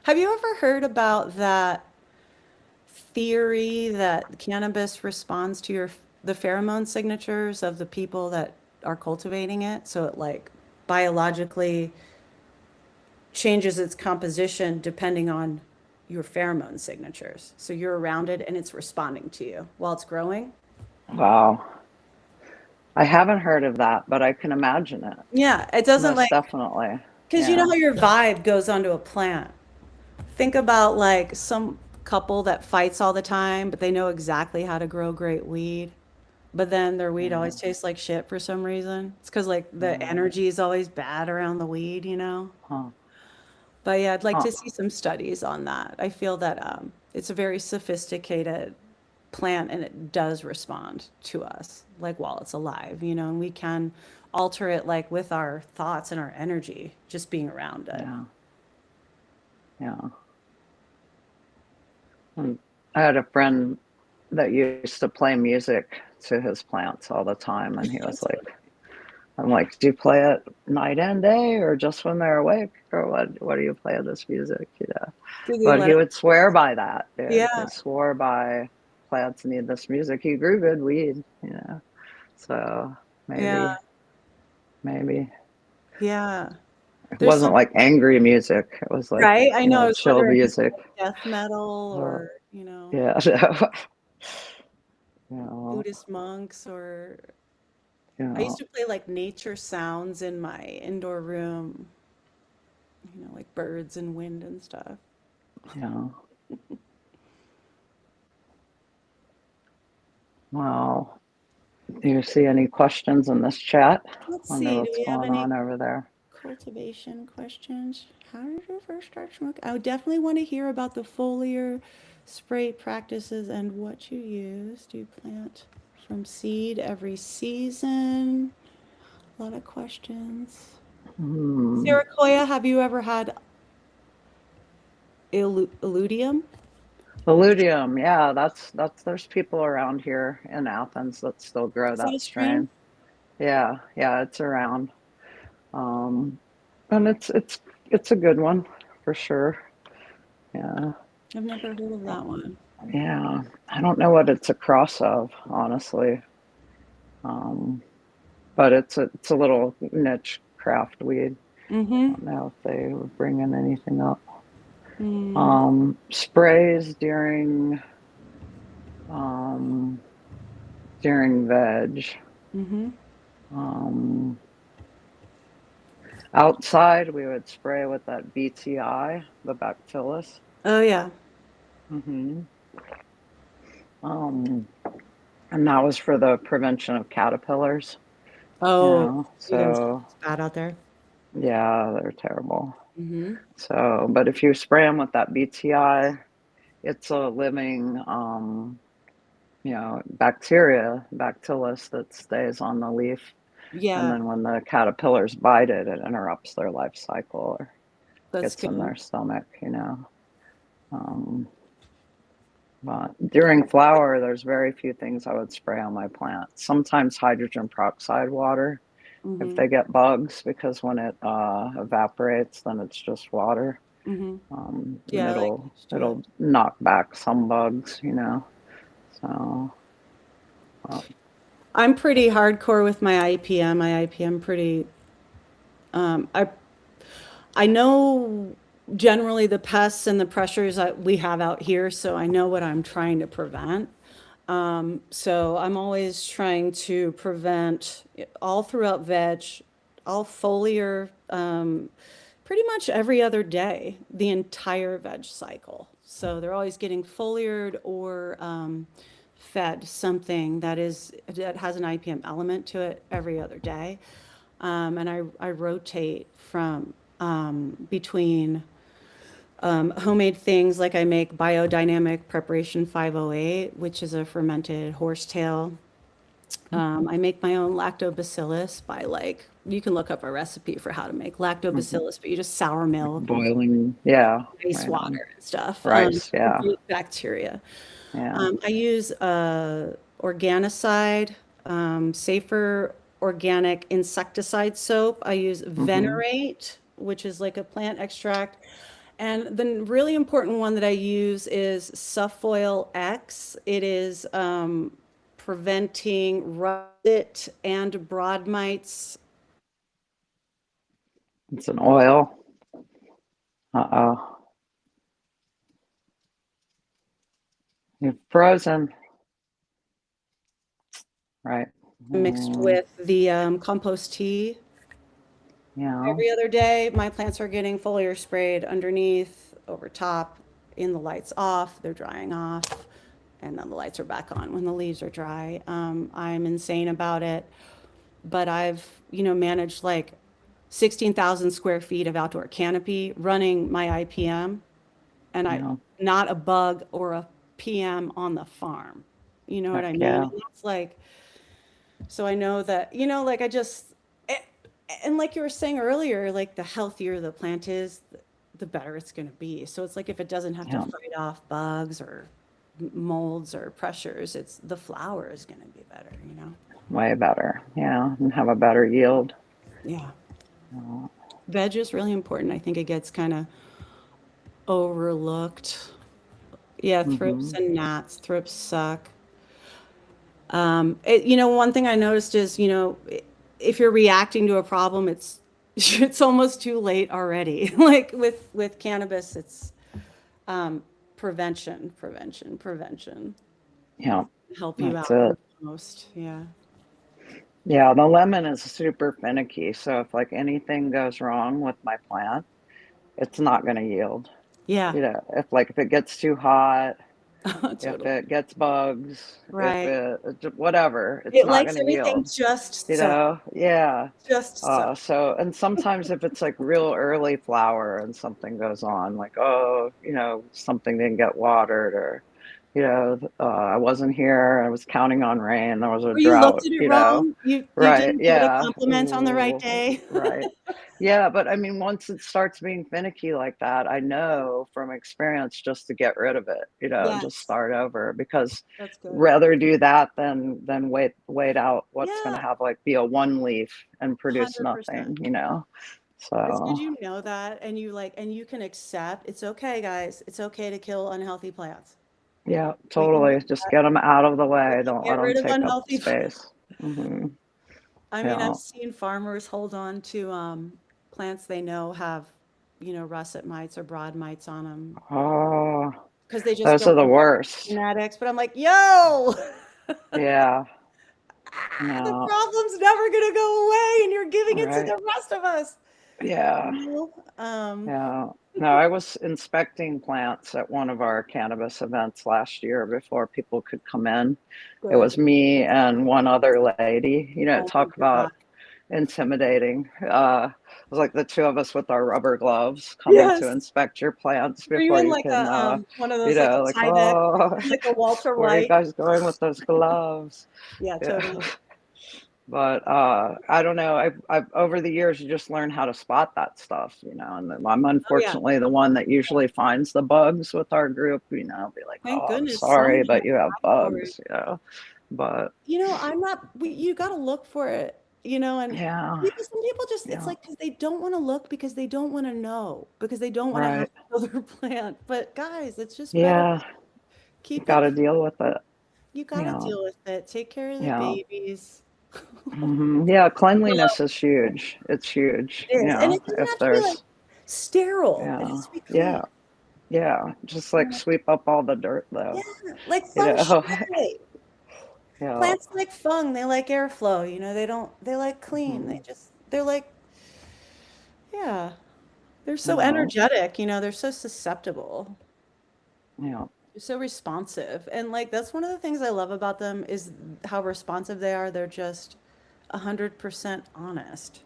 Have you ever heard about that theory that cannabis responds to the pheromone signatures of the people that are cultivating it? So it biologically changes its composition depending on your pheromone signatures. So you're around it and it's responding to you while it's growing. wow. I haven't heard of that, but I can imagine it. Yeah, it doesn't Most definitely. because you know Yeah. how your vibe goes onto a plant. Think about some couple that fights all the time, but they know exactly how to grow great weed. But then their weed Yeah. always tastes like shit for some reason. It's because like the Yeah. energy is always bad around the weed, you know? Huh. But yeah, I'd like Huh. to see some studies on that. I feel that it's a very sophisticated plant and it does respond to us like while it's alive, you know, and we can alter it like with our thoughts and our energy, just being around it. Yeah. Yeah. And I had a friend that used to play music to his plants all the time, and he was like, I'm like, do you play it night and day or just when they're awake? Or what do you play this music? Yeah. Do they But let he it? would swear by that. He Yeah, swore by plants need this music. He grew good weed, you know. So yeah, maybe yeah. it There's wasn't some, like angry music. It was like, right? I know, I was chill wondering if music. it's like death metal Uh, or, you know, yeah. you know, Buddhist monks or you I used know, to play like nature sounds in my indoor room, you know, like birds and wind and stuff. you know. Well, do you see any questions in this chat? Let's Wonder see, do what's we have going any on over there. cultivation questions? How did you first start smoking? I would definitely want to hear about the foliar spray practices and what you use. Do you plant from seed every season? A lot of questions. Hmm. Saraquoia, have you ever had illudium? Illudium, yeah, that's there's people around here in Athens that still grow Is that a that strain? strain. Yeah, it's around. Um, and it's a good one for sure. Yeah, I've never heard of that one. yeah. I don't know what it's a cross of, honestly. Um, but it's a little niche craft weed. I Mm-hmm. don't know if they were bringing anything up. Mm, Sprays um, during veg. mm-hmm. Um, outside, we would spray with that BTI, the Bacillus. Oh yeah. hmm Um, and that was for the prevention of caterpillars. Oh, sweet insects. So It's bad out there. yeah, they're terrible. Mm-hmm. So, but if you spray them with that BTI, it's a living, bacteria, Bacillus that stays on the leaf. And Yeah, then when the caterpillars bite it, it interrupts their life cycle or that's gets in good. their stomach. Um, but during flower, there's very few things I would spray on my plants. Sometimes hydrogen peroxide water if Mm-hmm. they get bugs, because when it evaporates, then it's just water. Mm-hmm. And Yeah, like used to it. it'll knock back some bugs. So, uh, I'm pretty hardcore with my IPM. My IPM pretty I know generally the pests and the pressures that we have out here, so I know what I'm trying to prevent. So I'm always trying to prevent all throughout veg, all foliar, pretty much every other day, the entire veg cycle. So they're always getting foliared or fed something that has an IPM element to it every other day. And I rotate from between homemade things like I make biodynamic preparation 508, which is a fermented horsetail. I make my own lactobacillus by like, you can look up a recipe for how to make mhm, lactobacillus, but you just sour like milk and boiling, yeah, ice right on. water and stuff Rice, to yeah, beat bacteria. yeah. I use organicide, safer organic insecticide soap. I use hmm Venerate, which is like a plant extract. And the really important one that I use is Suffoil X. It is preventing russet and broad mites. It's an oil. Uh-oh. You're frozen, right? Mixed Mm, with the compost tea. yeah. Every other day, my plants are getting foliar sprayed underneath, over top. in the lights off, they're drying off, and then the lights are back on when the leaves are dry. I'm insane about it, but I've, managed like 16,000 square feet of outdoor canopy running my IPM, and I Yeah. not a bug or a PM on the farm. You know what I Heck mean? yeah. And it's like, so I know that, like I just, and like you were saying earlier, like the healthier the plant is, the better it's going to be. So it's like if it doesn't have to Yeah. fight off bugs or molds or pressures, it's the flower is going to be better, Way better. Yeah. And have a better yield. Yeah. Yeah. Veg is really important. I think it gets kind of overlooked. Yeah, thrips Mm-hmm. and gnats. Thrips suck. One thing I noticed is, if you're reacting to a problem, it's almost too late already. Like with cannabis, it's prevention. Yeah. Help you That's out the it. most. Yeah. Yeah. The lemon is super finicky. So if like anything goes wrong with my plant, it's not going to yield. Yeah. If it gets too hot, if Totally. it gets bugs, if Right. whatever, it's It not likes going to everything yield. just so. Yeah. Just so. And sometimes if it's like real early flower and something goes on, like, oh, something didn't get watered, or, I wasn't here, I was counting on rain, there was a Or you looked drought, at it wrong. You right. didn't give it a Yeah. compliment on the right Ooh, day. right. Yeah. But I mean, once it starts being finicky like that, I know from experience just to get rid of it, and just Yes, start over, because that's good. rather do that than wait out what's going Yeah, to have like be a one leaf and produce 100%. nothing. It's good So you know that and you can accept it's okay, guys. It's okay to kill unhealthy plants. yeah, We can do totally. Just that. get them out of the We way. can Don't let get them rid of take up unhealthy space. Hmm. I mean, Yeah. I've seen farmers hold on to plants they know have, russet mites or broad mites on them Oh, because they just those are don't the know worst. genetics. But I'm like, yo, Yeah. the No. problem's never gonna go away, and you're giving it to Right. the rest of us. Yeah. You know? Yeah. No, I was inspecting plants at one of our cannabis events last year before people could come in. It Good. was me and one other lady, Oh my talk God. about intimidating. It was like the two of us with our rubber gloves coming to Yes. inspect your plants Were you before in you like can, a one of those like a like, Tyvek, oh, like a Walter where are you White? guys going with those gloves? Yeah, Yeah. totally. But I don't know. I've over the years, you just learn how to spot that stuff, and then I'm Oh yeah. unfortunately the one that usually finds the bugs with our group. Be like, Thank oh, I'm goodness someone sorry, has but you have an eye for it. bugs. But I'm not, you got to look for it, and yeah, some people just, it's yeah, like, because they don't want to look, because they don't want to know, because they don't want to have right, to kill their plant. But guys, it's just better to yeah. You keep got it, to deal with it. you got to Yeah, deal with it. Take care of the yeah, babies. yeah. Well, Cleanliness is huge. It's huge. it is. And it doesn't If have to be like there's, sterile. It yeah, has to be clean. yeah, yeah. Just like sweep up all the dirt, Yeah, though. like You feng know, shui. yeah. Plants like feng, they like airflow, they like clean. Mhm. They're like, yeah, they're so Yeah, energetic, they're so susceptible. yeah. They're so responsive. And like, that's one of the things I love about them is how responsive they are. They're just 100% honest,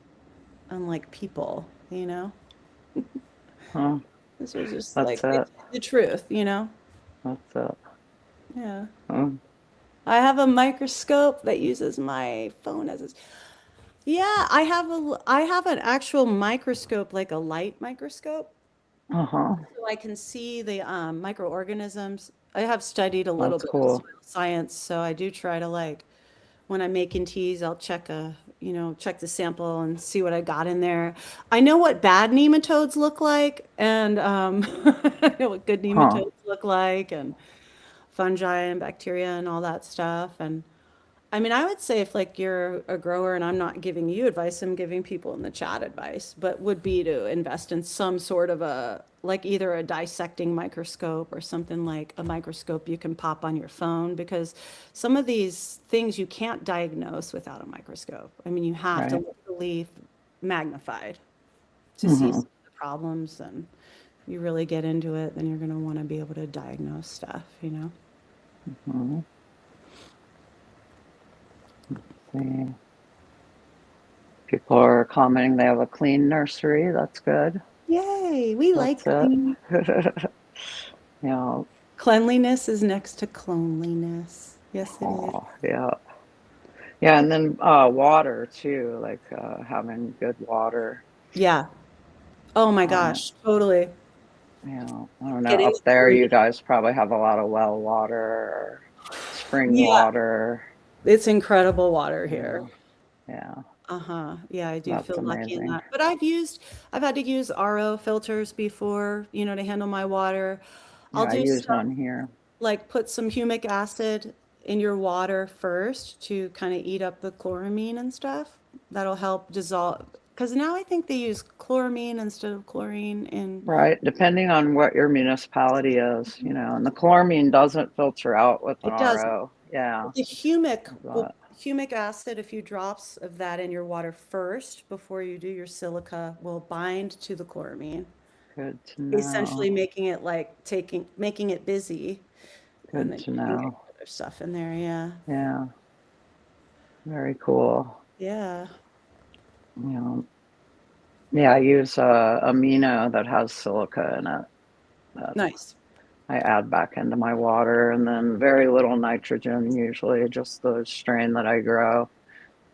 unlike people. Huh. This is just That's like, they it. tell you the truth. That's it. Yeah. Huh. I have a microscope that uses my phone as its. Yeah, I have an actual microscope, like a light microscope, Uh-huh. so I can see the microorganisms. I have studied a little That's bit of cool. soil science, so I do try to like when I'm making teas, I'll check the sample and see what I got in there. I know what bad nematodes look like, and I know what good Huh. nematodes look like, and fungi and bacteria and all that stuff. And I mean, I would say if like you're a grower, and I'm not giving you advice, I'm giving people in the chat advice, but would be to invest in some sort of like either a dissecting microscope or something like a microscope you can pop on your phone, because some of these things you can't diagnose without a microscope. I mean, you have to Right. literally magnified to see Mm-hmm. some of the problems, and you really get into it, then you're going to want to be able to diagnose stuff, you know? Hmm. See. People are commenting they have a clean nursery. That's good. Yay, we That's like it. clean. Yeah. Cleanliness is next to cloneliness. Yes, it is. Oh, yeah. Yeah, and then water too, like having good water. Yeah. Oh my Um, gosh, totally. I don't know. Getting Up the there, clean. you guys probably have a lot of well water or spring Yeah, water. it's incredible water here. Yeah, yeah, Uh-huh. Yeah, I do that's feel lucky in amazing. that. But I've had to use RO filters before, you know, to handle my water. I'll Yeah, I do use stuff one here. like put some humic acid in your water first to kind of eat up the chloramine and stuff. That'll help dissolve. Because now I think they use chloramine instead of chlorine in Right, depending on what your municipality is, and the chloramine doesn't filter out with an it doesn't. RO. Yeah, The humic will but humic acid, a few drops of that in your water first before you do your silica will bind to the chloramine, good to essentially know. making it like making it busy, and Good then to you can get know. other stuff in there. Yeah. Yeah, very cool. Yeah. You know, yeah, I use amino that has silica in it that Nice. I add back into my water, and then very little nitrogen, usually just the strain that I grow.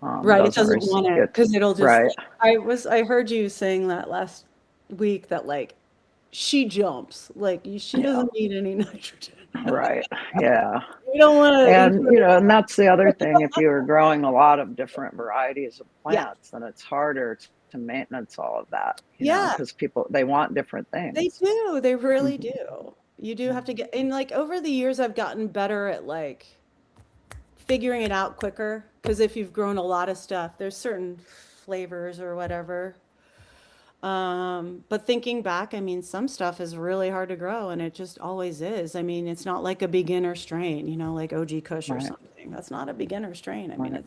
Right, it Doesn't doesn't want it get because it'll just right. like I heard you saying that last week that like she jumps, like she Yeah, doesn't need any nitrogen. right. Yeah. You don't want to And, encourage and that's the other thing. If you are growing a lot of different varieties of yeah. plants, then it's harder to maintenance all of that, Yeah, because people, they want different they things. do. They really Hmm. do. You do have to get and like over the years I've gotten better at like figuring it out quicker because if you've grown a lot of stuff, there's certain flavors or whatever. But thinking back, I mean, some stuff is really hard to grow and it just always is. I mean, it's not like a beginner strain, you know, like OG Kush or Right. something. That's not a beginner strain. I mean, Right.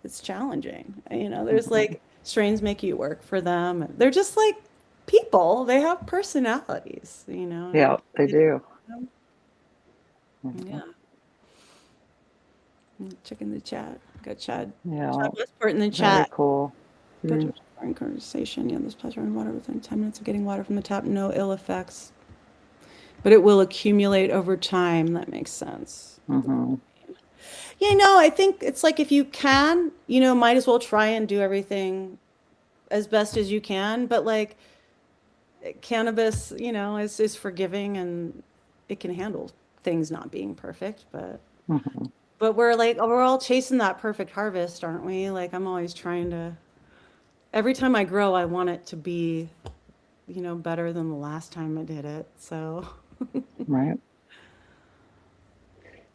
it's challenging. You know, there's Hmm. like strains make you work for them. They're just like people. They have personalities, you know, Yeah, they do. and Hmm. yeah. Checking the chat. Got Yeah, Chad Westport in the very chat. cool. Good Mm. conversation. Yeah, this pleasure in water within 10 minutes of getting water from the tap. No ill effects. But it will accumulate over time. That makes sense. Hmm. You know, I think it's like if you can, you know, might as well try and do everything as best as you can. But like cannabis, you know, is forgiving and it can handle things not being perfect. Hmm. But we're all chasing that perfect harvest, aren't we? Like I'm always trying to. Every time I grow, I want it to be, you know, better than the last time I did it. So. Right.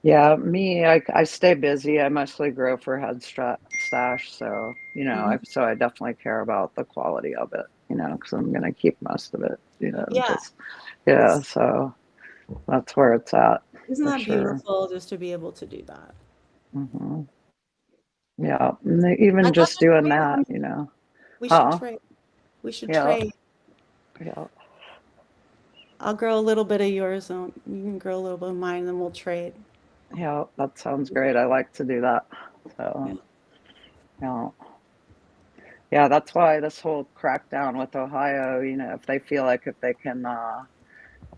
Yeah, me, I stay busy. I mostly grow for stash, so Mhm. I definitely care about the quality of it, because I'm gonna keep most of it, Yeah, just yeah. it's So that's where it's at isn't for that sure. beautiful just to be able to do that? Hmm. Yeah, and I'd even love just to doing trade that, them. We should huh? trade. We should Yeah, trade. yeah, I'll grow a little bit of yours and you can grow a little bit of mine, and then we'll trade. yeah. That sounds great. I like to do that. Yeah. So yeah, yeah. That's why this whole crackdown with Ohio, if they feel like if they can.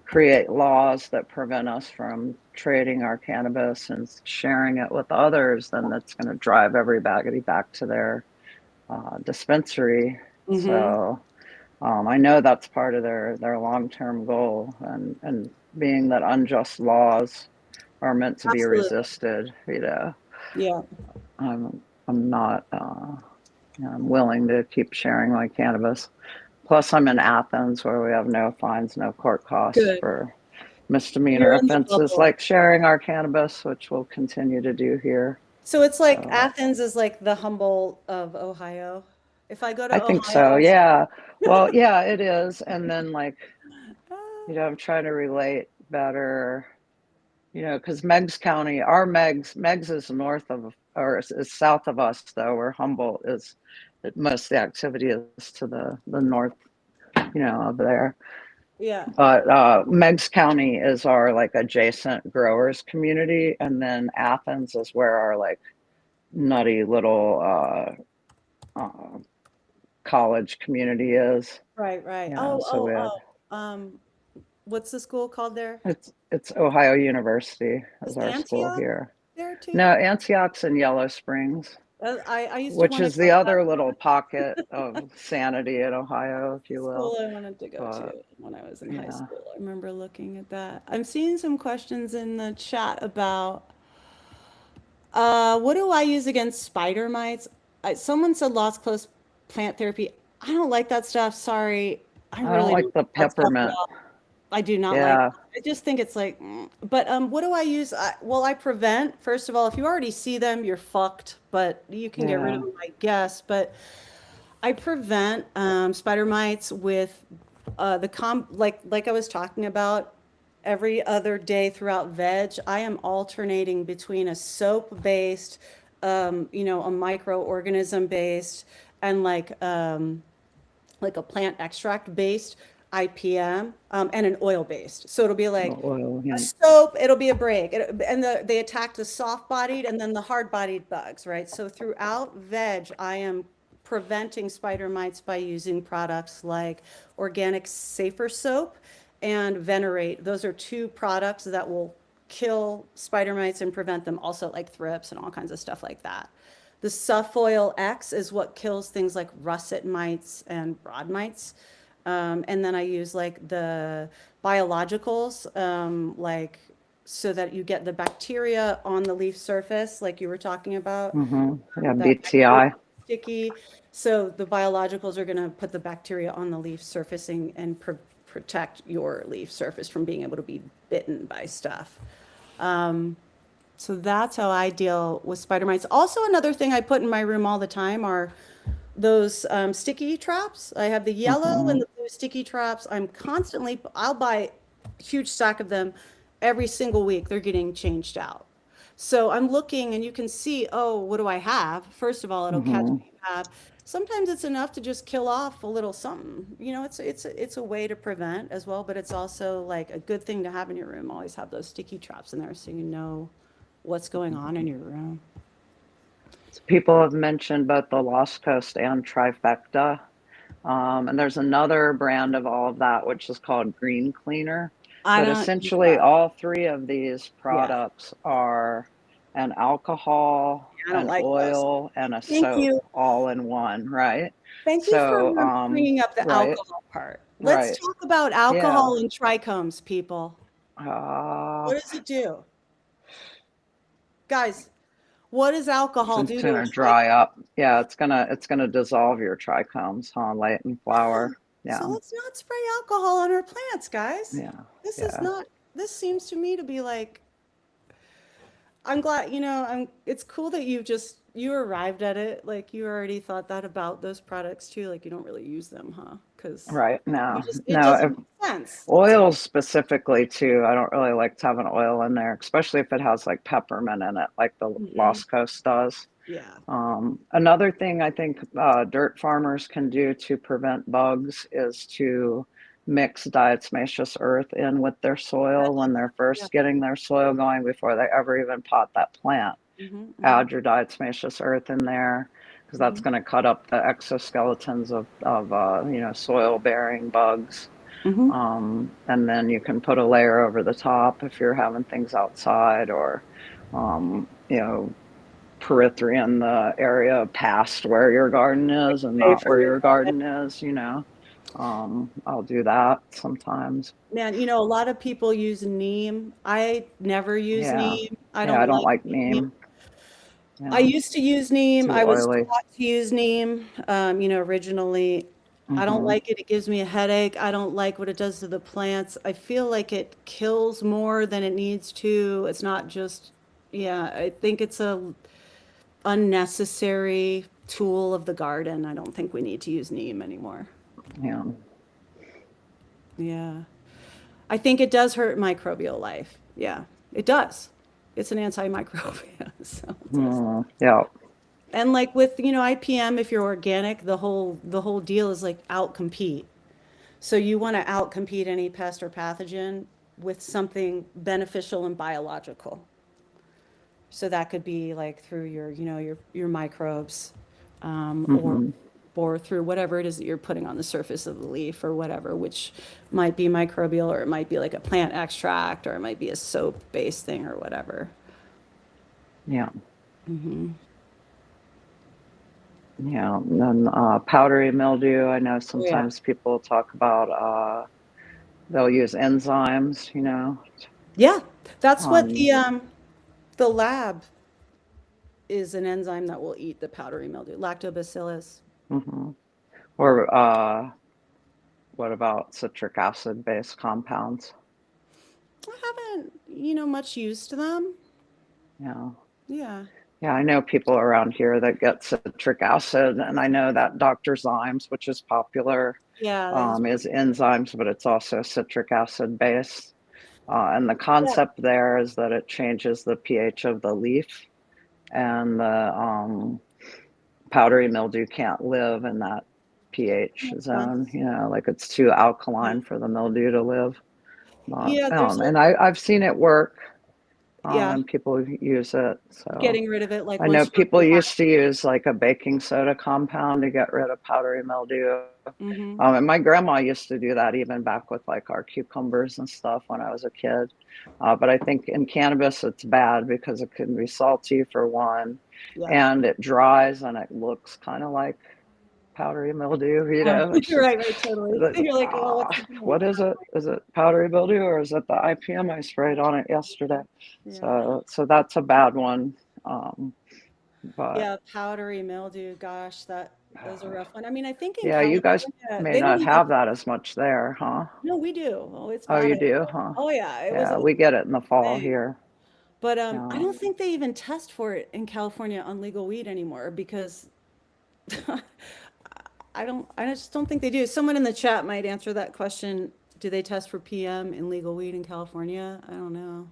Create laws that prevent us from trading our cannabis and sharing it with others, then that's going to drive everybody back to their dispensary. Mm-hmm. So I know that's part of their long term goal, and being that unjust laws are meant to be Absolutely. resisted, Yeah. I'm not. I'm willing to keep sharing my cannabis. Plus, I'm in Athens, where we have no fines, no court costs Good. for You're misdemeanor in the offenses bubble. like sharing our cannabis, which we'll continue to do here. So it's like So Athens is like the Humboldt of Ohio. If I go to I think Ohio, so. I'll Yeah. Well, yeah, it is. And then, like, Ah, I'm trying to relate better, because Meigs County, our Meigs is north of, or is south of us, though, where Humboldt is, most of the activity is to the north, of there. Yeah. But Meigs County is our like adjacent growers community, and then Athens is where our like nutty little college community is. Right, right. Yeah, Oh, so we oh, have oh. What's the school called there? it's Ohio University is Is our school Antioch here. there too? No, Antioch's in Yellow Springs, I used to which want to is go the to other that little pocket of sanity in Ohio, if you will. school I wanted to go to But when I was in high yeah, school. I remember looking at that. I'm seeing some questions in the chat about what do I use against spider mites? Someone said Lost Close plant therapy. I don't like that stuff. Sorry. I I don't really like don't the like that stuff at peppermint. all. I do not like. Yeah. I just think it's like, but what do I use? Well, I prevent. First of all, if you already see them, you're fucked. But you can get rid of Yeah. them, I guess. But I prevent spider mites with like I was talking about every other day throughout veg. I am alternating between a soap based, a microorganism based, and like a plant extract based IPM, and an oil based. So it'll be like Oil, a yeah. soap, it'll be a break. And they attack the soft bodied and then the hard bodied bugs, right? So throughout veg, I am preventing spider mites by using products like organic safer soap and venerate. Those are two products that will kill spider mites and prevent them, also like thrips and all kinds of stuff like that. The Suffoil X is what kills things like russet mites and broad mites. And then I use like the biologicals, like so that you get the bacteria on the leaf surface, like you were talking about. Yeah, That bacteria BTI. sticky. So the biologicals are going to put the bacteria on the leaf surfacing and protect your leaf surface from being able to be bitten by stuff. So that's how I deal with spider mites. Also, another thing I put in my room all the time are those sticky traps. I have the yellow and the blue sticky traps. I'll buy a huge stack of them every single week. They're getting changed out. So I'm looking and you can see, oh, what do I have? First of all, it'll catch what you have. Sometimes it's enough to just kill off a little something. It's a way to prevent as well, but it's also like a good thing to have in your room. Always have those sticky traps in there so you know what's going on in your room. People have mentioned both the Lost Coast and Trifecta. And there's another brand of all of that, which is called Green Cleaner. I But don't use essentially, that. all three of these Yeah, products are an alcohol, I don't an like those. oil, and a Thank soap you. all in one, right? Thank you for So, bringing up the right, alcohol part. Let's right. talk about Yeah. alcohol and trichomes, people. Uh, What does it do? Guys, what does alcohol it's do to a gonna trichome? dry up. Yeah, it's gonna dissolve your trichomes, huh? Light and flower. So Yeah, let's not spray alcohol on our plants, guys. yeah, This is yeah. not, this seems to me to be like, I'm glad, it's cool that you arrived at it. Like you already thought that about those products too. Like you don't really use them, huh? Because Right. No, it no. doesn't make sense. Oils specifically too. I don't really like to have an oil in there, especially if it has like peppermint in it, like the Mm-mm. Lost Coast does. Yeah. Another thing I think dirt farmers can do to prevent bugs is to mix diatomaceous earth in with their soil when they're Yeah. first getting their soil going before they ever even pot that plant. Mhm, mhm, Add your diatomaceous earth in there because that's mhm, going to cut up the exoskeletons of soil bearing bugs. mhm. And then you can put a layer over the top if you're having things outside or, you know, periphery in the area past where your garden is and Away not from where your your garden. garden is, I'll do that sometimes. Man, a lot of people use neem. I never use Yeah. neem. I Yeah, I don't don't like like neem. neem. I Yeah. used to use neem. Too I was oily. taught to use neem, originally. I don't Hmm. like it. It gives me a headache. I don't like what it does to the plants. I feel like it kills more than it needs to. It's not just, yeah, I think it's a unnecessary tool of the garden. I don't think we need to use neem anymore. Yeah. Yeah. I think it does hurt microbial life. Yeah, it does. It's an antimicrobial. So it does. Yeah. And like with, IPM, if you're organic, the whole deal is like out compete. So you want to outcompete any pest or pathogen with something beneficial and biological. So that could be like through your, your microbes, or Hmm. through whatever it is that you're putting on the surface of the leaf or whatever, which might be microbial, or it might be like a plant extract, or it might be a soap-based thing or whatever. Yeah. Hmm. Yeah. And then powdery mildew. I know Oh yeah. sometimes people talk about they'll use enzymes, Yeah, that's what on. the lab is, an enzyme that will eat the powdery mildew, lactobacillus. Hmm. Or what about citric acid based compounds? I haven't, much use to them. Yeah. Yeah. Yeah, I know people around here that get citric acid, and I know that Dr. Zymes, which is popular, Yeah, that is. is enzymes, but it's also citric acid based. And the Yeah. concept there is that it changes the pH of the leaf, and the powdery mildew can't live in that pH Makes zone. sense. Like it's too Yeah. alkaline for the mildew to live. Yeah, there's a And I've seen it work yeah, and people use it. So getting rid of it like I know once you people used to use like a baking soda compound to get rid of powdery mildew. mm-hmm. And my grandma used to do that even back with like our cucumbers and stuff when I was a kid. But I think in cannabis, it's bad because it can be salty for one, Yeah. and it dries and it looks kind of like powdery mildew. It's just, Right, right, totally. You're like, oh, what's the what point? is it? Is it powdery mildew or is it the IPM I sprayed on it yesterday? Yeah. So that's a bad one. Um, but Yeah, powdery mildew. Gosh, that was a rough one. I mean, I think in yeah, you guys California, may they don't not even. have that as much there, huh? No, we do. Oh, it's Oh, bad. you do, huh? Oh yeah, it was Yeah, a we get it in the fall thing. here. But I Yeah. don't think they even test for it in California on legal weed anymore because I just don't think they do. Someone in the chat might answer that question. Do they test for PM in legal weed in California? I don't know.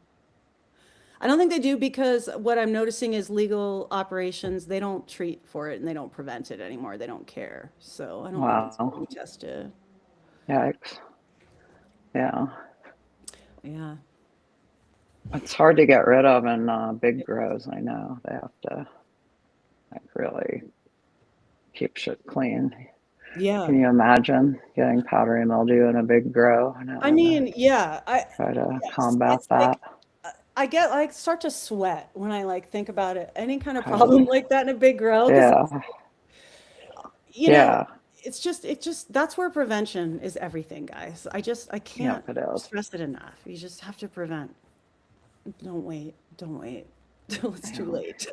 I don't think they do because what I'm noticing is legal operations, they don't treat for it and they don't prevent it anymore. They don't care. So I don't think it's being Wow. tested. Yikes. Yeah. Yeah. It's hard to get rid of in big grows. I know they have to like really keep shit clean. Yeah. Can you imagine getting powdery mildew in a big grow and I having to mean, yeah, try to yes, combat it's like that? I get like start to sweat when I like think about it. Any kind of Uh, problem like that in a big grow, because yeah. you know, Yeah. it just that's where prevention is everything, guys. I Yep, can't it is. stress it enough. You just have to prevent. Don't wait. Don't wait till it's too Yeah. late.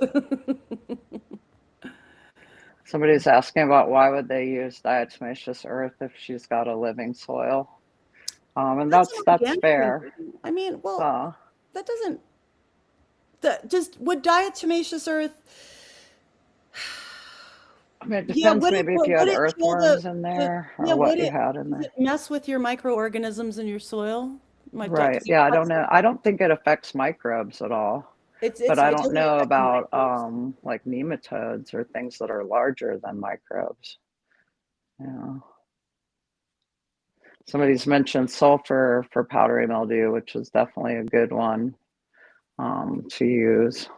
Somebody's asking about why would they use diatomaceous earth if she's got a living soil? And That's an that's organic fair. ingredient. I mean, well, Uh, that doesn't that just would diatomaceous earth. I mean, it Yeah, depends maybe if you would had it kill the earthworms in the there yeah, or what you had in does there. it mess with your microorganisms in your soil? Might die Right. 'cause it Yeah, I don't cuts know. I don't think it affects microbes at all. But I it don't doesn't know affect the about microbes. like nematodes or things that are larger than microbes. Yeah. Somebody's mentioned sulfur for powdery mildew, which is definitely a good one to use.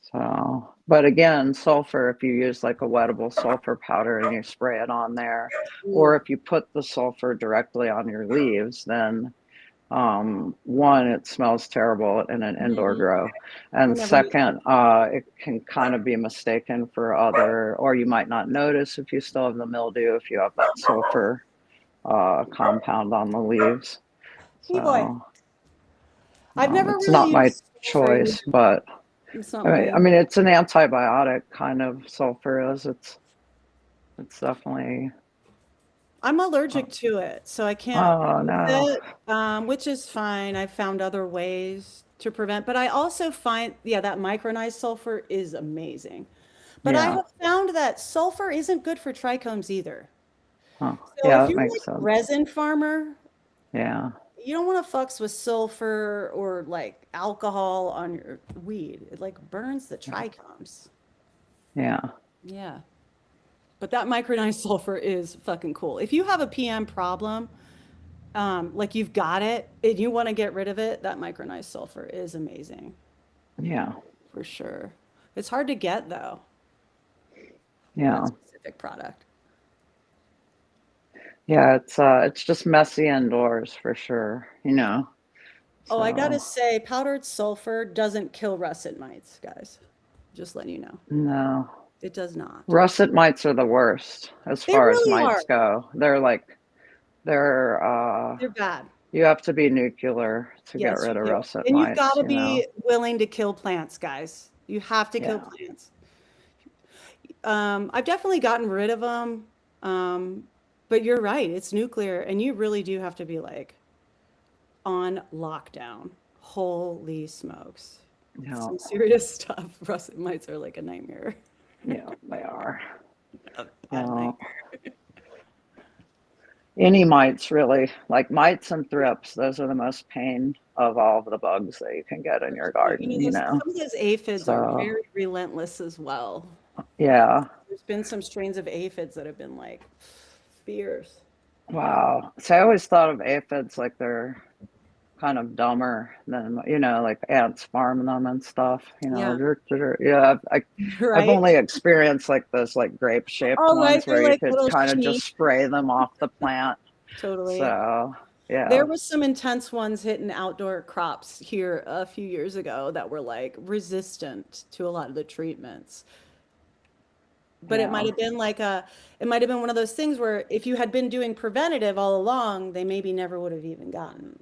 So, but again, sulfur, if you use like a wettable sulfur powder and you spray it on there, or Ooh, if you put the sulfur directly on your leaves, then one, it smells terrible in an indoor mhm. grow. I And never use second, it can kind of be mistaken for other, or you might not notice if you still have the mildew, if you have that sulfur compound on the leaves. Hey boy. So I've never it's really not my used sulfur either. choice, but It's not my I mean, it's an antibiotic kind of sulfur is. It's definitely, I'm uh, allergic to it, so I can't oh use no. it, which is fine. I found other ways to prevent, but I also find, yeah, that micronized sulfur is amazing. But I Yeah. have found that sulfur isn't good for trichomes either. Huh. So Yeah, if that you're like makes a sense. resin farmer, Yeah. you don't want to fucks with sulfur or like alcohol on your weed. It like burns the trichomes. Yeah. Yeah. But that micronized sulfur is fucking cool. If you have a PM problem, like you've got it and you want to get rid of it, that micronized sulfur is amazing Yeah. for sure. It's hard to get though, Yeah. that specific product. Yeah, it's just messy indoors for sure, you know. Oh, I gotta So say, powdered sulfur doesn't kill russet mites, guys. Just letting you know. no. It does not. Russet mites are the worst as They far as really are. mites go. They're They're bad. you have to be nuclear to get Yes, you rid of do. russet And you've got mites, to you know. be willing to kill plants, guys. You have to kill Yeah. plants. I've definitely gotten rid of them. But you're right, it's nuclear, and you really do have to be like on lockdown. Holy smokes. Yeah. Some serious stuff. Russet mites are like a nightmare. Yeah, they are. A Yeah. nightmare. Any mites really, like mites and thrips, those are the most pain of all of the bugs that you can get in your You garden, know, you know. some of those aphids are So very relentless as well. yeah. There's been some strains of aphids that have been like fierce. Wow. So I always thought of aphids like they're kind of dumber than, you know, like ants farming them and stuff, you know. Yeah. Yeah, I've Right? only experienced like those like grape shaped Oh, right. ones They're where you like could little kind of sheep. just spray them off the plant. Totally. So yeah. There was some intense ones hitting outdoor crops here a few years ago that were like resistant to a lot of the treatments. But it might Yeah. have been it might have been one of those things where if you had been doing preventative all along, they maybe never would have even gotten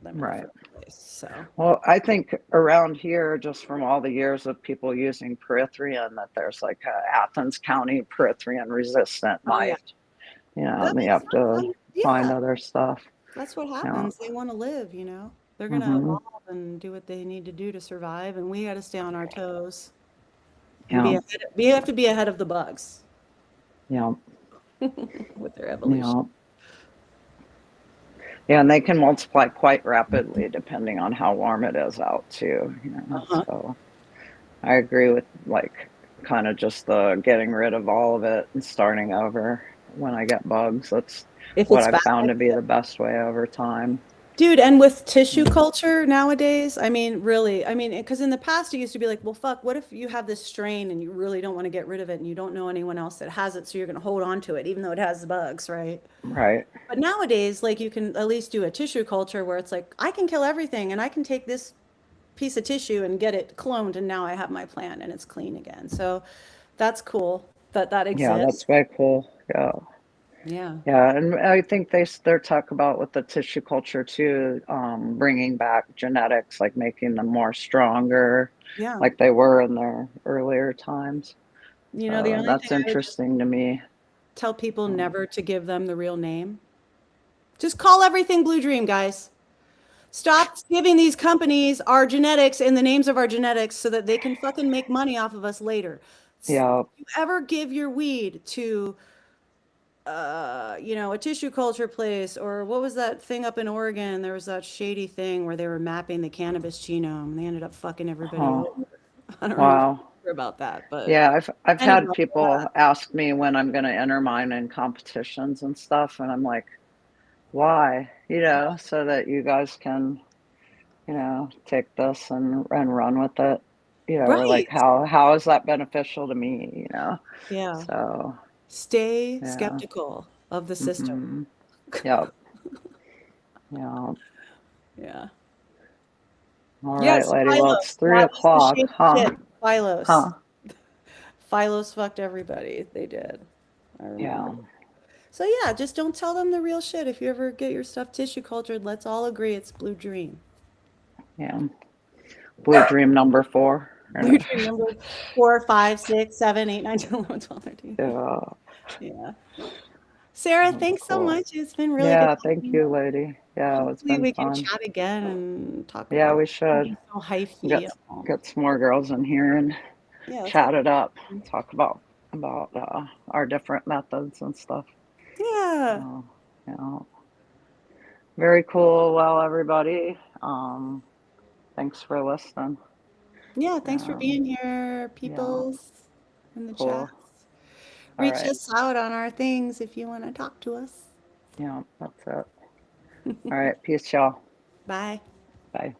them in the Right. first place. So, Well, I think around here, just from all the years of people using perithrin, that there's like a Athens County perithrin resistant oh yeah, mite. You know, that and they makes have to sense. find Yeah, other stuff. that's what Yeah. happens. They want to live, you know. They're gonna Hmm. evolve and do what they need to do to survive, and we got to stay on our toes and Yeah. we have to be ahead of the bugs Yeah. with their evolution. Yeah. Yeah, and they can multiply quite rapidly depending on how warm it is out too, you know. Uh-huh. So I agree with like kind of just the getting rid of all of it and starting over when I get bugs. That's If what it's I've bad. found to be the best way over time. Dude, and with tissue Mm. culture nowadays, I mean, really, I mean, because in the past it used to be like, well, fuck, what if you have this strain and you really don't want to get rid of it and you don't know anyone else that has it, so you're going to hold on to it, even though it has the bugs, right? Right. But nowadays, like, you can at least do a tissue culture where it's like, I can kill everything and I can take this piece of tissue and get it cloned, and now I have my plant and it's clean again. So that's cool that that Yeah, exists. that's way cool. Yeah. Yeah. Yeah, and I think they're talk about with the tissue culture too, bringing back genetics, like making them more stronger, Yeah. like they were in their earlier times. You know, the So only thing that's I would interesting to me. tell people Um, never to give them the real name. Just call everything Blue Dream, guys. Stop giving these companies our genetics and the names of our genetics so that they can fucking make money off of us later. yeah. If you ever give your weed to, a tissue culture place, or what was that thing up in Oregon? There was that shady thing where they were mapping the cannabis genome and they ended up fucking everybody Huh. over. I don't know if Wow. you heard about that, but Yeah, I've anyway, had people ask me when I'm going to enter mine in competitions and stuff, and I'm like, why? You know, so that you guys can, you know, take this and run with it. You know, or like right. how is that beneficial to me, you know? Yeah. So Stay yeah. skeptical of the system. Hmm. Yep. Yeah. Yeah. All right, Yes, lady. Well, it's Phylos. three That was the o'clock, shady huh? shit. Phylos. Huh? Phylos fucked everybody. They did. I remember. Yeah. So yeah, just don't tell them the real shit. If you ever get your stuff tissue cultured, let's all agree it's Blue Dream. Yeah. Blue Dream number 4. Blue Dream number 4, 5, 6, 7, 8, 9, 10, 11, 12, 13. Yeah. Yeah. Sarah, thanks so Cool. much. It's been really good Yeah. Thank talking. you, lady. Yeah, it's Hopefully been we can fun. chat again and talk Yeah, about we should something so hyphy. get get some more girls in here and Yeah, let's chat have it up. fun. Talk about our different methods and stuff. Yeah. So, yeah. Very cool. Well, everybody, thanks for listening. Yeah, thanks for Um, being here, yeah, peoples in the cool. chats. All Reach right. us out on our things if you want to talk to us. Yeah, that's it. All right. Peace, y'all. Bye. Bye.